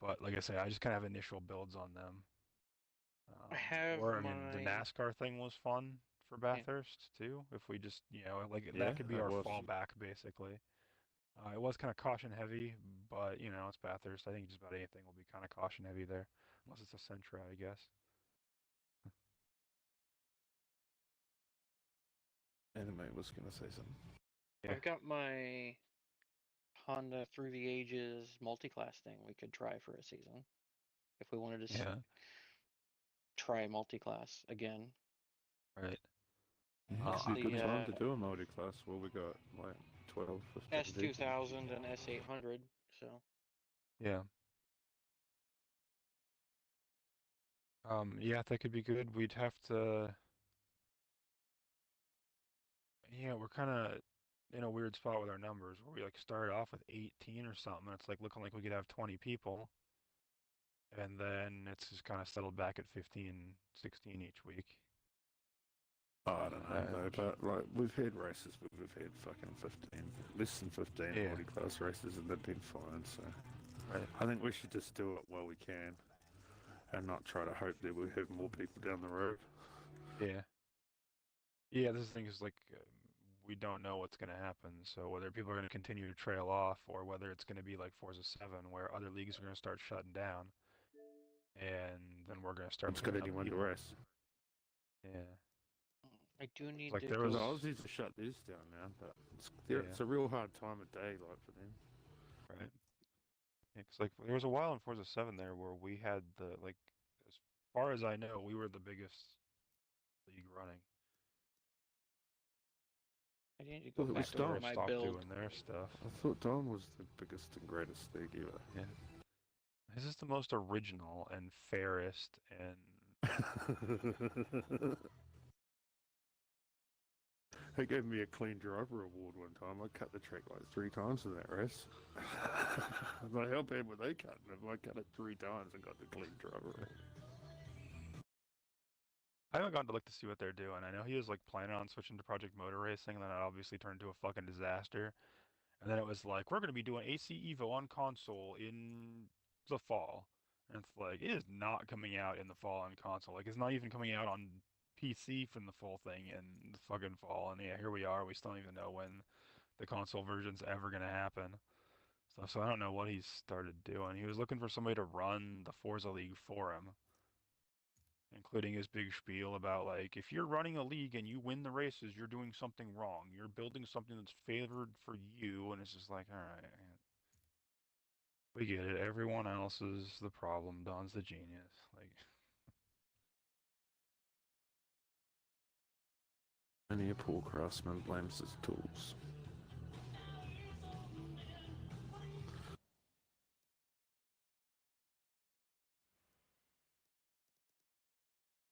But like I say, I just kind of have initial builds on them. I have or I mean, the NASCAR thing was fun for Bathurst too. If we just, like that could be our fallback basically. It was kind of caution heavy, but it's Bathurst. I think just about anything will be kind of caution heavy there, unless it's a Sentra, I guess. Anime was gonna say something. Yeah. I've got my Honda Through the Ages multi-class thing we could try for a season if we wanted to try multi-class again. Right. It's a good time to do a multi-class. Well, we got like 12, 15 S2000 and S800, so. Yeah. Yeah, that could be good. We'd have to. Yeah, we're kind of in a weird spot with our numbers where we like started off with 18 or something. And it's like looking like we could have 20 people. And then it's just kind of settled back at 15, 16 each week. Oh, I don't know, but like we've had races where we've had fucking 15, less than 15 multi-class races, and they've been fine. So I think we should just do it while we can, and not try to hope that we have more people down the road. Yeah. Yeah, this thing is like we don't know what's going to happen. So whether people are going to continue to trail off, or whether it's going to be like Forza 7, where other leagues are going to start shutting down, and then we're going to start. It's got anyone to race. Yeah. I do need Like to. there Because was. the Aussies have shut these down now, but Yeah. it's a real hard time of day, like for them. Right. Yeah, 'cause like there was a while in Forza 7 there where we had the like, as far as I know, we were the biggest league running. I need to go Well, it back was to Dom. my Stopped build. doing their stuff. I thought Don was the biggest and greatest league ever. Yeah. This is the most original and fairest and They gave me a clean driver award one time. I cut the track like 3 times in that race. I was like, how bad were they cutting it? I cut it 3 times and got the clean driver award. I haven't gotten to look to see what they're doing. I know he was like planning on switching to Project Motor Racing, and then it obviously turned into a fucking disaster. And then it was like, we're going to be doing AC Evo on console in the fall. And it's like, it is not coming out in the fall on console. Like, it's not even coming out on PC from the full thing in the fucking fall. And yeah, here we are. We still don't even know when the console version's ever going to happen. So I don't know what he's started doing. He was looking for somebody to run the Forza League for him, including his big spiel about like, if you're running a league and you win the races, you're doing something wrong. You're building something that's favored for you, and it's just like, all right, we get it. Everyone else is the problem. Don's the genius. Like, Only a poor craftsman blames his tools.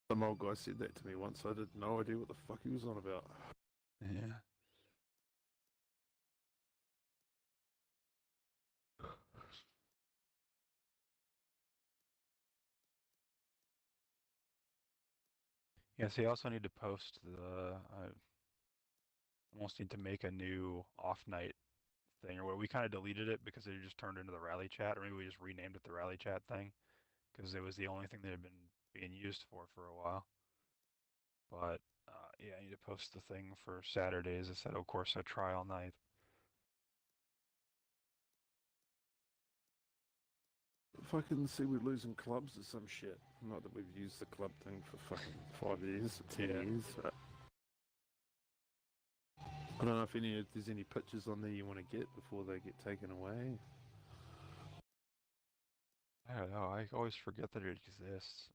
Some old guy said that to me once. I had no idea what the fuck he was on about. yeah. Yeah, see, I also need to post the. I almost need to make a new off night thing, or where we kind of deleted it because it just turned into the rally chat, or maybe we just renamed it the rally chat thing, because it was the only thing that had been being used for a while. But yeah, I need to post the thing for Saturdays. It said, of course, a trial night. Fucking see we're losing clubs or some shit. Not that we've used the club thing for fucking 5 years or 10 Yeah. years, but I don't know if there's any pictures on there you want to get before they get taken away. I don't know. I always forget that it exists.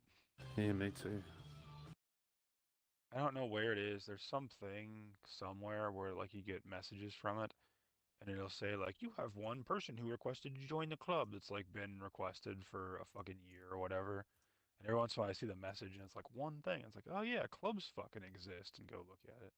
Yeah, me too. I don't know where it is. There's something somewhere where like you get messages from it, and it'll say like, you have one person who requested to join the club that's like been requested for a fucking year or whatever. And every once in a while I see the message and it's like one thing. It's like, oh yeah, clubs fucking exist, and go look at it.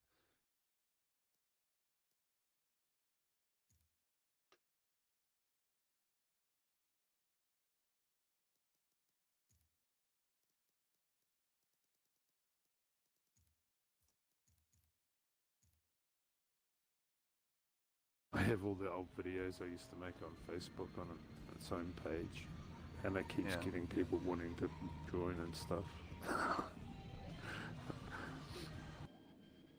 I have all the old videos I used to make on Facebook on its own page, and it keeps Yeah. getting people wanting to join and stuff.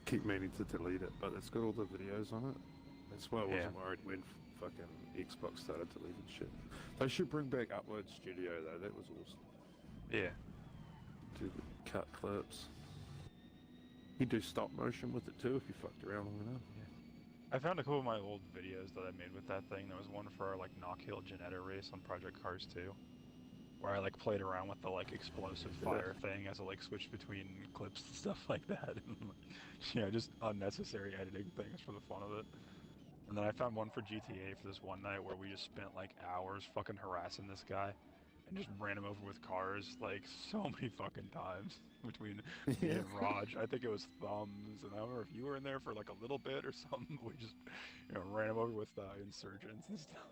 Keep meaning to delete it, but it's got all the videos on it. That's why I wasn't worried when fucking Xbox started deleting shit. They should bring back Upload Studio though. That was awesome. Yeah. To cut clips. You do stop motion with it too if you fucked around long enough. I found a couple of my old videos that I made with that thing. There was one for our like Knock Hill Janetta race on Project Cars 2, where I like played around with the like explosive fire thing as I like switched between clips and stuff like that. And, just unnecessary editing things for the fun of it. And then I found one for GTA for this one night where we just spent like hours fucking harassing this guy and just ran him over with cars like so many fucking times between me and Raj. I think it was Thumbs, and I don't remember if you were in there for like a little bit or something. We just ran him over with insurgents and stuff.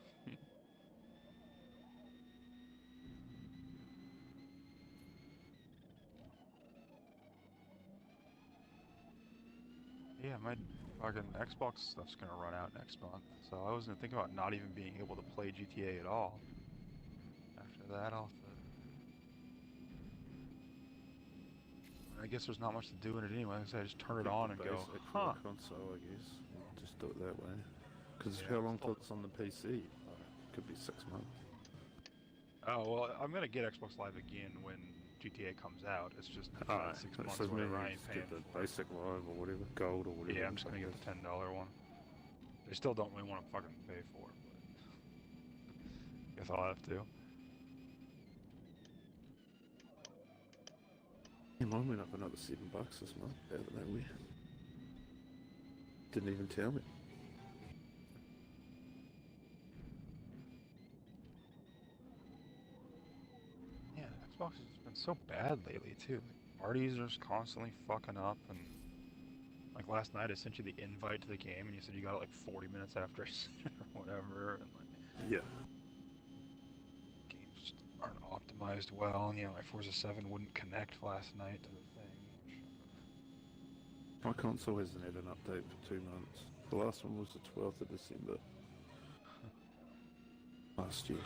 Yeah, my fucking Xbox stuff's gonna run out next month, so I was gonna think about not even being able to play GTA at all. After that, I'll have to I guess there's not much to do in it anyway, so I just turn it Keep on the and go, basic for huh. the console, I guess. Just do it that way. Because Yeah, how it's long still- till it's on the PC? Could be 6 months. Oh, well, I'm going to get Xbox Live again when GTA comes out. It's just for Alright, that 6 so months maybe whatever you I ain't just paying get the for. basic live or whatever, gold or whatever. Yeah, I'm just going to get the $10 one. They still don't really want to fucking pay for it, but guess I'll have to. Yeah, mine went up another $7 this month out of nowhere. Didn't even tell me. Yeah, Xbox has been so bad lately too. Like, parties are just constantly fucking up, and like last night I sent you the invite to the game, and you said you got it like 40 minutes after I sent it or whatever, and like Yeah. games just aren't optimized well. And yeah, my Forza 7 wouldn't connect last night to the thing. My console hasn't had an update for 2 months. The last one was the 12th of December. Last year.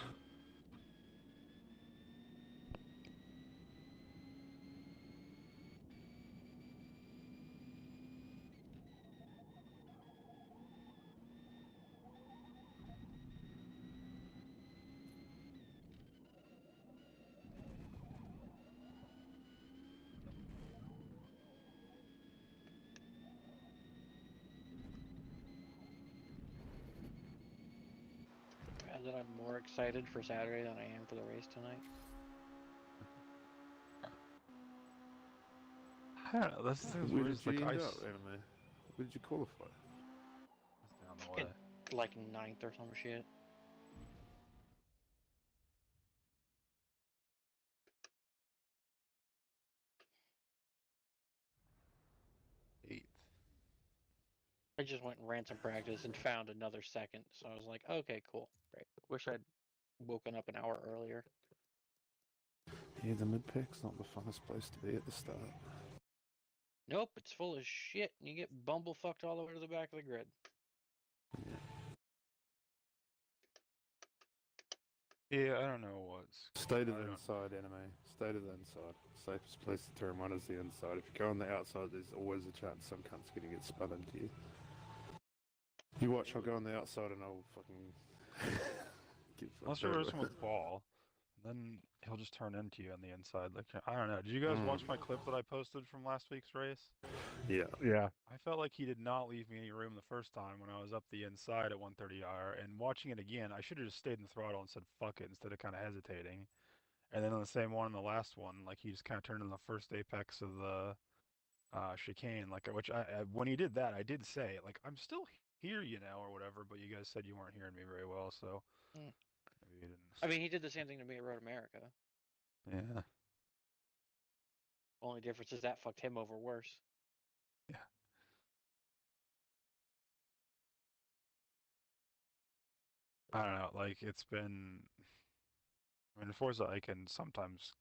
Bad that I'm more excited for Saturday than I am for the race tonight. I don't know. That's the thing. Where Weird did is you like end up, Anime? Where did you qualify? It's down the way. Like ninth or some shit. Eighth. I just went and ran some practice and found another second, so I was like, okay, cool, great. Wish I'd woken up an hour earlier. Yeah, the mid-pack's not the funnest place to be at the start. Nope, it's full of shit, and you get bumblefucked all the way to the back of the grid. Yeah, I don't know what's. Stay to I the don't- inside, Anime. Stay to the inside. Safest place to turn one is the inside. If you go on the outside, there's always a chance some cunt's gonna get spun into you. You watch, I'll go on the outside and I'll fucking get Unless fucked you're over. racing with the ball, then he'll just turn into you on the inside. Like I don't know. Did you guys watch my clip that I posted from last week's race? Yeah. Yeah. I felt like he did not leave me any room the first time when I was up the inside at 130R, and watching it again, I should have just stayed in the throttle and said fuck it instead of kind of hesitating. And then on the same one, the last one, like he just kind of turned in the first apex of the chicane, like which when he did that, I did say like I'm still here, you know, or whatever. But you guys said you weren't hearing me very well, so Mm. maybe you didn't. I mean, he did the same thing to me at Road America. Yeah. Only difference is that fucked him over worse. Yeah. I don't know. Like it's been. I mean, Forza, I can sometimes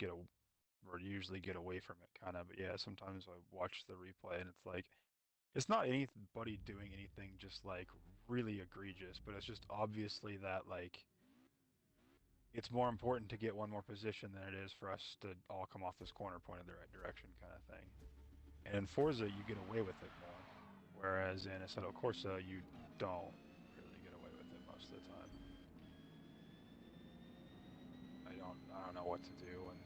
or usually get away from it, kind of. But yeah, sometimes I watch the replay and it's like, it's not anybody doing anything just like really egregious, but it's just obviously that like it's more important to get one more position than it is for us to all come off this corner pointed the right direction, kind of thing. And in Forza, you get away with it more, whereas in Assetto Corsa, you don't really get away with it most of the time. I don't know what to do, and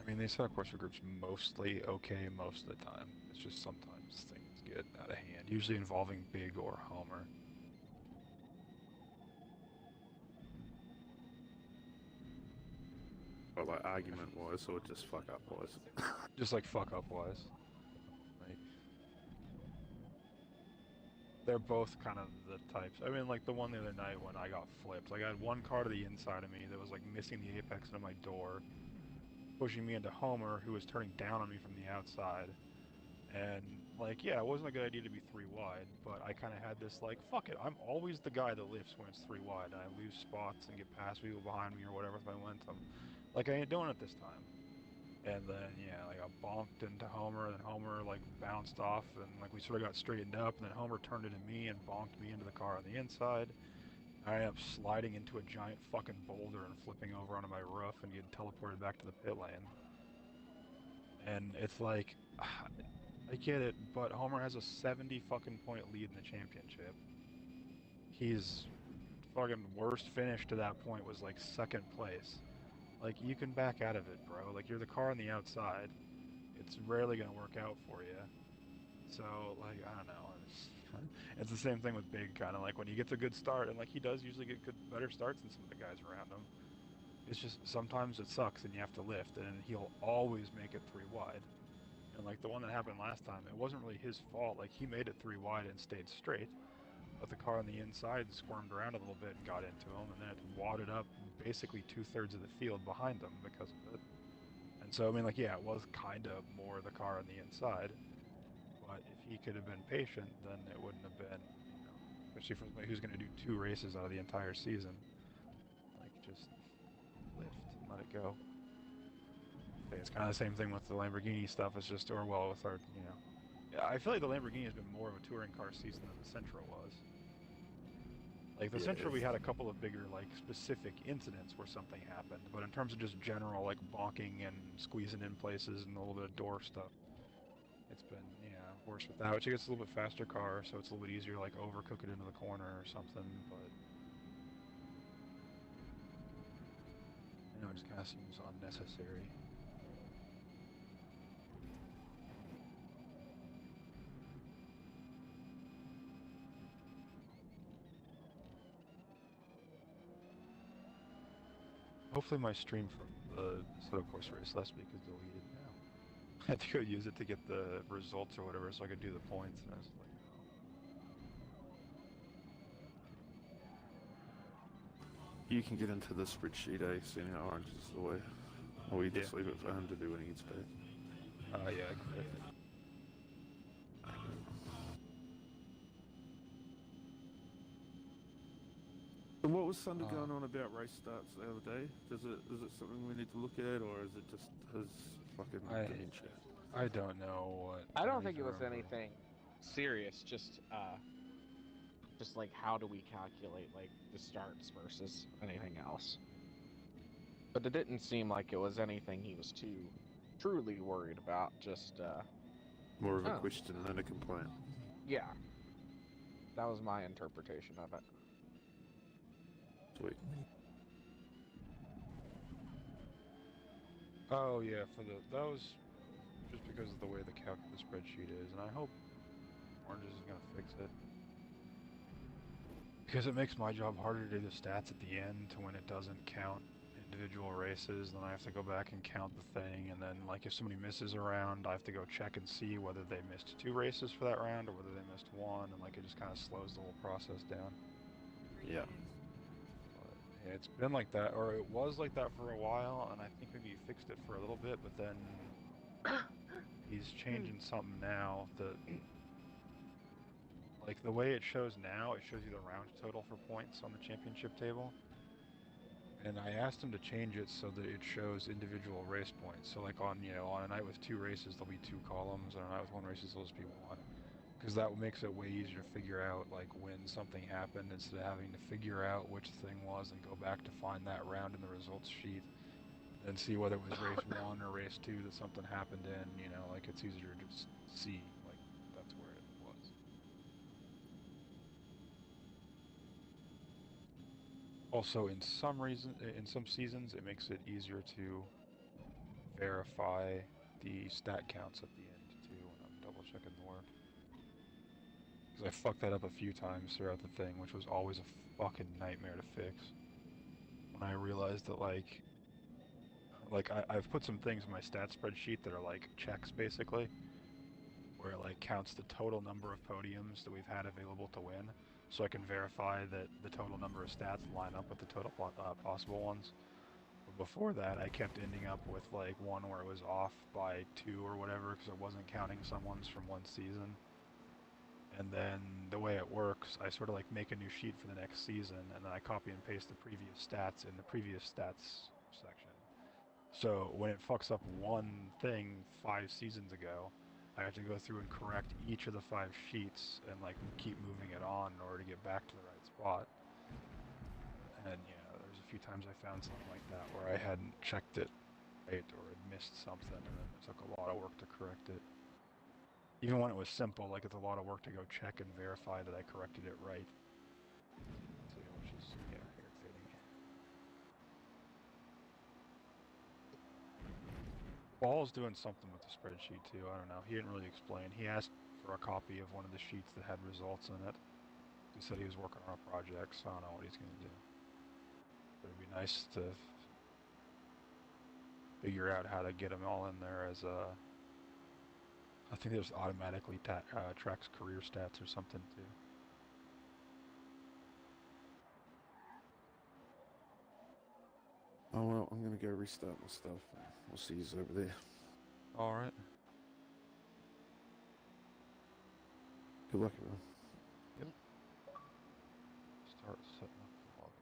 I mean, the Assetto Corsa group's mostly okay most of the time. It's just sometimes things get out of hand, usually involving Big or Homer. But like argument-wise, or just fuck up-wise. Just like fuck up wise. Like they're both kind of the types. I mean, like the one the other night when I got flipped. Like I had one car to the inside of me that was like missing the apex of my door, pushing me into Homer, who was turning down on me from the outside. And like, yeah, it wasn't a good idea to be 3 wide, but I kind of had this like, fuck it, I'm always the guy that lifts when it's 3 wide, and I lose spots and get past people behind me or whatever with my momentum. Like I ain't doing it this time. And then, yeah, like I bonked into Homer, and Homer, like, bounced off, and, like, we sort of got straightened up, and then Homer turned into me and bonked me into the car on the inside. I ended up sliding into a giant fucking boulder and flipping over onto my roof and getting teleported back to the pit lane. And it's like, I get it, but Homer has a 70 fucking point lead in the championship. His fucking worst finish to that point was like second place. Like, you can back out of it, bro. Like, you're the car on the outside. It's rarely gonna work out for you. So, like, I don't know. It's the same thing with Big, kind of like when he gets a good start, and like he does usually get better starts than some of the guys around him. It's just sometimes it sucks and you have to lift, and he'll always make it 3 wide. And like the one that happened last time, it wasn't really his fault. Like, he made it 3 wide and stayed straight, but the car on the inside squirmed around a little bit and got into him, and then it wadded up basically 2/3 of the field behind him because of it. And so, I mean, like, yeah, it was kind of more the car on the inside, but if he could have been patient, then it wouldn't have been, especially for somebody who's going to do 2 races out of the entire season. Like, just lift and let it go. It's kind of the same thing with the Lamborghini stuff. It's just, or well, with our, I feel like the Lamborghini has been more of a touring car season than the Sentra was. Like, the Sentra, we had a couple of bigger, like, specific incidents where something happened, but in terms of just general, like, bonking and squeezing in places and a little bit of door stuff, it's been, worse with that, which it's a little bit faster car, so it's a little bit easier to, like, overcook it into the corner or something, but, it just kind of seems unnecessary. Hopefully my stream from the Soto Course race last week is deleted now. I had to go use it to get the results or whatever so I could do the points, and I was like, You can get into the spreadsheet, seeing how Orange is the way. Or you just leave it for him to do when he gets back. yeah, I quit. And what was Thunder going on about race starts the other day? Is it something we need to look at, or is it just his fucking dementia? I don't know what. I don't think it was anything serious. Just like, how do we calculate like the starts versus anything else? But it didn't seem like it was anything he was too truly worried about. Just more of a question than a complaint. Yeah, that was my interpretation of it. Sweet. Oh yeah, that was just because of the way the spreadsheet is, and I hope Orange is gonna fix it. Because it makes my job harder to do the stats at the end to when it doesn't count individual races, then I have to go back and count the thing, and then like if somebody misses a round, I have to go check and see whether they missed 2 races for that round or whether they missed 1, and like it just kind of slows the whole process down. Yeah. But yeah, it's been like that, or it was like that for a while, and I think maybe he fixed it for a little bit, but then he's changing something now that, like, the way it shows now, it shows you the round total for points on the championship table. And I asked him to change it so that it shows individual race points. So like on a night with 2 races, there'll be 2 columns, and on a night with 1 race, there'll just be 1. Because that makes it way easier to figure out like when something happened instead of having to figure out which thing was and go back to find that round in the results sheet and see whether it was race 1 or race 2 that something happened in. Like, it's easier to just see like that's where it was. Also, in some seasons, it makes it easier to verify the stat counts at the end too when I'm double checking the work. Because I fucked that up a few times throughout the thing, which was always a fucking nightmare to fix. When I realized that I've put some things in my stat spreadsheet that are like checks basically, where it like counts the total number of podiums that we've had available to win, so I can verify that the total number of stats line up with the total possible ones. But before that, I kept ending up with like one where it was off by 2 or whatever because I wasn't counting some ones from one season. And then the way it works, I sort of like make a new sheet for the next season, and then I copy and paste the previous stats in the previous stats section So when it fucks up one thing 5 seasons ago, I have to go through and correct each of the 5 sheets and like keep moving it on in order to get back to the right spot. And yeah, there's a few times I found something like that where I hadn't checked it right or had missed something, and then it took a lot of work to correct it. Even when it was simple, like it's a lot of work to go check and verify that I corrected it right. So, which is irritating. Ball's doing something with the spreadsheet too. I don't know. He didn't really explain. He asked for a copy of one of the sheets that had results in it. He said he was working on a project, so I don't know what he's going to do. But it'd be nice to figure out how to get them all in there as a... I think there's automatically tracks career stats or something too. Oh well, I'm gonna go restart my stuff. We'll see you over there. All right. Good luck, everyone. Yep. Start setting up the log.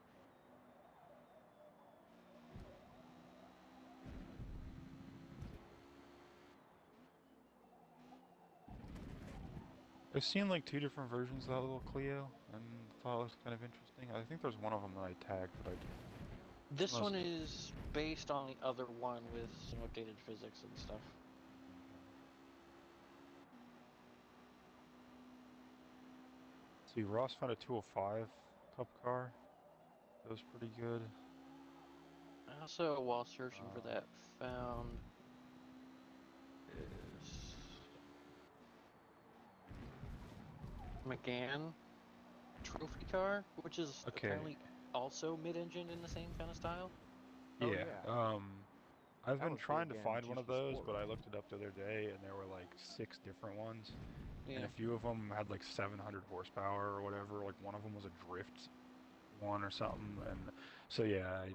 I've seen like 2 different versions of that little Clio, and thought it was kind of interesting. I think there's one of them that I tagged, but I This must- one is based on the other one with some updated physics and stuff. See, Ross found a 205 Cup car. That was pretty good. I also, while searching for that, found is McGann trophy car, which is Okay. apparently also mid-engine in the same kind of style. Oh, Yeah. yeah. I've That been was trying to big in find one of GT those, Sport. but I looked it up the other day, and there were like 6 different ones. Yeah. And a few of them had like 700 horsepower or whatever. Like one of them was a drift one or something. And so yeah,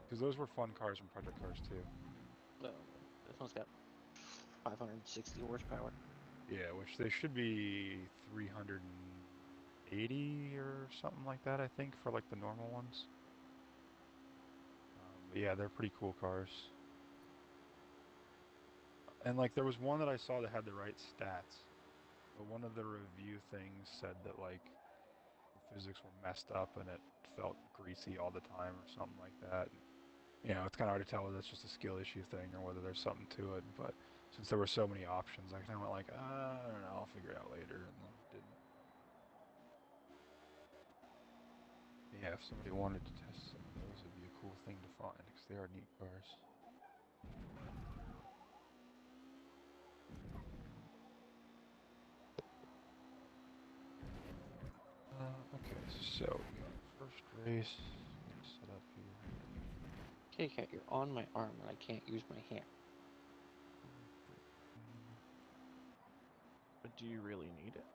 because those were fun cars from Project Cars too. This one's got 560 horsepower. Yeah, which they should be 380 or something like that, I think, for like the normal ones. But yeah, they're pretty cool cars. And like there was one that I saw that had the right stats, but one of the review things said that like the physics were messed up and it felt greasy all the time or something like that. You know, it's kind of hard to tell whether that's just a skill issue thing or whether there's something to it. But since there were so many options, I kind of went like, I don't know, I'll figure it out later, and then didn't. Yeah, if somebody wanted to test some of those, it'd be a cool thing to find because they are neat cars. Okay, so we got first race. Set up here. Okay, cat, you're on my arm and I can't use my hand. But do you really need it?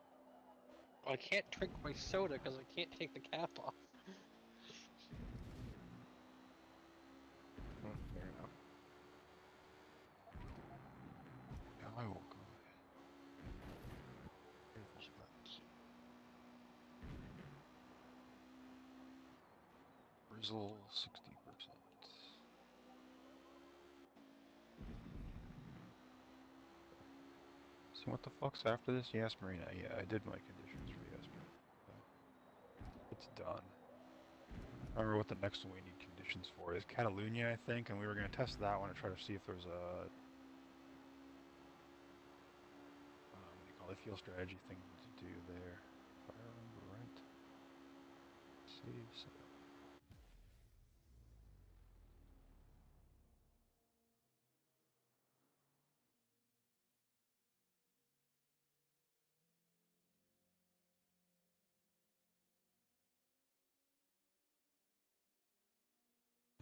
I can't drink my soda because I can't take the cap off. Fair enough. Yeah, I will go Grizzle 60%. So what the fuck's after this? Yes, Marina. Yeah, I did my conditions for Yes, Marina. So it's done. I remember what the next one we need conditions for is Catalunya, I think, and we were going to test that one and try to see if there's a what do you call it, fuel strategy thing to do there. If I remember right. Save setup.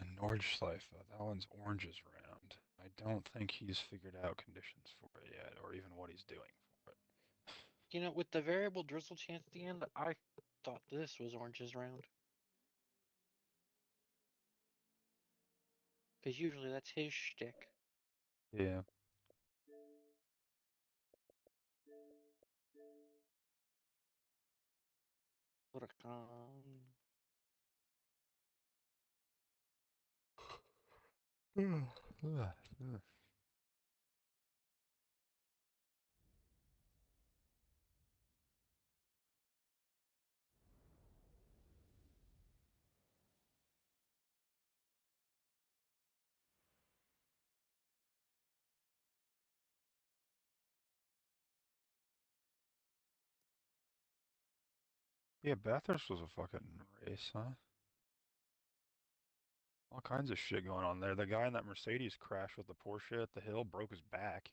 And Nordschleife, that one's oranges round. I don't think he's figured out conditions for it yet, or even what he's doing for it. You know, with the variable drizzle chance at the end, I thought this was Orange's round. Because usually that's his shtick. Yeah. Yeah, Bathurst was a fucking race, huh? All kinds of shit going on there. The guy in that Mercedes crashed with the Porsche at the hill, broke his back.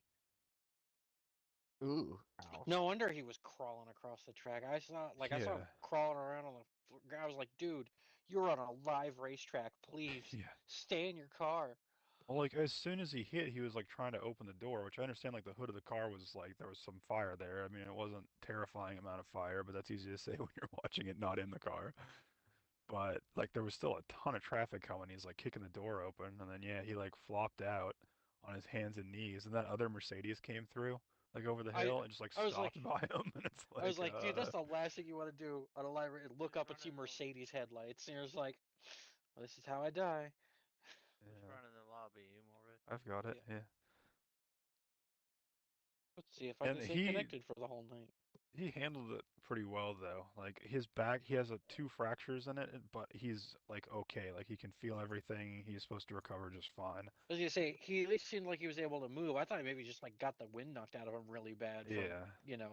Ooh, ouch. No wonder he was crawling across the track. I saw him Yeah. crawling around on the ground. I was like, dude, you're on a live racetrack. Please Yeah. stay in your car. Well, like, as soon as he hit, he was, like, trying to open the door, which I understand, like, the hood of the car was, like, there was some fire there. I mean, it wasn't terrifying amount of fire, but that's easy to say when you're watching it not in the car. But, like, there was still a ton of traffic coming. He's, like, kicking the door open, and then, yeah, he, like, flopped out on his hands and knees, and that other Mercedes came through, like, over the I hill and just, like, I was like, stopped by him, and it's I was like, like, dude, that's the last thing you want to do on a live look Who's up and see running the Mercedes headlights. And you're just like, well, this is how I die. Who's yeah, running the lobby? You, Morvid? I've got it, Yeah. yeah. Let's see if I And can stay connected for the whole night. he handled it pretty well though. Like his back, he has two fractures in it, but he's like okay. Like he can feel everything. He's supposed to recover just fine. I was gonna say he at least seemed like he was able to move. I thought maybe just like got the wind knocked out of him really bad from Yeah.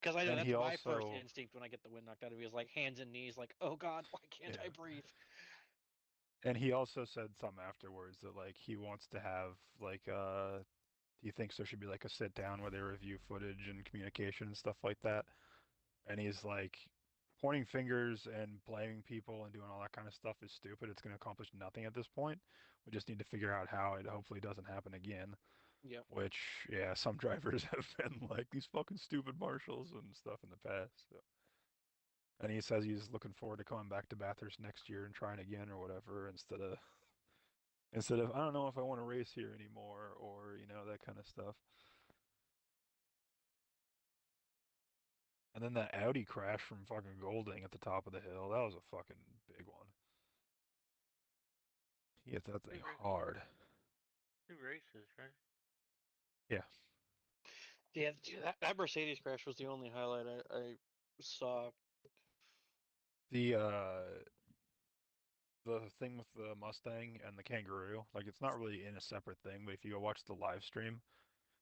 because I know And that's he my first also, instinct when I get the wind knocked out of me is like hands and knees, like oh god, why can't I yeah. breathe? And he also said something afterwards that like he wants to have like he thinks there should be like a sit down where they review footage and communication and stuff like that. And he's like pointing fingers and blaming people and doing all that kind of stuff is stupid. It's going to accomplish nothing at this point. We just need to figure out how it hopefully doesn't happen again. Yep. Which, yeah, some drivers have been like these fucking stupid marshals and stuff in the past. So. And he says he's looking forward to coming back to Bathurst next year and trying again or whatever instead of I don't know if I want to race here anymore or that kind of stuff. And then that Audi crash from fucking Golding at the top of the hill, that was a fucking big one. He hit that thing hard. 2 races, right? Yeah. Yeah, that Mercedes crash was the only highlight I saw. The thing with the Mustang and the Kangaroo, like it's not really in a separate thing, but if you go watch the live stream,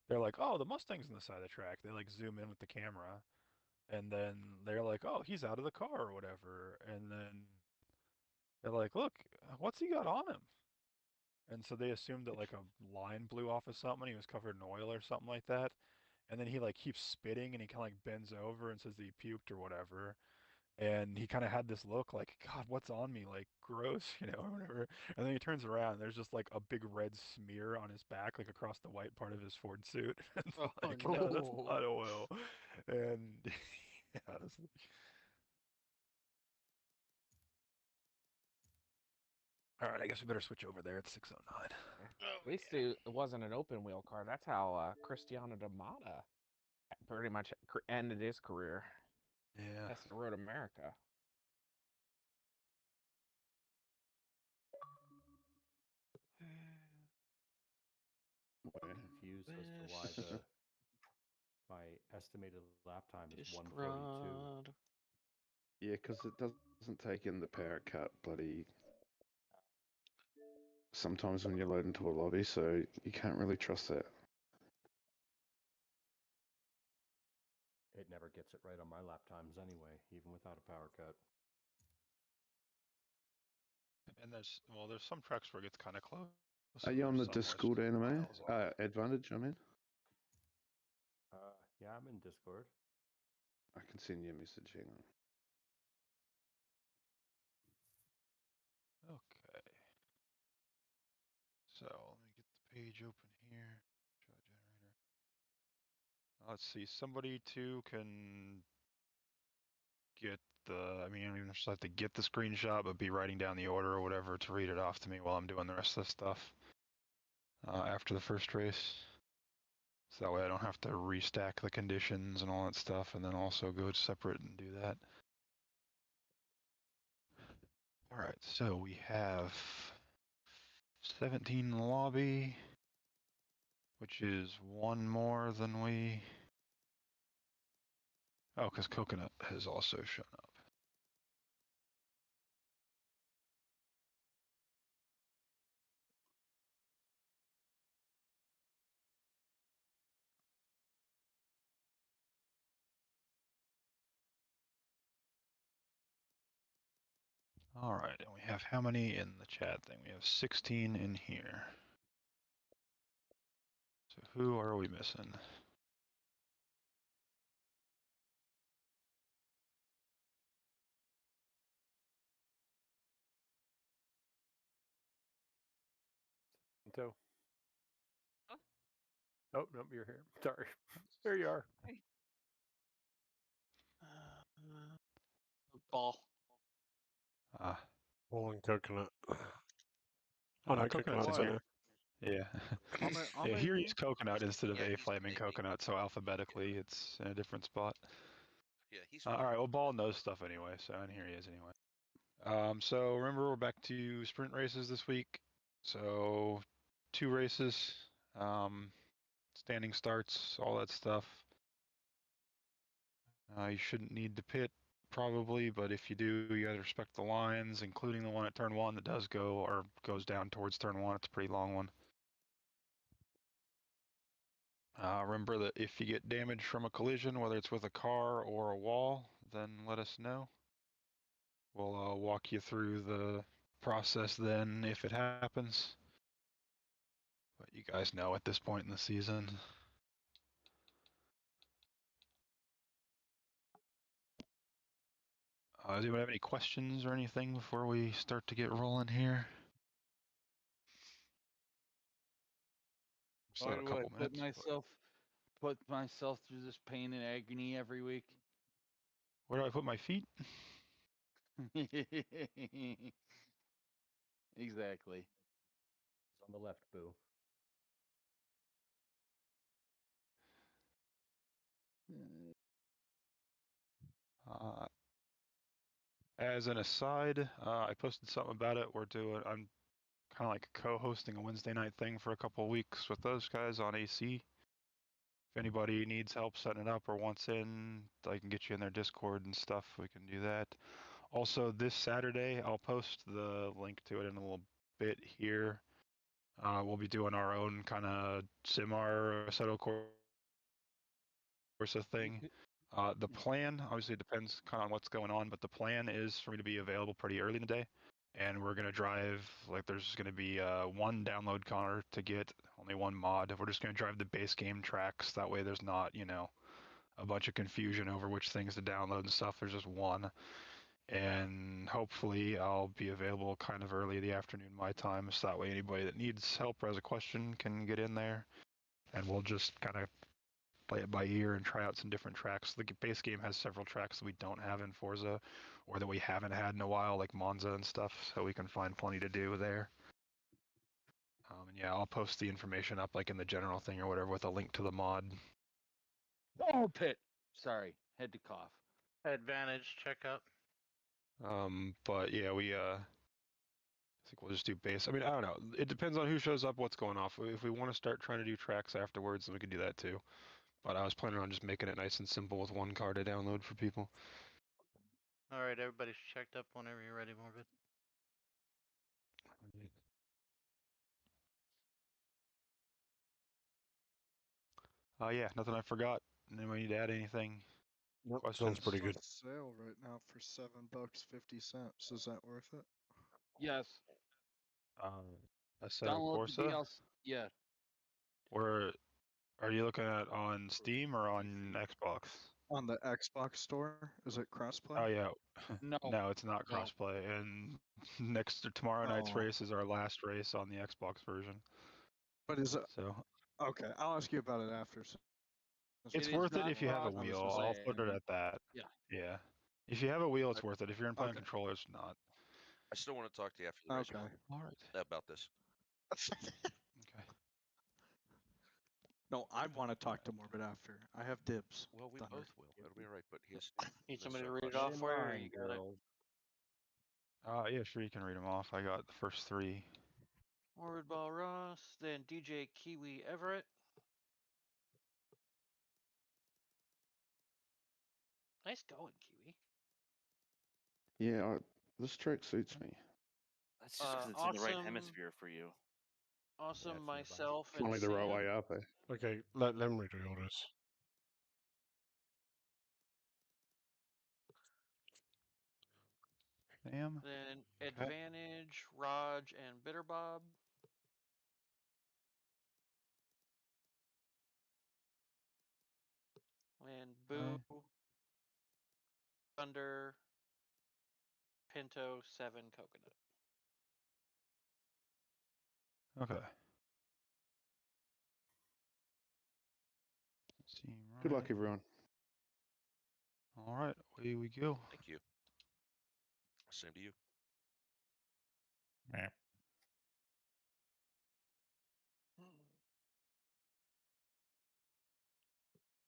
they're like, "Oh, the Mustang's on the side of the track." They like zoom in with the camera, and then they're like, "Oh, he's out of the car or whatever," and then they're like, "Look, what's he got on him?" And so they assumed that like a line blew off of something. He was covered in oil or something like that. And then he like keeps spitting and he kind of like bends over and says that he puked or whatever. And he kind of had this look like, God, what's on me? Like gross, or whatever. And then he turns around and there's just like a big red smear on his back, like across the white part of his Ford suit. It's Oh like, no. no, that's not oil. And yeah, all right, I guess we better switch over there. It's 6:09. Oh, At least it wasn't an open wheel car. That's how Cristiano D'Amata pretty much ended his career. Yeah. That's the road America. I'm confused as to why my estimated lap time is 1:42. Disgrod. Yeah, because it doesn't take in the power cut, buddy. Sometimes when you load into a lobby, so you can't really trust that. It never gets it right on my lap times anyway, even without a power cut. And there's some tracks where it gets kind of close. Are you on the Some where it's Discord just anime? miles off. Advantage, I mean? Yeah, I'm in Discord. I can send you a message, hang on. Okay. So let me get the page open here. Show generator. Let's see. Somebody too can get I mean, I don't even just have to get the screenshot, but be writing down the order or whatever to read it off to me while I'm doing the rest of the stuff after the first race. So that way I don't have to restack the conditions and all that stuff and then also go separate and do that. All right, so we have 17 in the lobby, which is one more than we. Oh, because Coconut has also shown up. All right, and we have how many in the chat thing? We have 16 in here. So who are we missing? So. Oh, nope, you're here. Sorry. There you are. Ball. Ah, All in coconut. Oh no, coconut's Coconut's in here. there. Yeah. I'm Yeah, in here here. is Coconut instead of Yeah, A he's Flaming flaming. Coconut, so alphabetically it's in a different spot. Yeah, he's All right, well, Ball knows stuff anyway, so and here he is anyway. So remember, we're back to sprint races this week. So 2 races, standing starts, all that stuff. You shouldn't need to pit probably, but if you do, you gotta respect the lines, including the one at turn 1 that does go or goes down towards turn 1. It's a pretty long one. Remember that if you get damage from a collision, whether it's with a car or a wall, then let us know. We'll walk you through the process then if it happens. But you guys know at this point in the season. Does anyone have any questions or anything before we start to get rolling here? Still Why got a do I couple put minutes. put myself through this pain and agony every week? Where do I put my feet? Exactly. It's on the left, Boo. As an aside, I posted something about it. I'm kind of like co-hosting a Wednesday night thing for a couple of weeks with those guys on AC. If anybody needs help setting it up or wants in, I can get you in their Discord and stuff. We can do that. Also, this Saturday, I'll post the link to it in a little bit here. We'll be doing our own kind of Simar Assetto Corsa thing. The plan obviously depends kind of on what's going on, but the plan is for me to be available pretty early in the day. And we're going to drive, like there's going to be one download car to get, only one mod. We're just going to drive the base game tracks. That way there's not, a bunch of confusion over which things to download and stuff. There's just one. And hopefully I'll be available kind of early in the afternoon my time, so that way anybody that needs help or has a question can get in there. And we'll just kind of play it by ear and try out some different tracks. The base game has several tracks that we don't have in Forza or that we haven't had in a while, like Monza and stuff, so we can find plenty to do there. And yeah, I'll post the information up like in the general thing or whatever with a link to the mod. Oh, pit. Sorry, had to cough. Advantage checkup. But yeah, I think we'll just do base. I mean, I don't know. It depends on who shows up, what's going off. If we want to start trying to do tracks afterwards, then we can do that too. But I was planning on just making it nice and simple with one car to download for people. All right, everybody's checked up whenever you're ready, Morbid. Yeah, nothing I forgot. Anybody need to add anything? Nope, Questions? sounds pretty good. Sale right now for $7.50. Is that worth it? Yes. Assetto Download the Corsa. DLC. Yeah. Where are you looking at, on Steam or on Xbox? On the Xbox store? Is it crossplay? Oh yeah. No. No, it's not No. crossplay. And tomorrow night's Oh. race is our last race on the Xbox version. But is it So okay? I'll ask you about it after. it's It is worth it not if you have a I was wheel. just I'll cross-play. put it at that. Yeah. Yeah. If you have a wheel, it's Okay. worth it. If you're in playing Okay. controller, it's not. I still want to talk to you after the race Okay. All right. about this. Okay. No, I want to talk to Morbid after. I have dibs. Well, we Thunder. both will. It'll be all right. But he has Need this, somebody to read it question. off for you, or Line, you got it? girls. Yeah, sure. You can read them off. I got the first 3. Morbid Ball Ross, then DJ Kiwi Everett. Nice going, Kiwi. Yeah, this track suits me. That's just because it's in the right Awesome. hemisphere for you. Awesome, it's nearby. myself, It's and only the right Sam. way up, eh? Okay, let them read the orders. Damn. Then Okay. Advantage, Raj, and Bitterbob. And Boo, Thunder, Pinto, 7, Coconut. Okay. Team Good luck, right. everyone. All right, away we go. Thank you. Same to you.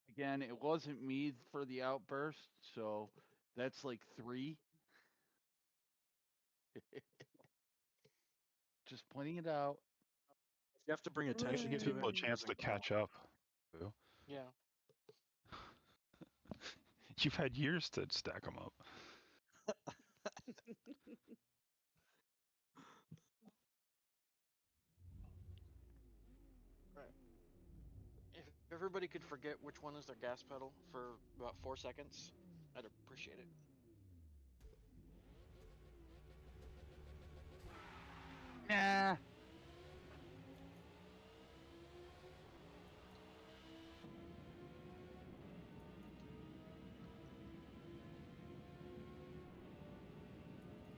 Again, it wasn't me for the outburst, so that's like 3. Just pointing it out. You have to bring attention Give to people a it. chance to catch up. Boo. Yeah. You've had years to stack them up. If everybody could forget which one is their gas pedal for about 4 seconds, I'd appreciate it. Nah.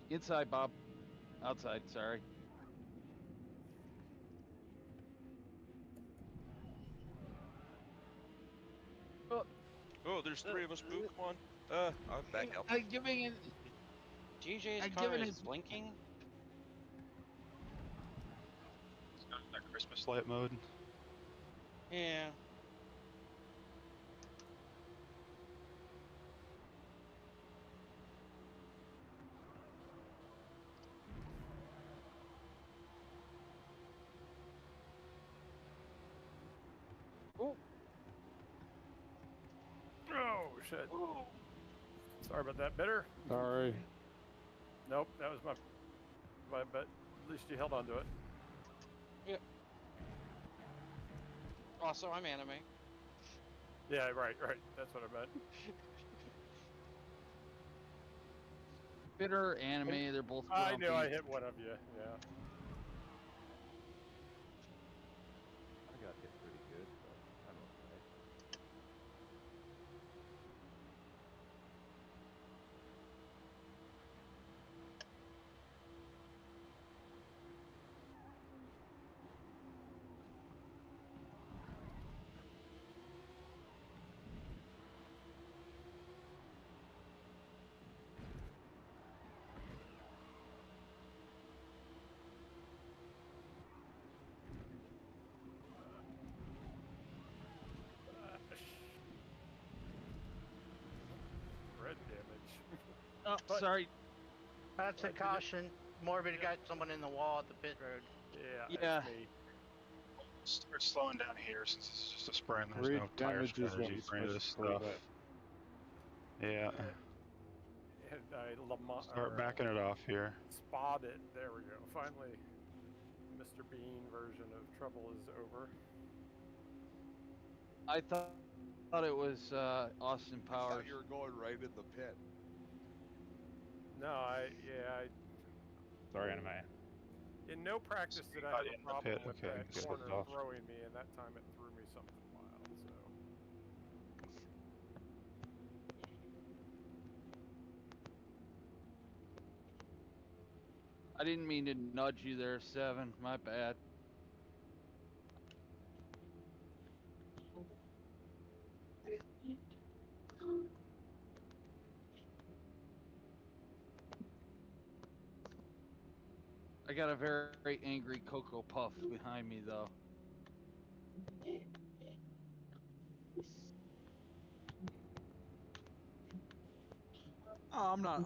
Inside, Bob. Outside, sorry. Oh, there's 3 of us, Boo. Come on. I'm back out. I'm giving it. DJ's I'm car giving is it. blinking. It's got that Christmas light mode. Yeah. Oh shit! Sorry about that, Bitter. Sorry. Nope, that was my. But at least you held on to it. Yep. Also, I'm anime. Yeah, right. That's what I meant. Bitter, anime, they're both grumpy. I knew I hit one of you. Yeah. I got hit pretty good, but I'm okay. Red damage. Oh, But- sorry. That's a Did it- caution. Morbid got someone in the wall at the pit road. Yeah. Yeah. That's me. Start slowing down here since it's just a sprint. There's Red no tire damage is what strategy you're for any of this supposed to stuff. call that. Yeah. And I Start backing it off here. Spot it. There we go. Finally, Mr. Bean version of trouble is over. I thought it was Austin I Powers. thought you were going right in the pit. No, I Sorry, anime. in no practice did I Got have in a the problem pit, with okay, that good. corner Off. throwing me, and that time it threw me something wild. So I didn't mean to nudge you there, 7. My bad. I got a very angry Cocoa Puff behind me, though. Oh, I'm not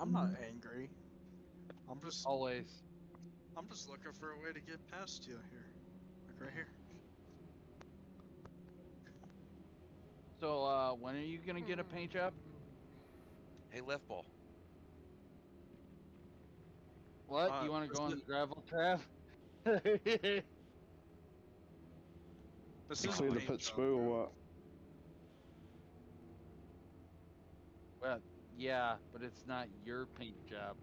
angry. I'm just Always. I'm just looking for a way to get past you here. Like right here. So, when are you gonna get a paint job? Hey, left ball. What? You want to This go on is- the gravel trap? This You is a clear the paint pit job, spoo or bro. what? Well, yeah, but it's not your paint job.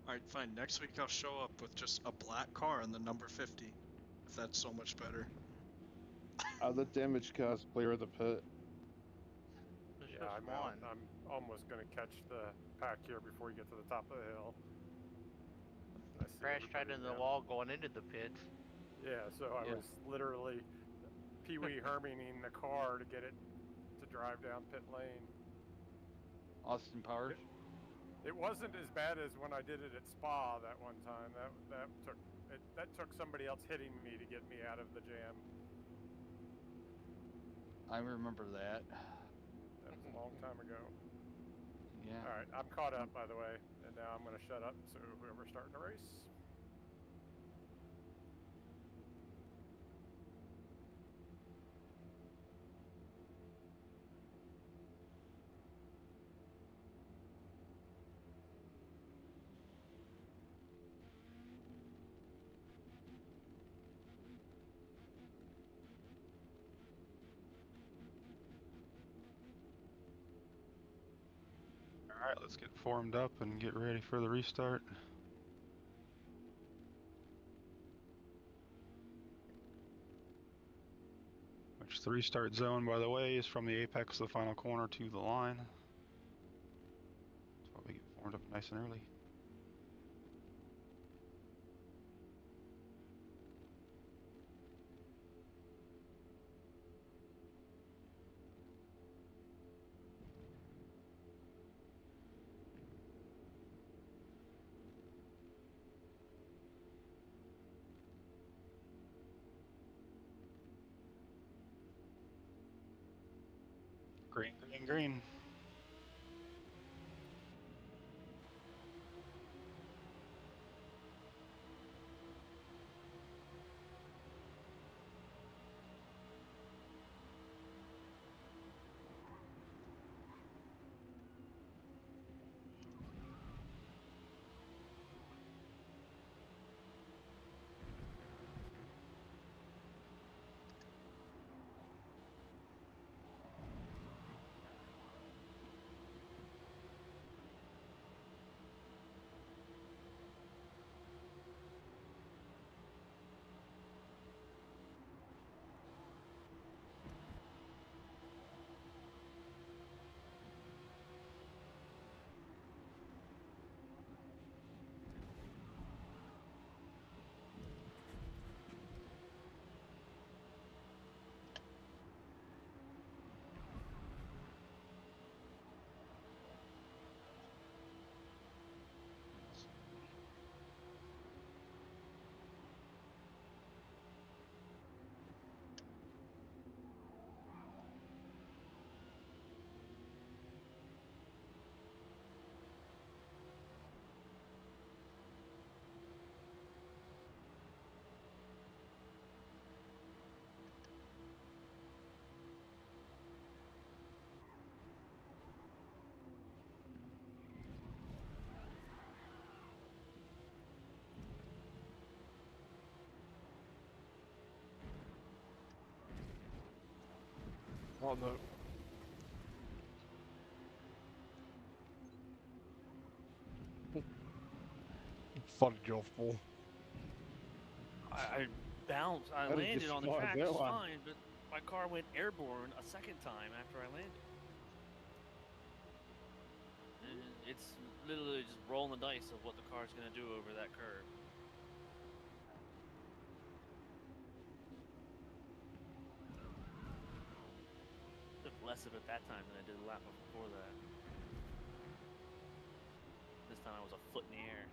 Alright, fine. Next week I'll show up with just a black car and the number 50. If that's so much better. Other damaged cars clear of the pit. There's Yeah, just I'm out. one. I'm almost gonna catch the pack here before you get to the top of the hill. I see Crashed right everybody into the now. wall going into the pits. Yeah, so I Yeah. was literally Pee Wee Hermaning the car to get it to drive down pit lane. Austin Powers. It wasn't as bad as when I did it at Spa that one time. That took somebody else hitting me to get me out of the jam. I remember that. That was a long time ago. Yeah. All right, I'm caught up, by the way, and now I'm going to shut up. So whoever's starting the race. Alright, let's get formed up and get ready for the restart. Which the restart zone, by the way, is from the apex of the final corner to the line. That's why we get formed up nice and early. Green, green, green. Oh no. Fudded your fall. I bounced. I How did you landed on the survive track that just one? fine, but my car went airborne a second time after I landed. And it's literally just rolling the dice of what the car's gonna do over that curve. Took less of it that time than I did the lap before that. This time I was a foot in the air.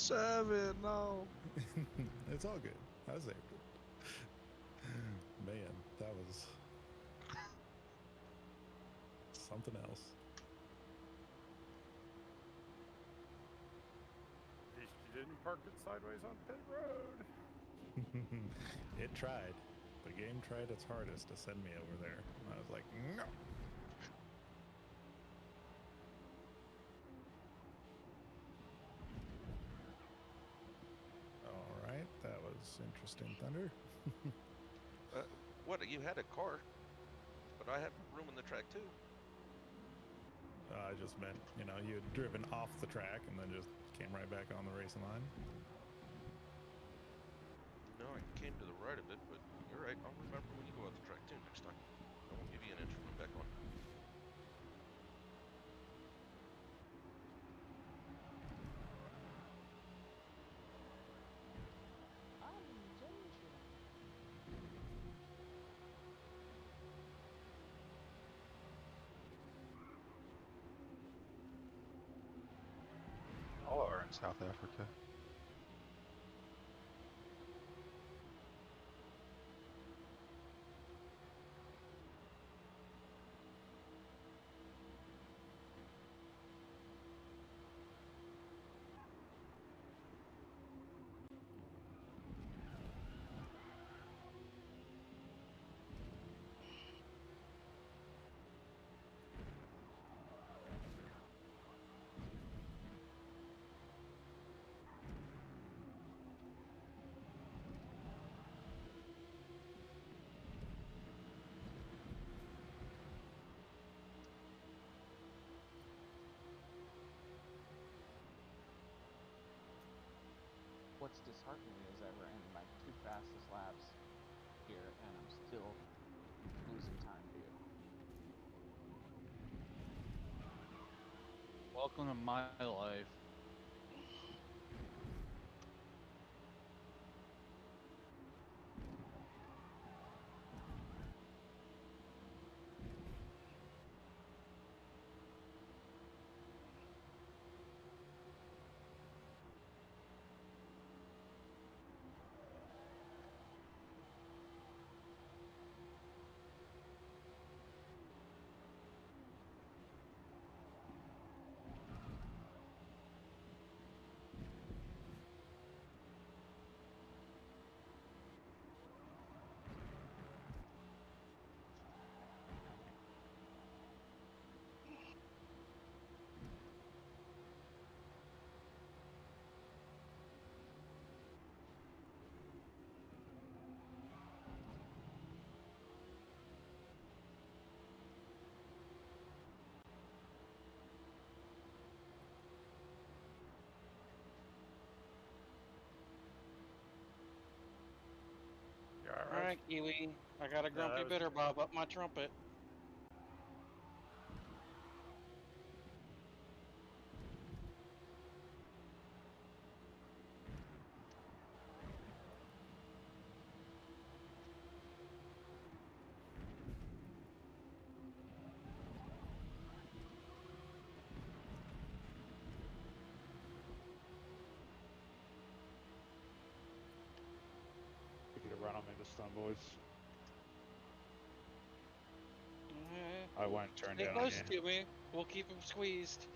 7, no. It's all good. I saved it. Man, that was something else. At least you didn't park it sideways on pit road. It tried. The game tried its hardest to send me over there. I was like, no. All right, that was interesting, Thunder. What? You had a car, but I had room in the track too. I just meant, you know, you had driven off the track and then just came right back on the racing line. No, I came to the right of it, but you're right. I'll remember when you go out the track too next time. I won't give you an inch room back on. All are in South Africa. What's disheartening is I ran my 2 fastest laps here, and I'm still losing time to you. Welcome to my life. You alright, All right, Kiwi. I got a grumpy was- bitter bob up my trumpet. You could run on me this time, boys. Uh, I won't turn Stay down on close you. to me. We'll keep him squeezed.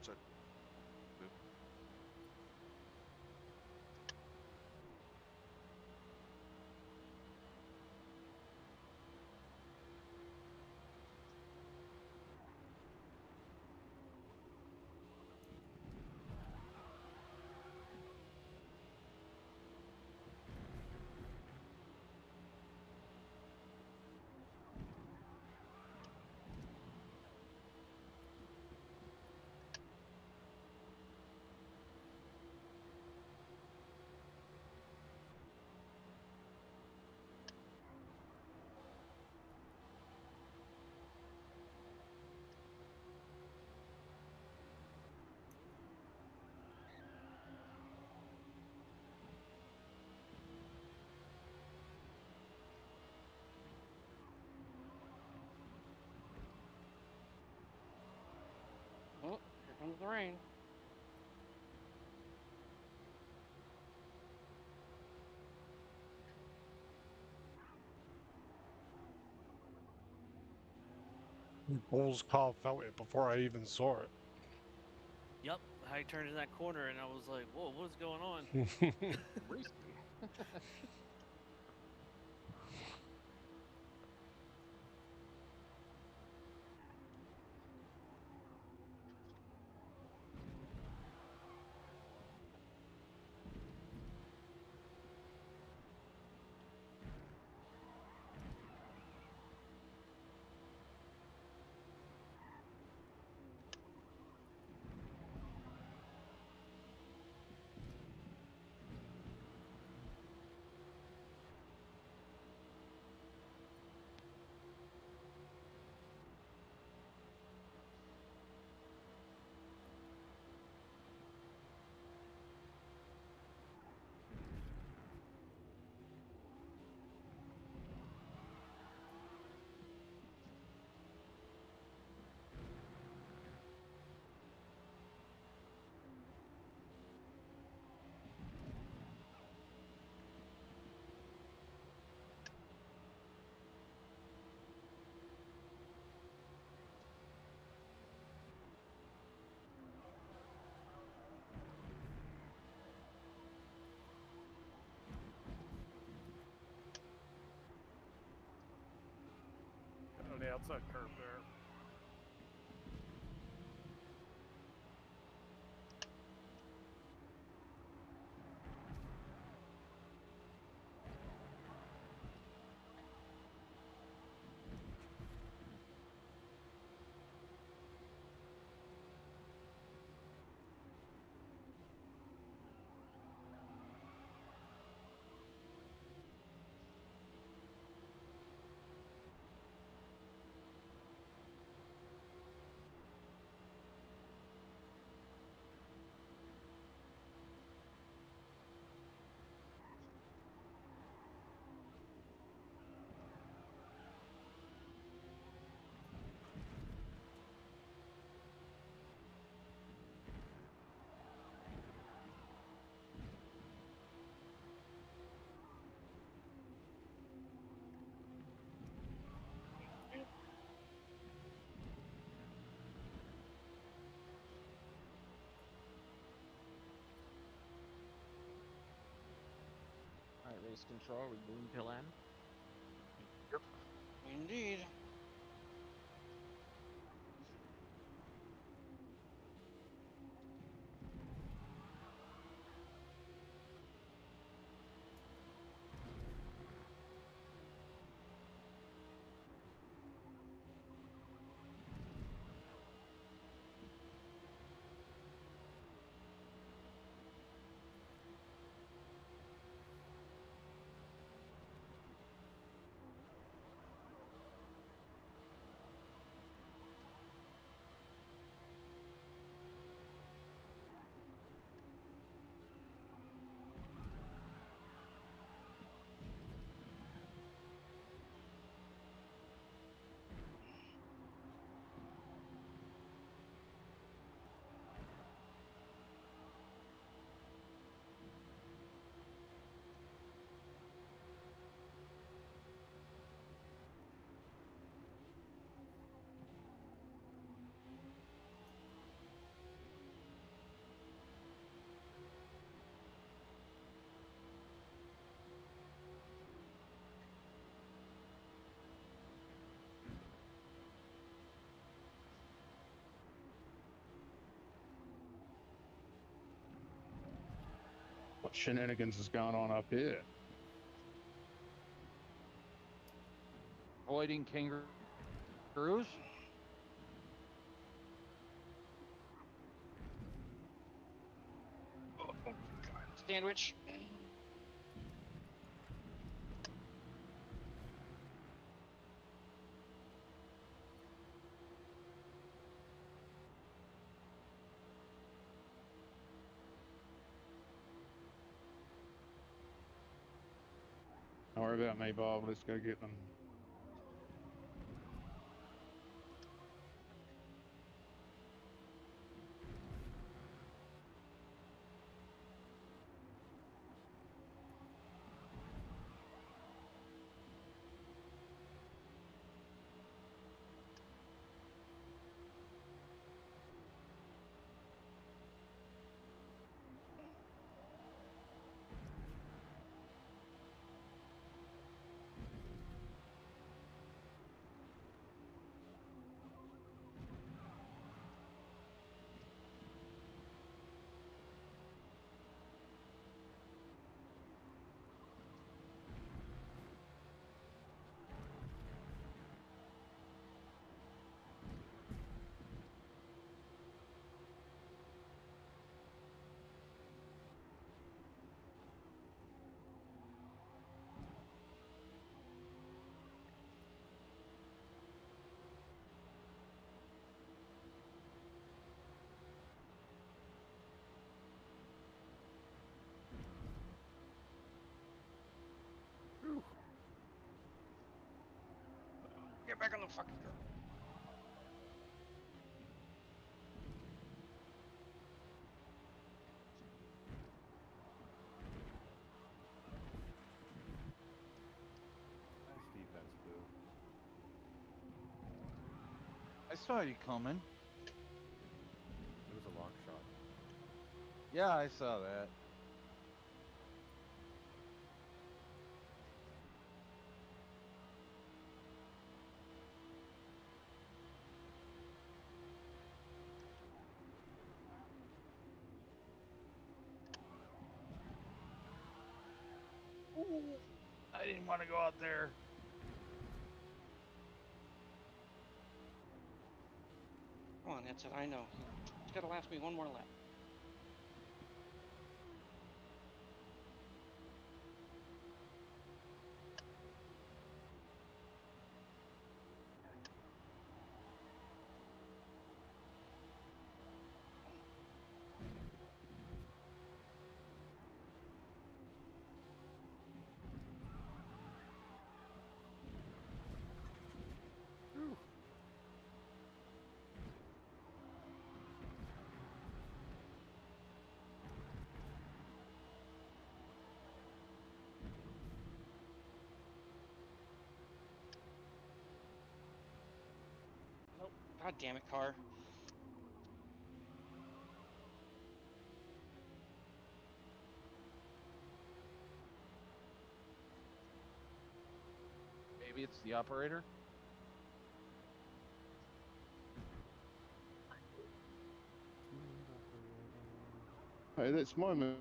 right side. Move. Oh, here comes the rain. Bull's car felt it before I even saw it. Yep, I turned in that corner and I was like, "Whoa, what is going on?" Risky. On the outside curb there. All right, race control. Are we going till end? Indeed. What shenanigans is going on up here? Avoiding kangaroos? Oh, God. Sandwich. Don't worry about me, Bob. Let's go get them. Get back on the fucking car. Nice defense, Boo. I saw you coming. It was a long shot. Yeah, I saw that. Ooh, I didn't want to go out there. Come on, headset. I know. It's got to last me one more lap. Nope. God damn it, car. Maybe it's the operator. Hey, that's my move.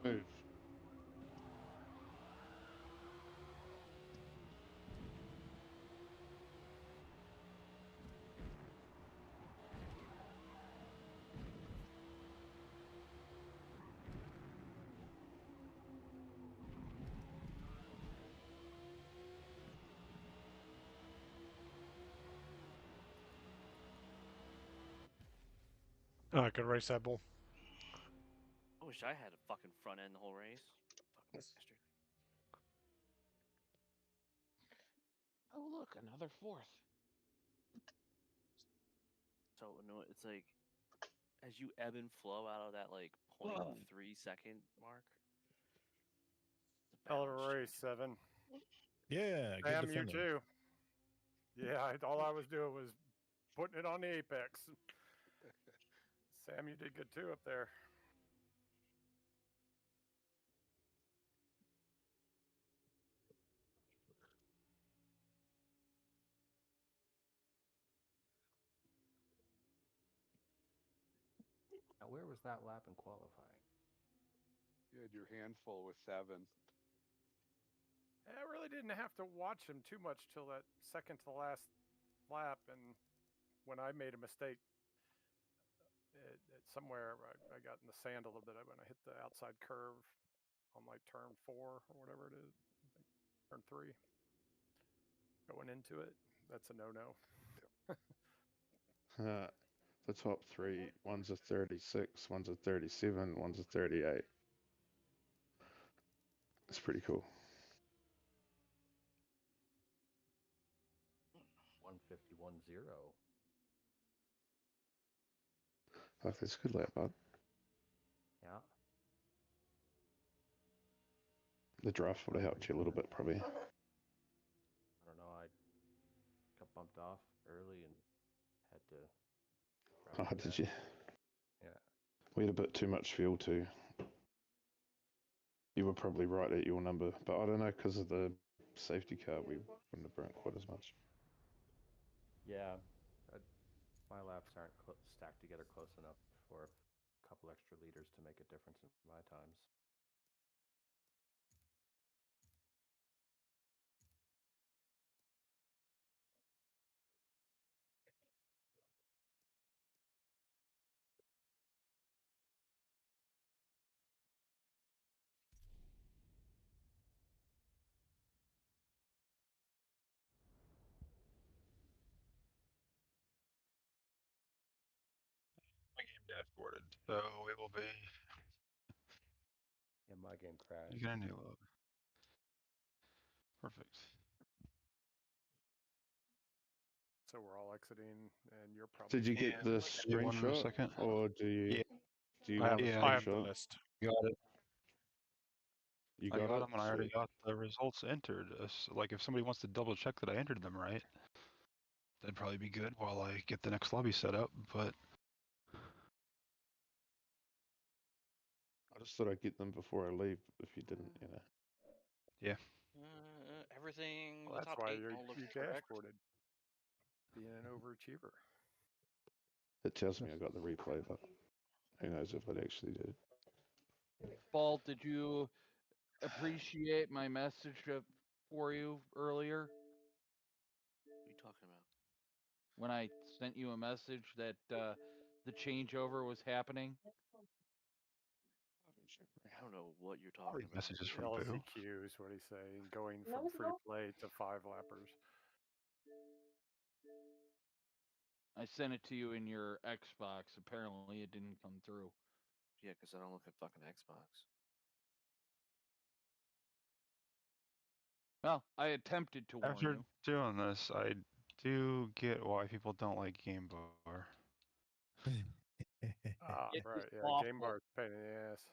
Oh, I could race that bull. I wish I had a fucking front end the whole race. Fucking bastard. Oh, look, another fourth. So annoying. It's like as you ebb and flow out of that like 0.3 second mark. Hell of a race, 7. Yeah, good Sam, you defending. too. Yeah, all I was doing was putting it on the apex. Sam, you did good too up there. Now, where was that lap in qualifying? You had your handful with 7. I really didn't have to watch him too much till that second to last lap, and when I made a mistake somewhere, I got in the sand a little bit when I hit the outside curve on like turn 4 or whatever it is. I think turn 3. Going into it, that's a no-no. The top 3, one's a 36, one's a 37, one's a 38. It's pretty cool. 151.0. Fuck, that's a good lap, bud. Yeah. The draft would have helped you a little bit, probably. I don't know. I got bumped off early and had to. Oh, did you? Yeah. We had a bit too much fuel too. You were probably right at your number, but I don't know, because of the safety car, we wouldn't have burnt quite as much. Yeah. My laps aren't stacked together close enough for a couple extra liters to make a difference in my times. My game dashboarded, so it will be. Yeah, my game crashed. You get a new load. Perfect. So we're all exiting, and you're probably. Did you get the screenshot, second? or do you? Yeah. Do you I want have, a I have the screenshot? list. Got it. You I got got it. them, and I already Sweet. got the results entered. Like, if somebody wants to double check that I entered them right, that'd probably be good while I get the next lobby set up. But I just thought I'd get them before I leave. If you didn't, you know. Yeah. Everything. Well, The that's top why 8 all you looks correct. dashboarded. Being an overachiever. It tells me I got the replay, but who knows if it actually did. Balt, did you appreciate my message for you earlier What are you talking about? when I sent you a message that the changeover was happening? I don't know what you're talking about. Messages from Boo. LCQ is what he's saying. Going from free play to 5 lappers. I sent it to you in your Xbox. Apparently, it didn't come through. Yeah, because I don't look at fucking Xbox. Well, I attempted to warn After you. doing this, I do get why people don't like Game Bar. It's Right. just Yeah, awful. game bar's a pain in the ass.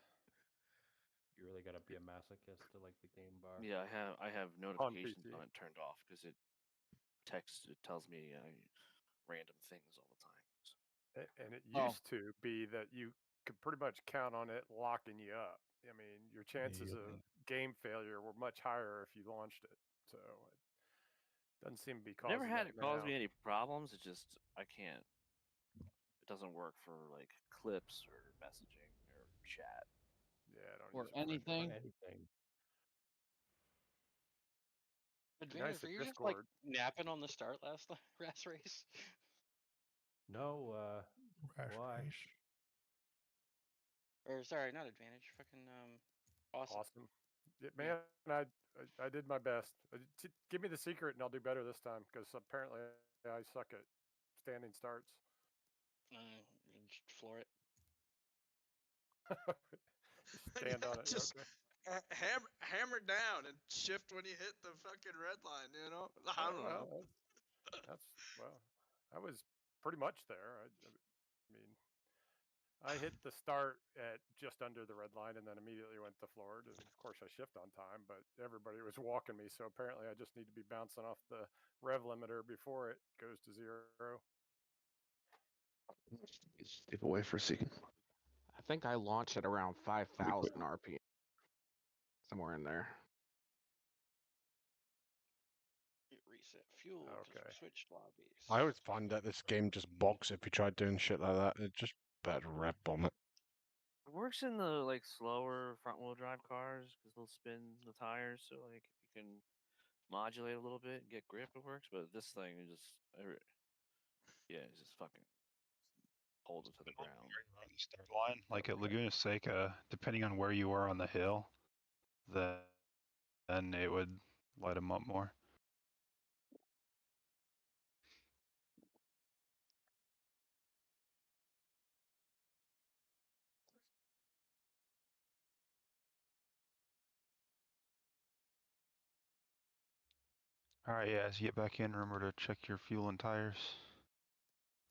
You really gotta be a masochist to like the game bar. Yeah, I have notifications PC. on it turned off because it tells me random things all the time. So. And it used to be that you could pretty much count on it locking you up. I mean, your chances of game failure were much higher if you launched it. So it doesn't seem to be causing Never had that it cause now. me any problems. It just I can't. It doesn't work for like clips or messaging or chat. Yeah, I don't Or use it for anything. Advantage, Nice were at you just like Discord. napping on the start last race? No, why? Or sorry, not advantage. Fucking awesome. Yeah, man, I did my best. Give me the secret, and I'll do better this time. Because apparently I suck at standing starts. Just floor it. Stand on it. Just Okay. hammer down and shift when you hit the fucking red line. You know. I don't know. That's I was pretty much there. I mean, I hit the start at just under the red line and then immediately went to Florida. And of course, I shift on time, but everybody was walking me. So apparently, I just need to be bouncing off the rev limiter before it goes to 0. Step away for a second. I think I launched at around 5,000 RPM. Somewhere in there. Reset fuel. Okay. Switch lobbies. I always find that this game just bogs if you try doing shit like that. It just better rev bomb it. works in the like slower front wheel drive cars because they'll spin the tires. So like if you can modulate a little bit and get grip, it works. But this thing is just, yeah, it's just fucking hold it to the ground. On the start line, like at Laguna Seca, depending on where you are on the hill, then it would light them up more. Alright, yeah, as you get back in, remember to check your fuel and tires.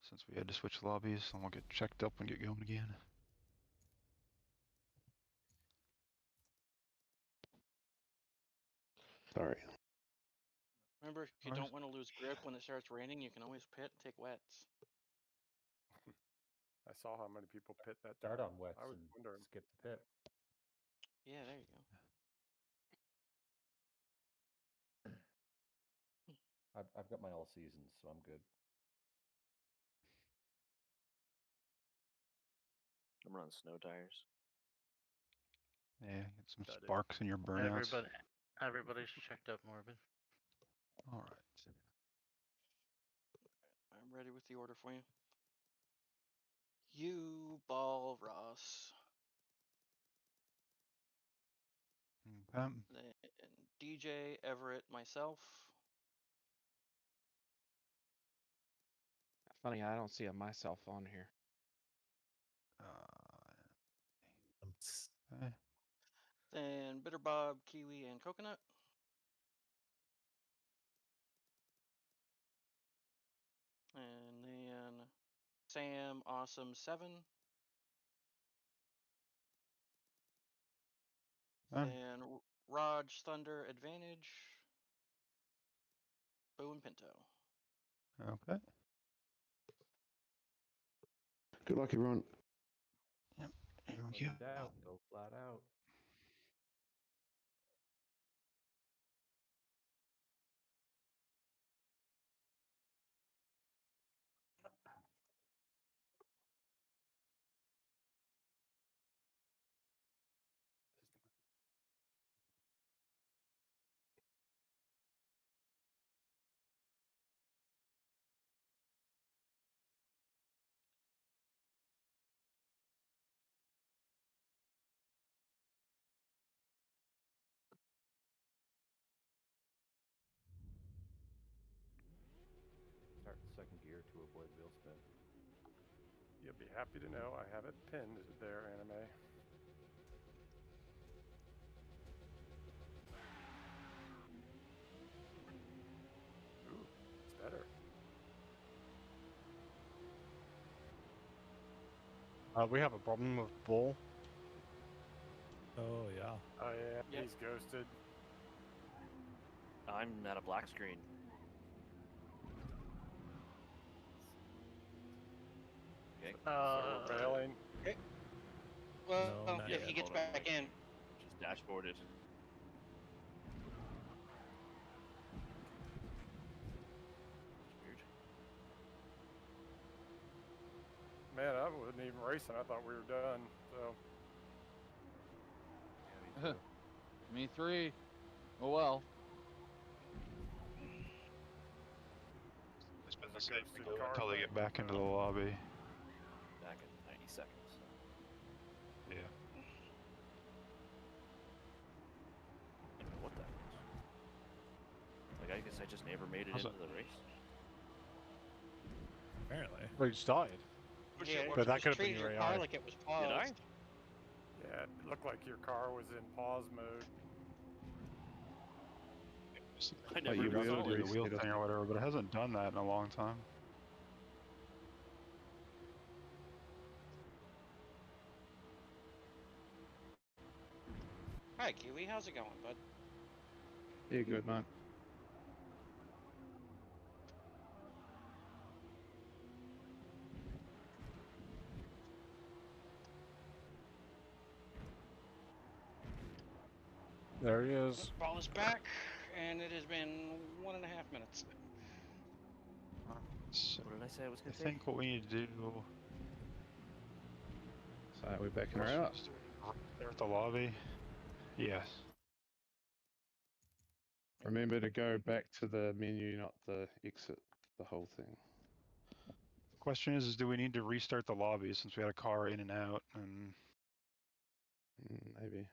Since we had to switch lobbies, and we'll get checked up and get going again. Sorry. Remember, if you don't want to lose grip when it starts raining, you can always pit and take wets. I saw how many people pit that Start time. on wets I was and wondering. skip the pit. Yeah, there you go. I've got my all seasons, so I'm good. I'm running snow tires. Yeah, get some sparks in your burnouts. Everybody's checked up, Morbid. Alright. I'm ready with the order for you. You, Ball, Ross. Okay. Then DJ, Everett, myself. Funny, I don't see a myself on here. Okay. Then Bitter Bob, Kiwi, and Coconut. And then Sam, Awesome, 7. Then Raj, Thunder, Advantage. Boo and Pinto. Okay. Good luck, everyone. Yep. Here When we go. in doubt, go flat out. Start the second gear to avoid wheel spin. You'll be happy to know I have it pinned there, Anime. Ooh, it's better. We have a problem with Bull. Oh, yeah. Oh, yeah, Yep. he's ghosted. I'm at a black screen. Okay. So we're bailing. Okay. Well, No, not if yet. he gets Hold on, back in. Just dashboarded. Weird. Man, I wasn't even racing. I thought we were done. So Me 3. Oh well. It's been the There's a same ghosted thing car until they back, get back into so- the lobby. Back in 90 seconds. Yeah. I don't know what that was. Like, I guess I just never made it How's into the race. Apparently. Well, you started. Yeah, But that just could have been treated your your car AI. like it was paused. Did I? yeah, it looked like your car was in pause mode. I never you Forgot will to do the reset wheel it. thing or whatever, but it hasn't done that in a long time. Hi, Kiwi. How's it going, bud? Yeah, good, man. There he is. Ball is back, and it has been 1.5 minutes. So What did I say I was I going to take? think what we need to do. So we're backing her out. There at the lobby. Yes. Remember to go back to the menu, not the exit, the whole thing. Question is do we need to restart the lobby since we had a car in and out? And Maybe.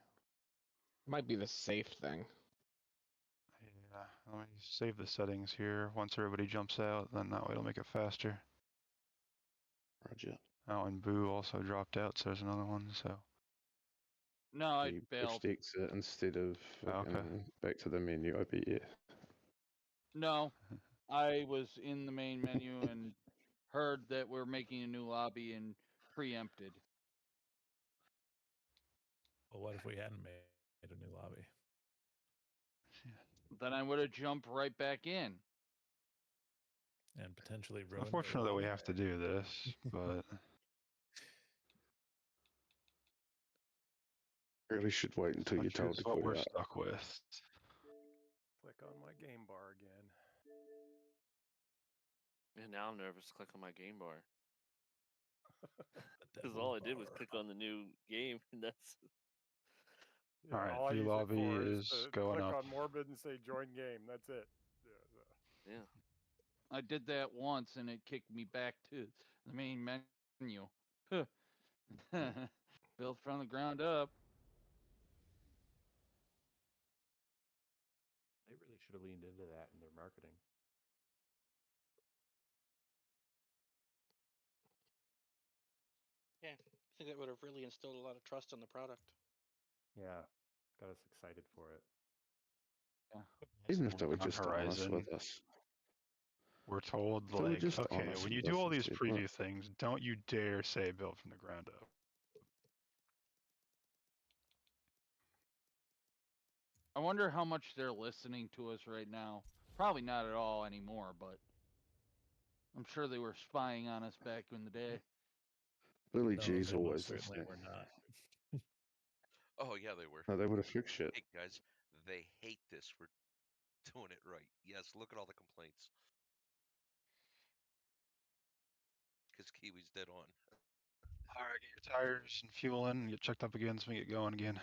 Might be the safe thing. yeah, let me save the settings here. Once everybody jumps out, then that way it'll make it faster. Roger. Oh, and Boo also dropped out, so there's another one. So. No, I You failed. pushed exit instead of Okay. back to the menu, I bet, yeah. No, I was in the main menu and heard that we're making a new lobby and preempted. Well, what if we hadn't made a new lobby? Then I would have jumped right back in. And potentially ruined. Unfortunately, that we have to do this, but Really should wait until you're told to what quit we're out. stuck with. Click on my game bar again. And now I'm nervous to click on my game bar. Because all I did was click on the new game, and that's. Yeah, All right, all I view use it lobby for is to going click up. on Morbid and say join game. That's it. Yeah. Yeah. I did that once and it kicked me back to the main menu. Built from the ground up. They really should have leaned into that in their marketing. Yeah, I think that would have really instilled a lot of trust in the product. Yeah, got us excited for it. Yeah. Even if they were On just honest Horizon, with us. we're told, If they were like, just okay, honest when you with do us all and these said, preview "Look, things, don't you dare say built from the ground up. I wonder how much they're listening to us right now. Probably not at all anymore, but I'm sure they were spying on us back in the day. Billy No, G's they most always certainly listening." were not. Oh yeah, they were. No, they would have fixed shit. Hey guys, they hate this. We're doing it right. Yes, look at all the complaints. Because Kiwi's dead on. All right, get your tires and fuel in and get checked up again so we get going again.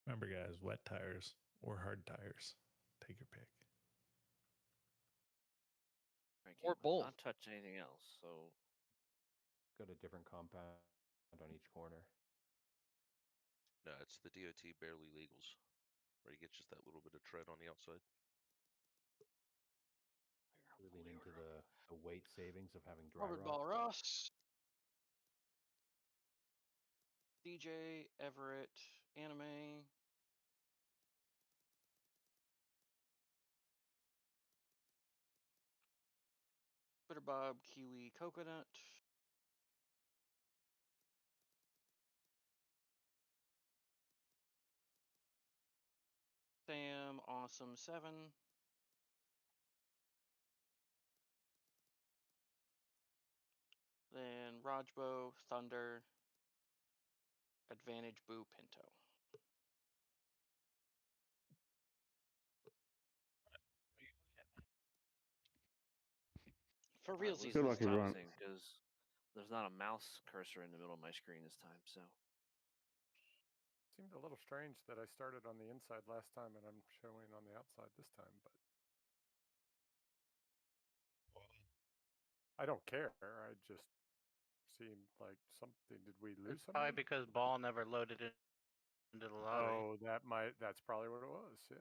Remember, guys, wet tires or hard tires. Take your pick. Or both. Not touch anything else, so. Got a different compound on each corner. No, it's the DOT barely legals, where you get just that little bit of tread on the outside. Really lean into the weight savings of having dry Robert rot. Ball Ross, DJ Everett, Anime. Bitter Bob, Kiwi, Coconut. Sam, Awesome 7. Then Rajbo, Thunder, Advantage Boo, Pinto. For realsies, feel like everyone- because there's not a mouse cursor in the middle of my screen this time, so. Seemed a little strange that I started on the inside last time and I'm showing on the outside this time, but I don't care. I just seemed like something. Did we lose It's probably something? because Ball never loaded it into the lobby. Oh, that's probably what it was. Yeah.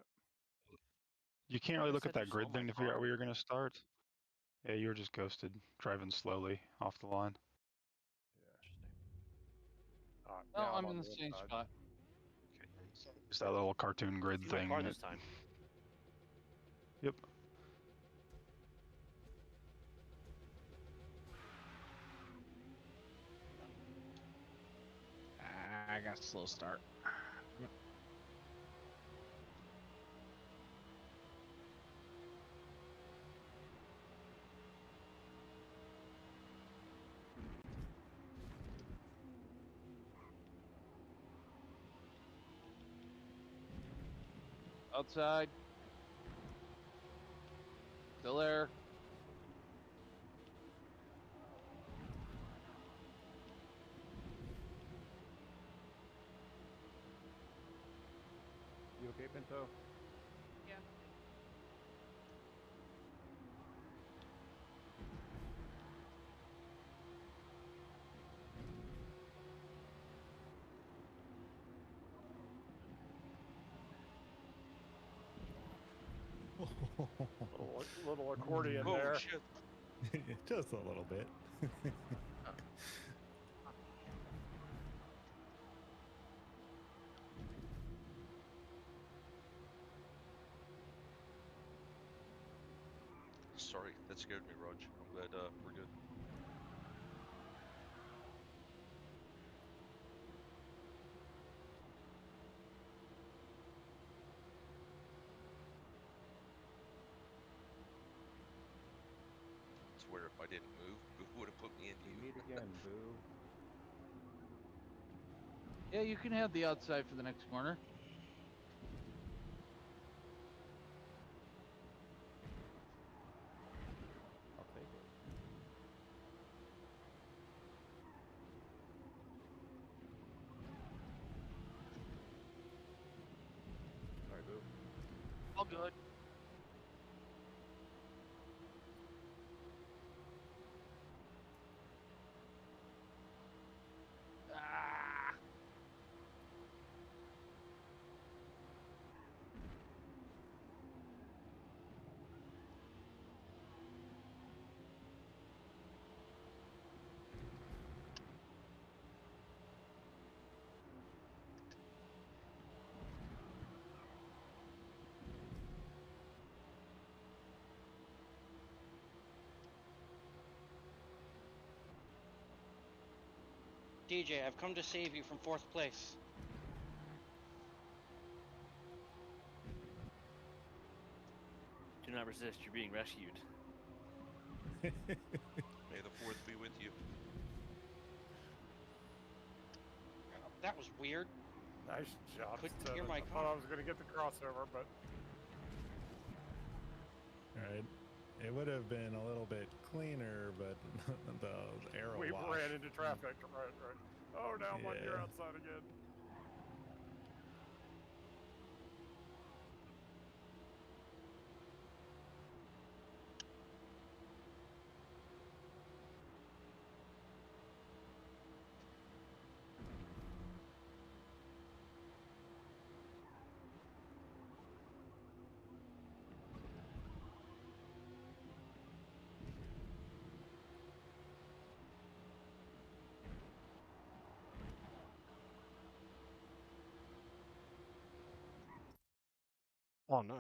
You can't really look at that grid thing to figure out where you're going to start. Yeah, you were just ghosted, driving slowly off the line. No, Now I'm on in the same inside. spot. It's that little cartoon grid See my thing. car this time. Yep. I got a slow start. Outside. Still there. too. Yeah. Little accordion Oh there. shit! Just a little bit. Sorry, that scared me, Rog. I'm glad we're good. I swear, if I didn't move, Boo would have put me in We you. meet again, Boo. Yeah, you can have the outside for the next corner. I'll take it. Sorry, Boo. All good. Ah. DJ, I've come to save you from 4th place. Do not resist. You're being rescued. May the fourth be with you. That was weird. Nice job. Couldn't Seven. hear my I thought I car. was going to get the crossover, but Right. It would have been a little bit cleaner, but the arrow we wash. ran into traffic. Right. Oh, now I'm on your Yeah. outside again. Oh no.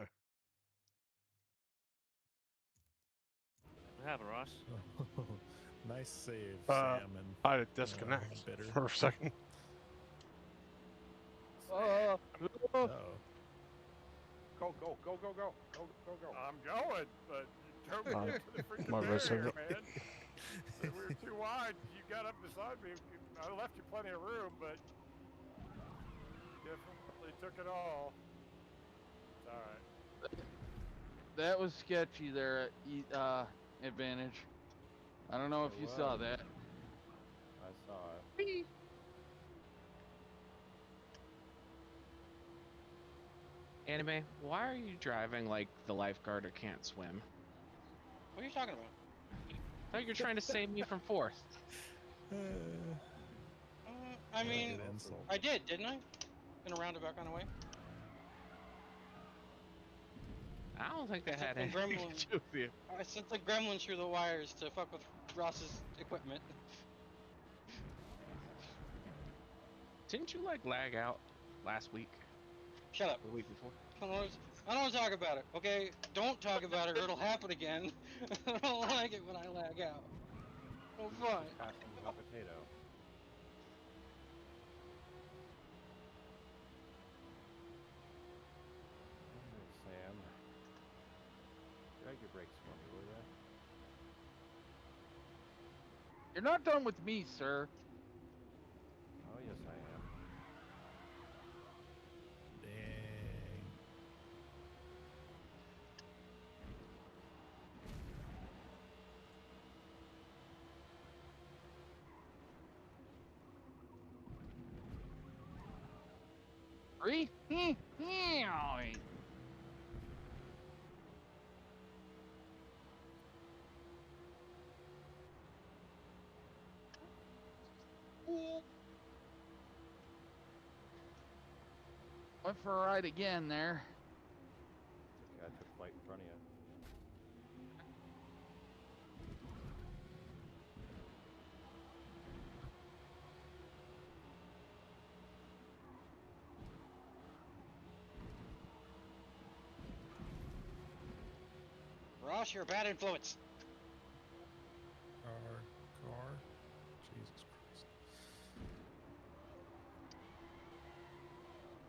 What happened, Ross? Nice save, Uh, Sam. And I had to disconnect bitter. for a second. Oh. Oh. Go. I'm going, but you drove me into the freaking my wrist barrier, hurt. man. We were too wide. You got up beside me. I left you plenty of room, but you definitely took it all. It's all right. That was sketchy there at Advantage. I don't know if you saw that. I saw it. Anime, why are you driving like the lifeguard or can't swim? What are you talking about? I thought you're trying to save me from 4th. I mean, insult. I did, didn't I? In a roundabout kind of way. I don't think that had Sent the anything gremlin. to do with you. I sent the gremlin through the wires to fuck with Ross's equipment. Didn't you like lag out last week? Shut up. Or the week before? I don't want to talk about it. Okay, don't talk about it, or it'll happen again. I don't like it when I lag out. No Who's fun. just passing the hot potato? Alright, Sam. Drag your brakes for me, will ya? You're not done with me, sir. Oh, yes, I am. Dang. Three? Yeah. Went for a ride again there. It's okay, I took flight in front of you. Ross, you're a bad influence. Car. Jesus Christ.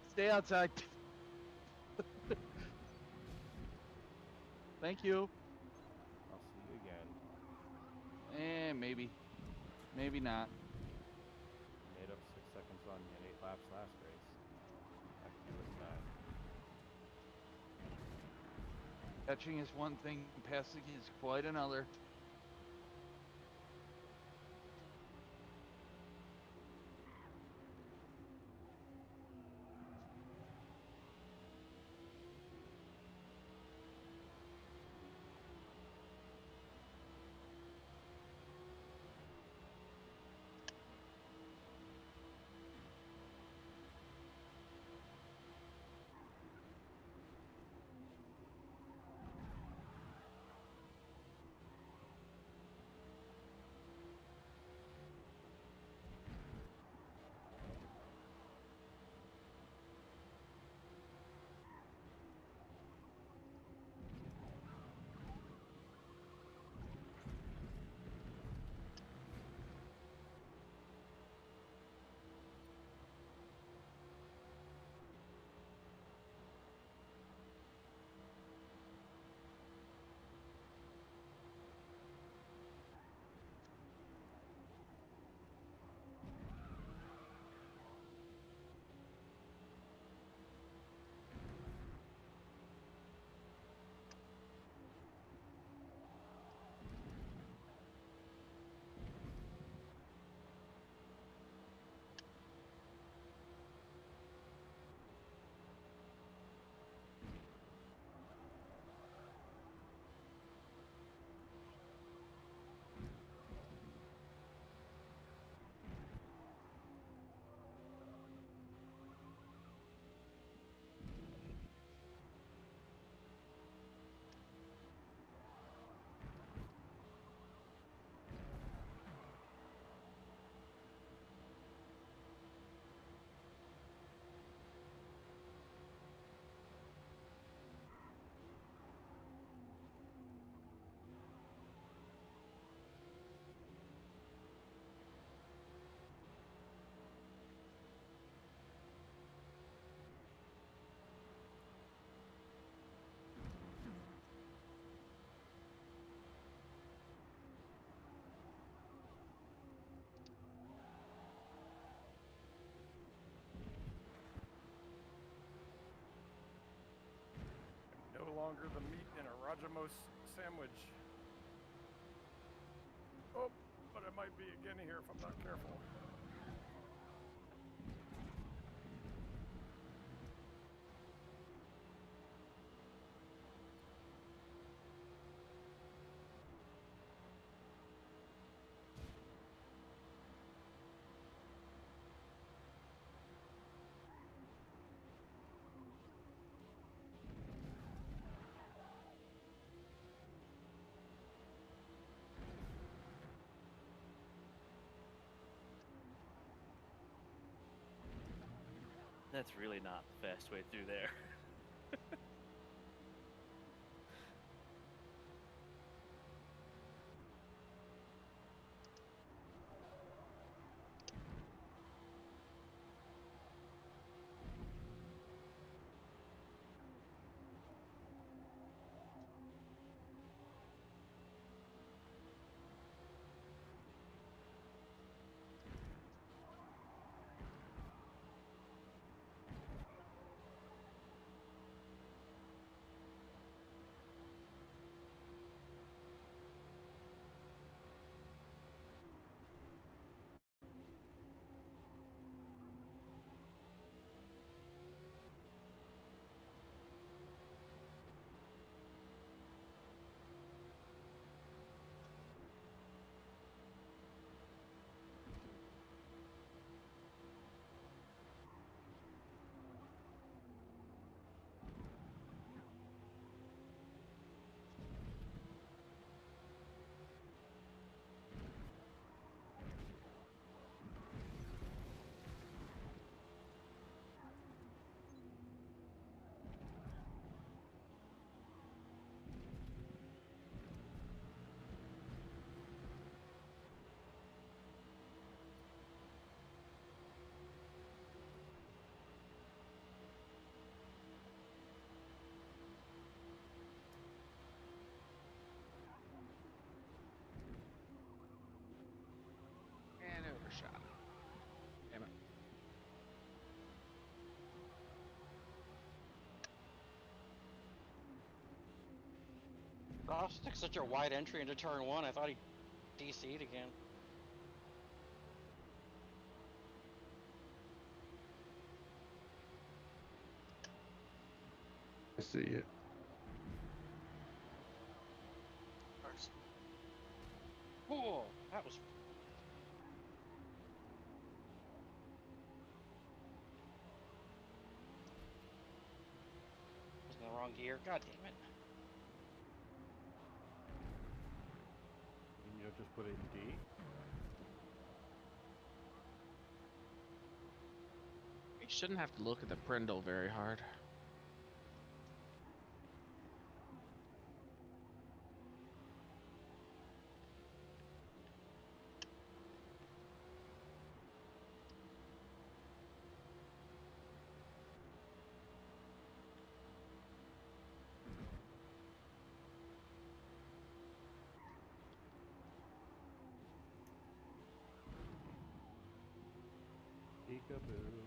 Stay outside. Thank you. I'll see you again. Maybe. Maybe not. Made up 6 seconds on you in 8 laps last race. I can do it in 9. Catching is one thing, passing is quite another. No longer the meat in a Rajamos sandwich. Oh, but I might be again here if I'm not careful. That's really not the fast way through there. Ross took such a wide entry into turn 1, I thought he DC'd again. I see it. Nice. Cool. That was. Was in the wrong gear. God damn it. You don't just put it in D? You shouldn't have to look at the Prindle very hard. Peekaboo.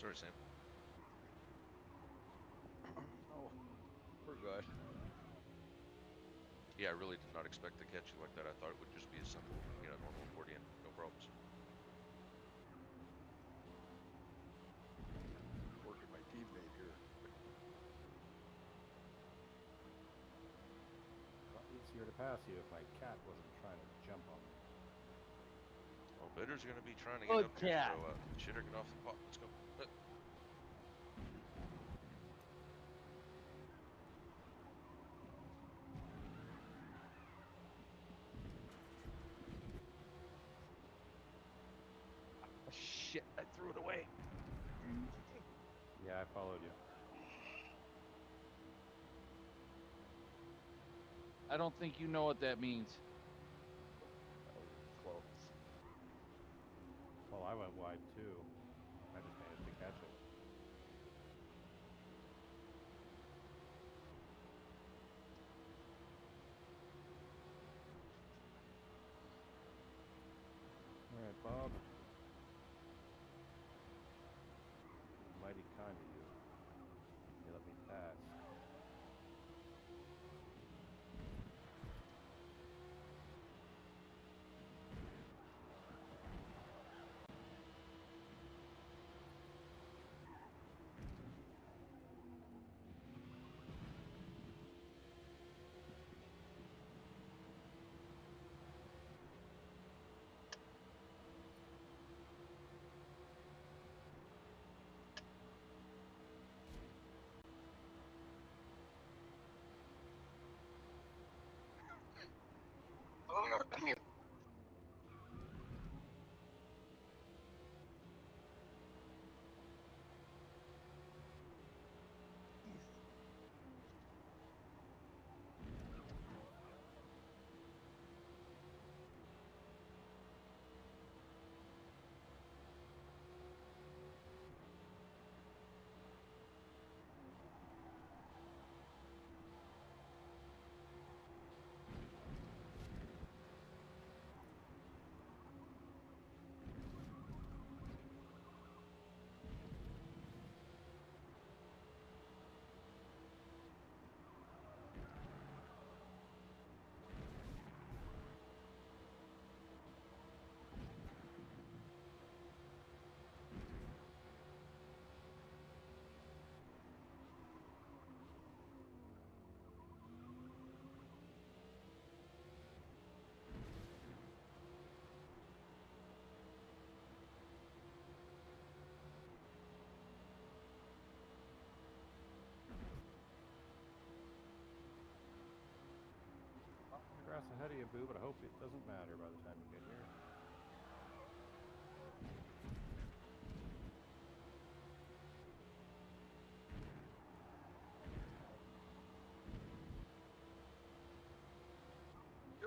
Sorry, Sam. Oh, poor guy. Yeah, I really did not expect to catch you like that. I thought it would just be a simple, normal accordion. No problems. Working my teammate here. A lot easier to pass you if my cat wasn't trying to jump on me. Well, Bitter's gonna be trying to get Good up here, cat. so Chitter, get off the pot. Let's go. Shit, I threw it away. Yeah, I followed you. I don't think you know what that means. That was close. Well, I went wide too. I just managed to catch it. Alright, Bob. Mighty kind of you. You let me pass. Grass ahead of you, Boo, but I hope it doesn't matter by the time you get here.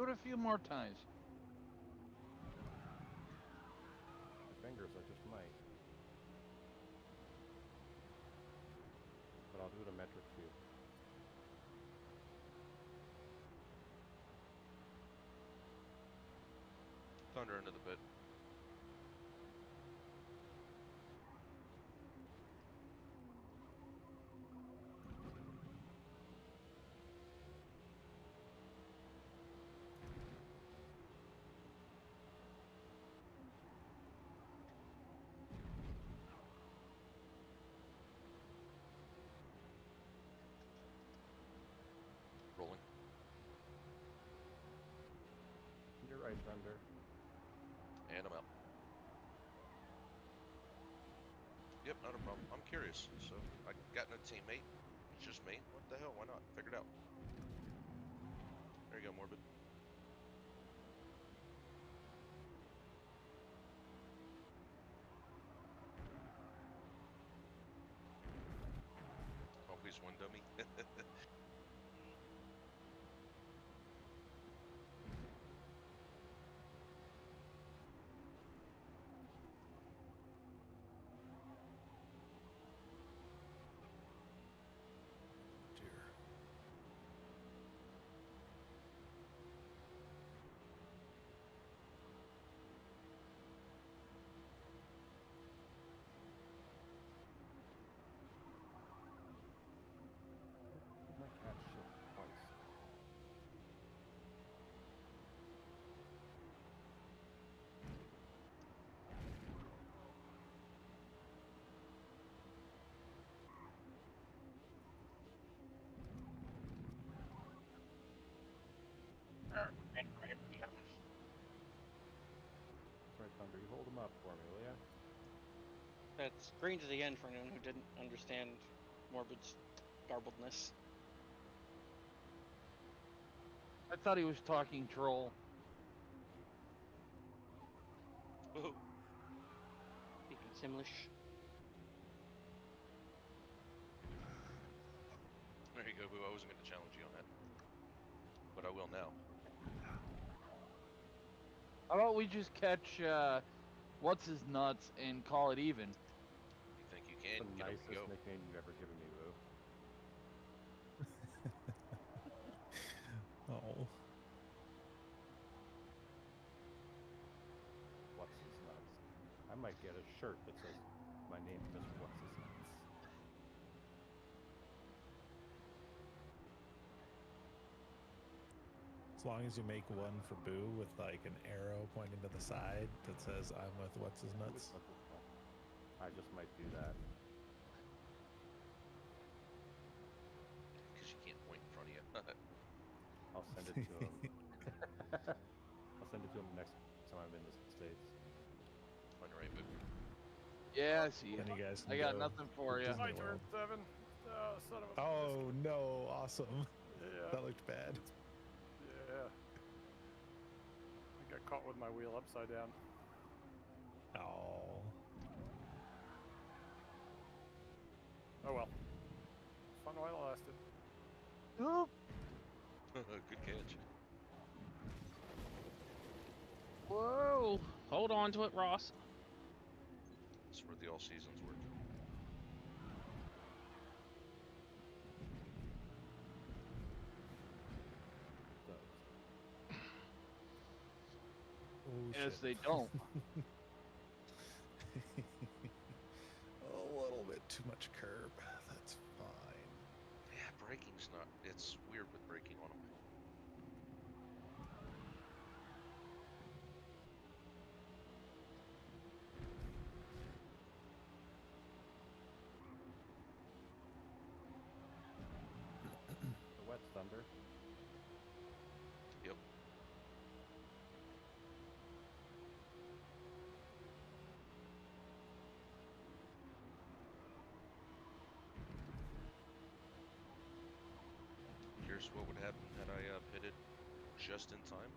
Do it a few more times. My fingers, I just might. But I'll do it a metric few. Thunder into the pit. Rolling. You're right, Thunder. And I'm out. Yep, not a problem. I'm curious. So I got no teammate. It's just me. What the hell? Why not? Figure it out. There you go, Morbid. Always window me. Did my cat shit twice? That's right, Thunder. You hold him up for me, will ya? That's green to the end for anyone who didn't understand Morbid's garbledness. I thought he was talking troll. Whoa. Speaking Simlish. There you go, Boo. I wasn't going to challenge you on that. But I will now. How about we just catch what's his nuts and call it even? You think you It's can? the Get up and nicest go. nickname you've ever given me, Boo. Oh. What's his nuts? I might get a shirt that says my name is What's his nuts. As long as you make one for Boo with like an arrow pointing to the side that says I'm with What's His Nuts. I just might do that. Because you can't point in front of you. I'll send it to him. I'll send it to him next time I'm in the States. On your right, Boo. Yeah, I see. Then you guys I can got go nothing for to you. Disney My turn, World. 7. Oh, son of a Oh no, awesome. Yeah. That looked bad. Yeah. I got caught with my wheel upside down. Oh. Oh well. Fun while it lasted. Oop. Good catch. Whoa! Hold on to it, Ross. That's where the all seasons work. Oh Yes, shit. they don't. A little bit too much curb. That's fine. Yeah, braking's not. It's weird with braking on them. The wet Thunder. Yep. Here's what would happen had I pitted just in time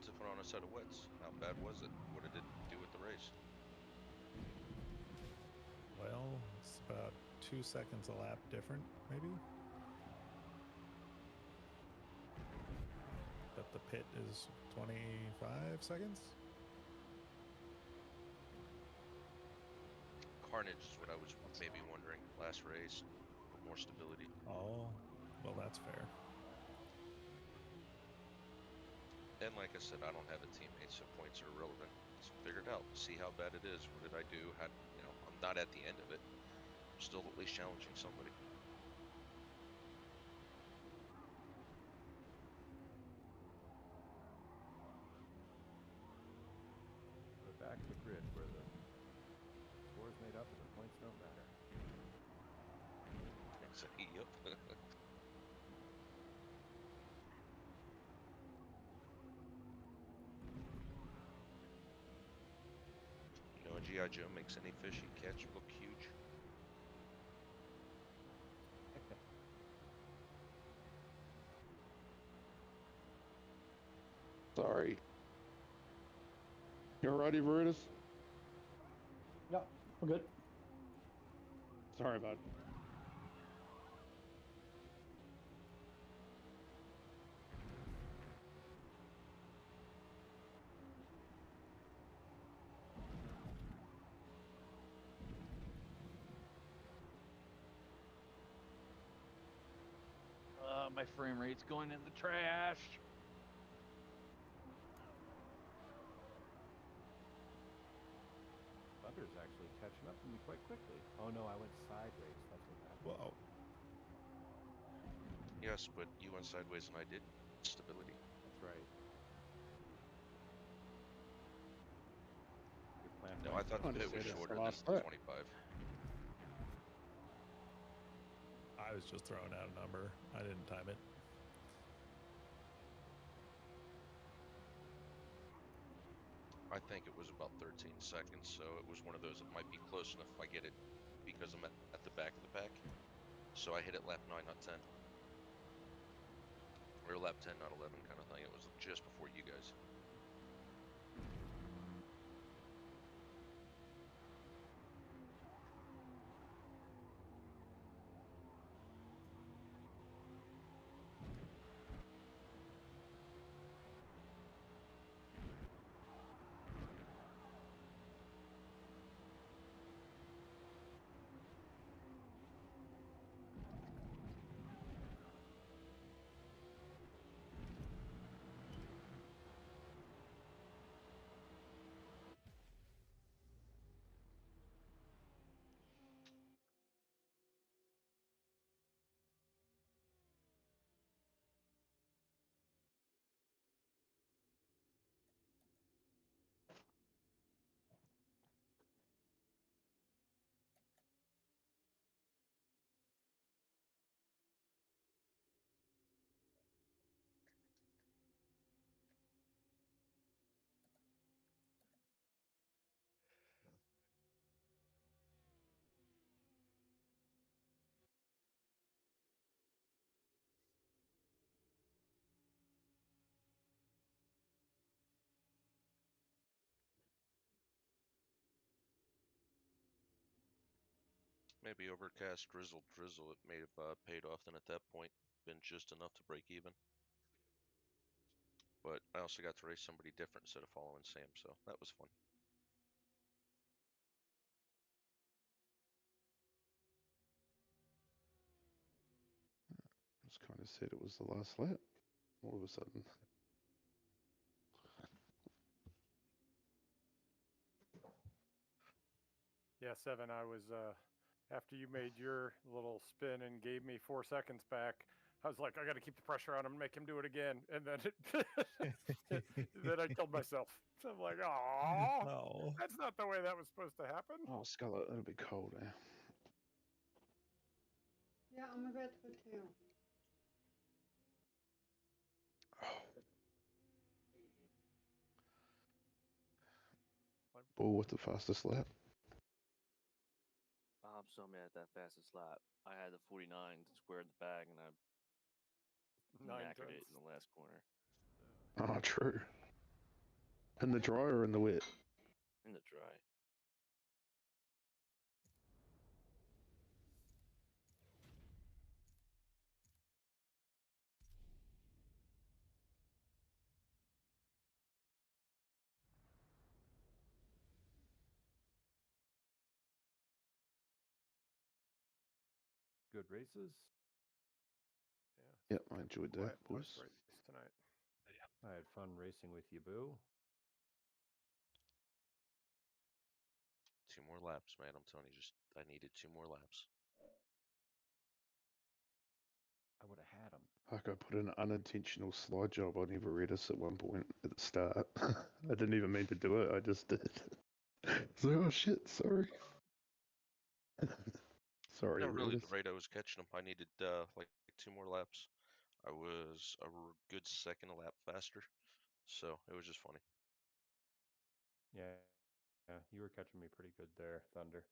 to put on a set of wets. How bad was it? What did it do with the race? Well, it's about 2 seconds a lap different, maybe? But the pit is 25 seconds. Carnage is what I was maybe wondering. Last race, more stability. Oh, well, that's fair. And like I said, I don't have a teammate, so points are irrelevant. Let's figure it out. See how bad it is. What did I do? How, I'm not at the end of it. I'm still at least challenging somebody. We're back to the grid where the score is made up and the points don't matter. Yep. G.I. Joe makes any fish he catch look huge. Sorry. You alrighty, Veritas? Yeah, we're good. Sorry, bud. My frame rate's going in the trash. Thunder's actually catching up to me quite quickly. Oh no, I went sideways. That's what happened. Whoa. Yes, but you went sideways and I did. Stability. That's right. Your plan No, I thought the pit was shorter than 25. I was just throwing out a number. I didn't time it. I think it was about 13 seconds, so it was one of those that might be close enough if I get it because I'm at the back of the pack. So I hit it lap 9, not 10. Or lap 10, not 11 kind of thing. It was just before you guys. Maybe overcast, drizzle, it may have paid off then at that point, been just enough to break even. But I also got to race somebody different instead of following Sam, so that was fun. I just kind of said it was the last lap. All of a sudden. Yeah, Seven, I was, after you made your little spin and gave me 4 seconds back, I was like, I got to keep the pressure on him and make him do it again. And then then I killed myself. So I'm like, oh, no. That's not the way that was supposed to happen. Oh, Scarlet, it'll be cold, eh? Yeah, I'm about to go too. Bull with the fastest lap. I'm so mad at that fastest lap. I had the 49 square in the bag and I knackered it in the last corner. Oh, true. In the dry or in the wet? In the dry. good races. Yeah. Yep, I enjoyed that, boys. Race tonight. I had fun racing with you, Boo. 2 more laps, man. I'm telling you, I needed 2 more laps. I would have had him. Like I put an unintentional slide job on Everettis at one point at the start. I didn't even mean to do it. I just did. So, oh shit, sorry. Sorry, No, really, the Everettis. rate I was catching them, I needed like 2 more laps. I was a good second a lap faster, so it was just funny. Yeah, you were catching me pretty good there, Thunder.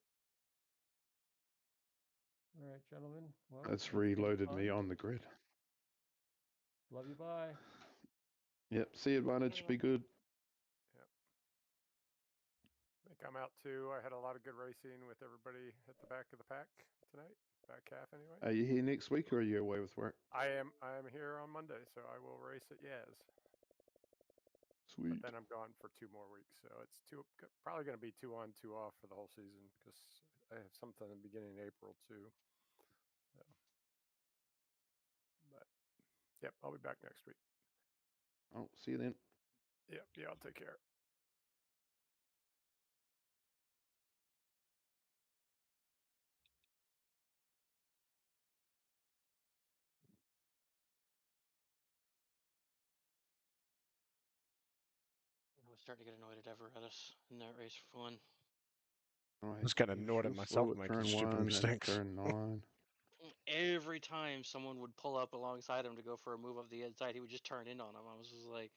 All right, gentlemen. Well, It's been reloaded fun. me on the grid. Love you. Bye. Yep. See advantage. Be good. Yep. I think I'm out too. I had a lot of good racing with everybody at the back of the pack tonight. Back half anyway. Are you here next week or are you away with work? I am here on Monday, so I will race at Yaz. Sweet. But then I'm gone for 2 more weeks, so it's probably going to be 2 on, 2 off for the whole season because I have something in the beginning of April too. So. But yep, I'll be back next week. Oh, see you then. Yep, yeah, I'll take care. I was starting to get annoyed at Everettis in that race for fun. Right. I was getting annoyed at myself at making turn stupid 1 mistakes. and turn 9. Every time someone would pull up alongside him to go for a move up the inside, he would just turn in on him. I was just like,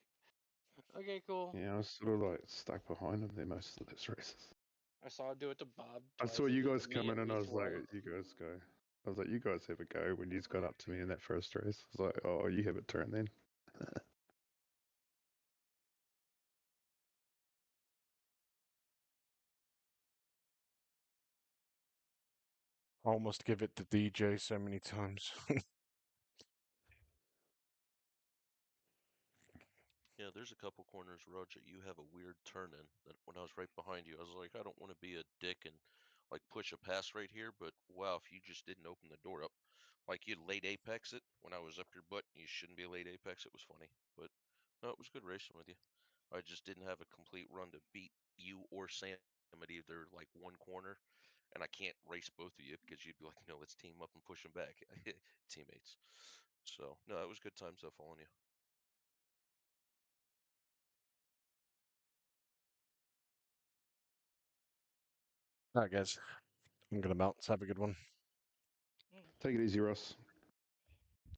okay, cool. Yeah, I was sort of like stuck behind him there most of those races. I saw it do it to Bob. I Twice. saw It you did guys to me come in at and I was like, V4. you guys go. I was like, you guys have a go when you got up to me in that first race. I was like, oh, you have a turn then. I almost give it to DJ so many times. Yeah, there's a couple corners, Roger, you have a weird turn in that when I was right behind you, I was like, I don't want to be a dick and like push a pass right here, but wow, if you just didn't open the door up, like you late apex it when I was up your butt, you shouldn't be a late apex. It was funny, but no, it was good racing with you. I just didn't have a complete run to beat you or Sam at either like one corner, and I can't race both of you because you'd be like, no, let's team up and push them back, teammates. So no, it was good times though following you. Alright, guys. I'm gonna bounce. Have a good one. Take it easy, Ross.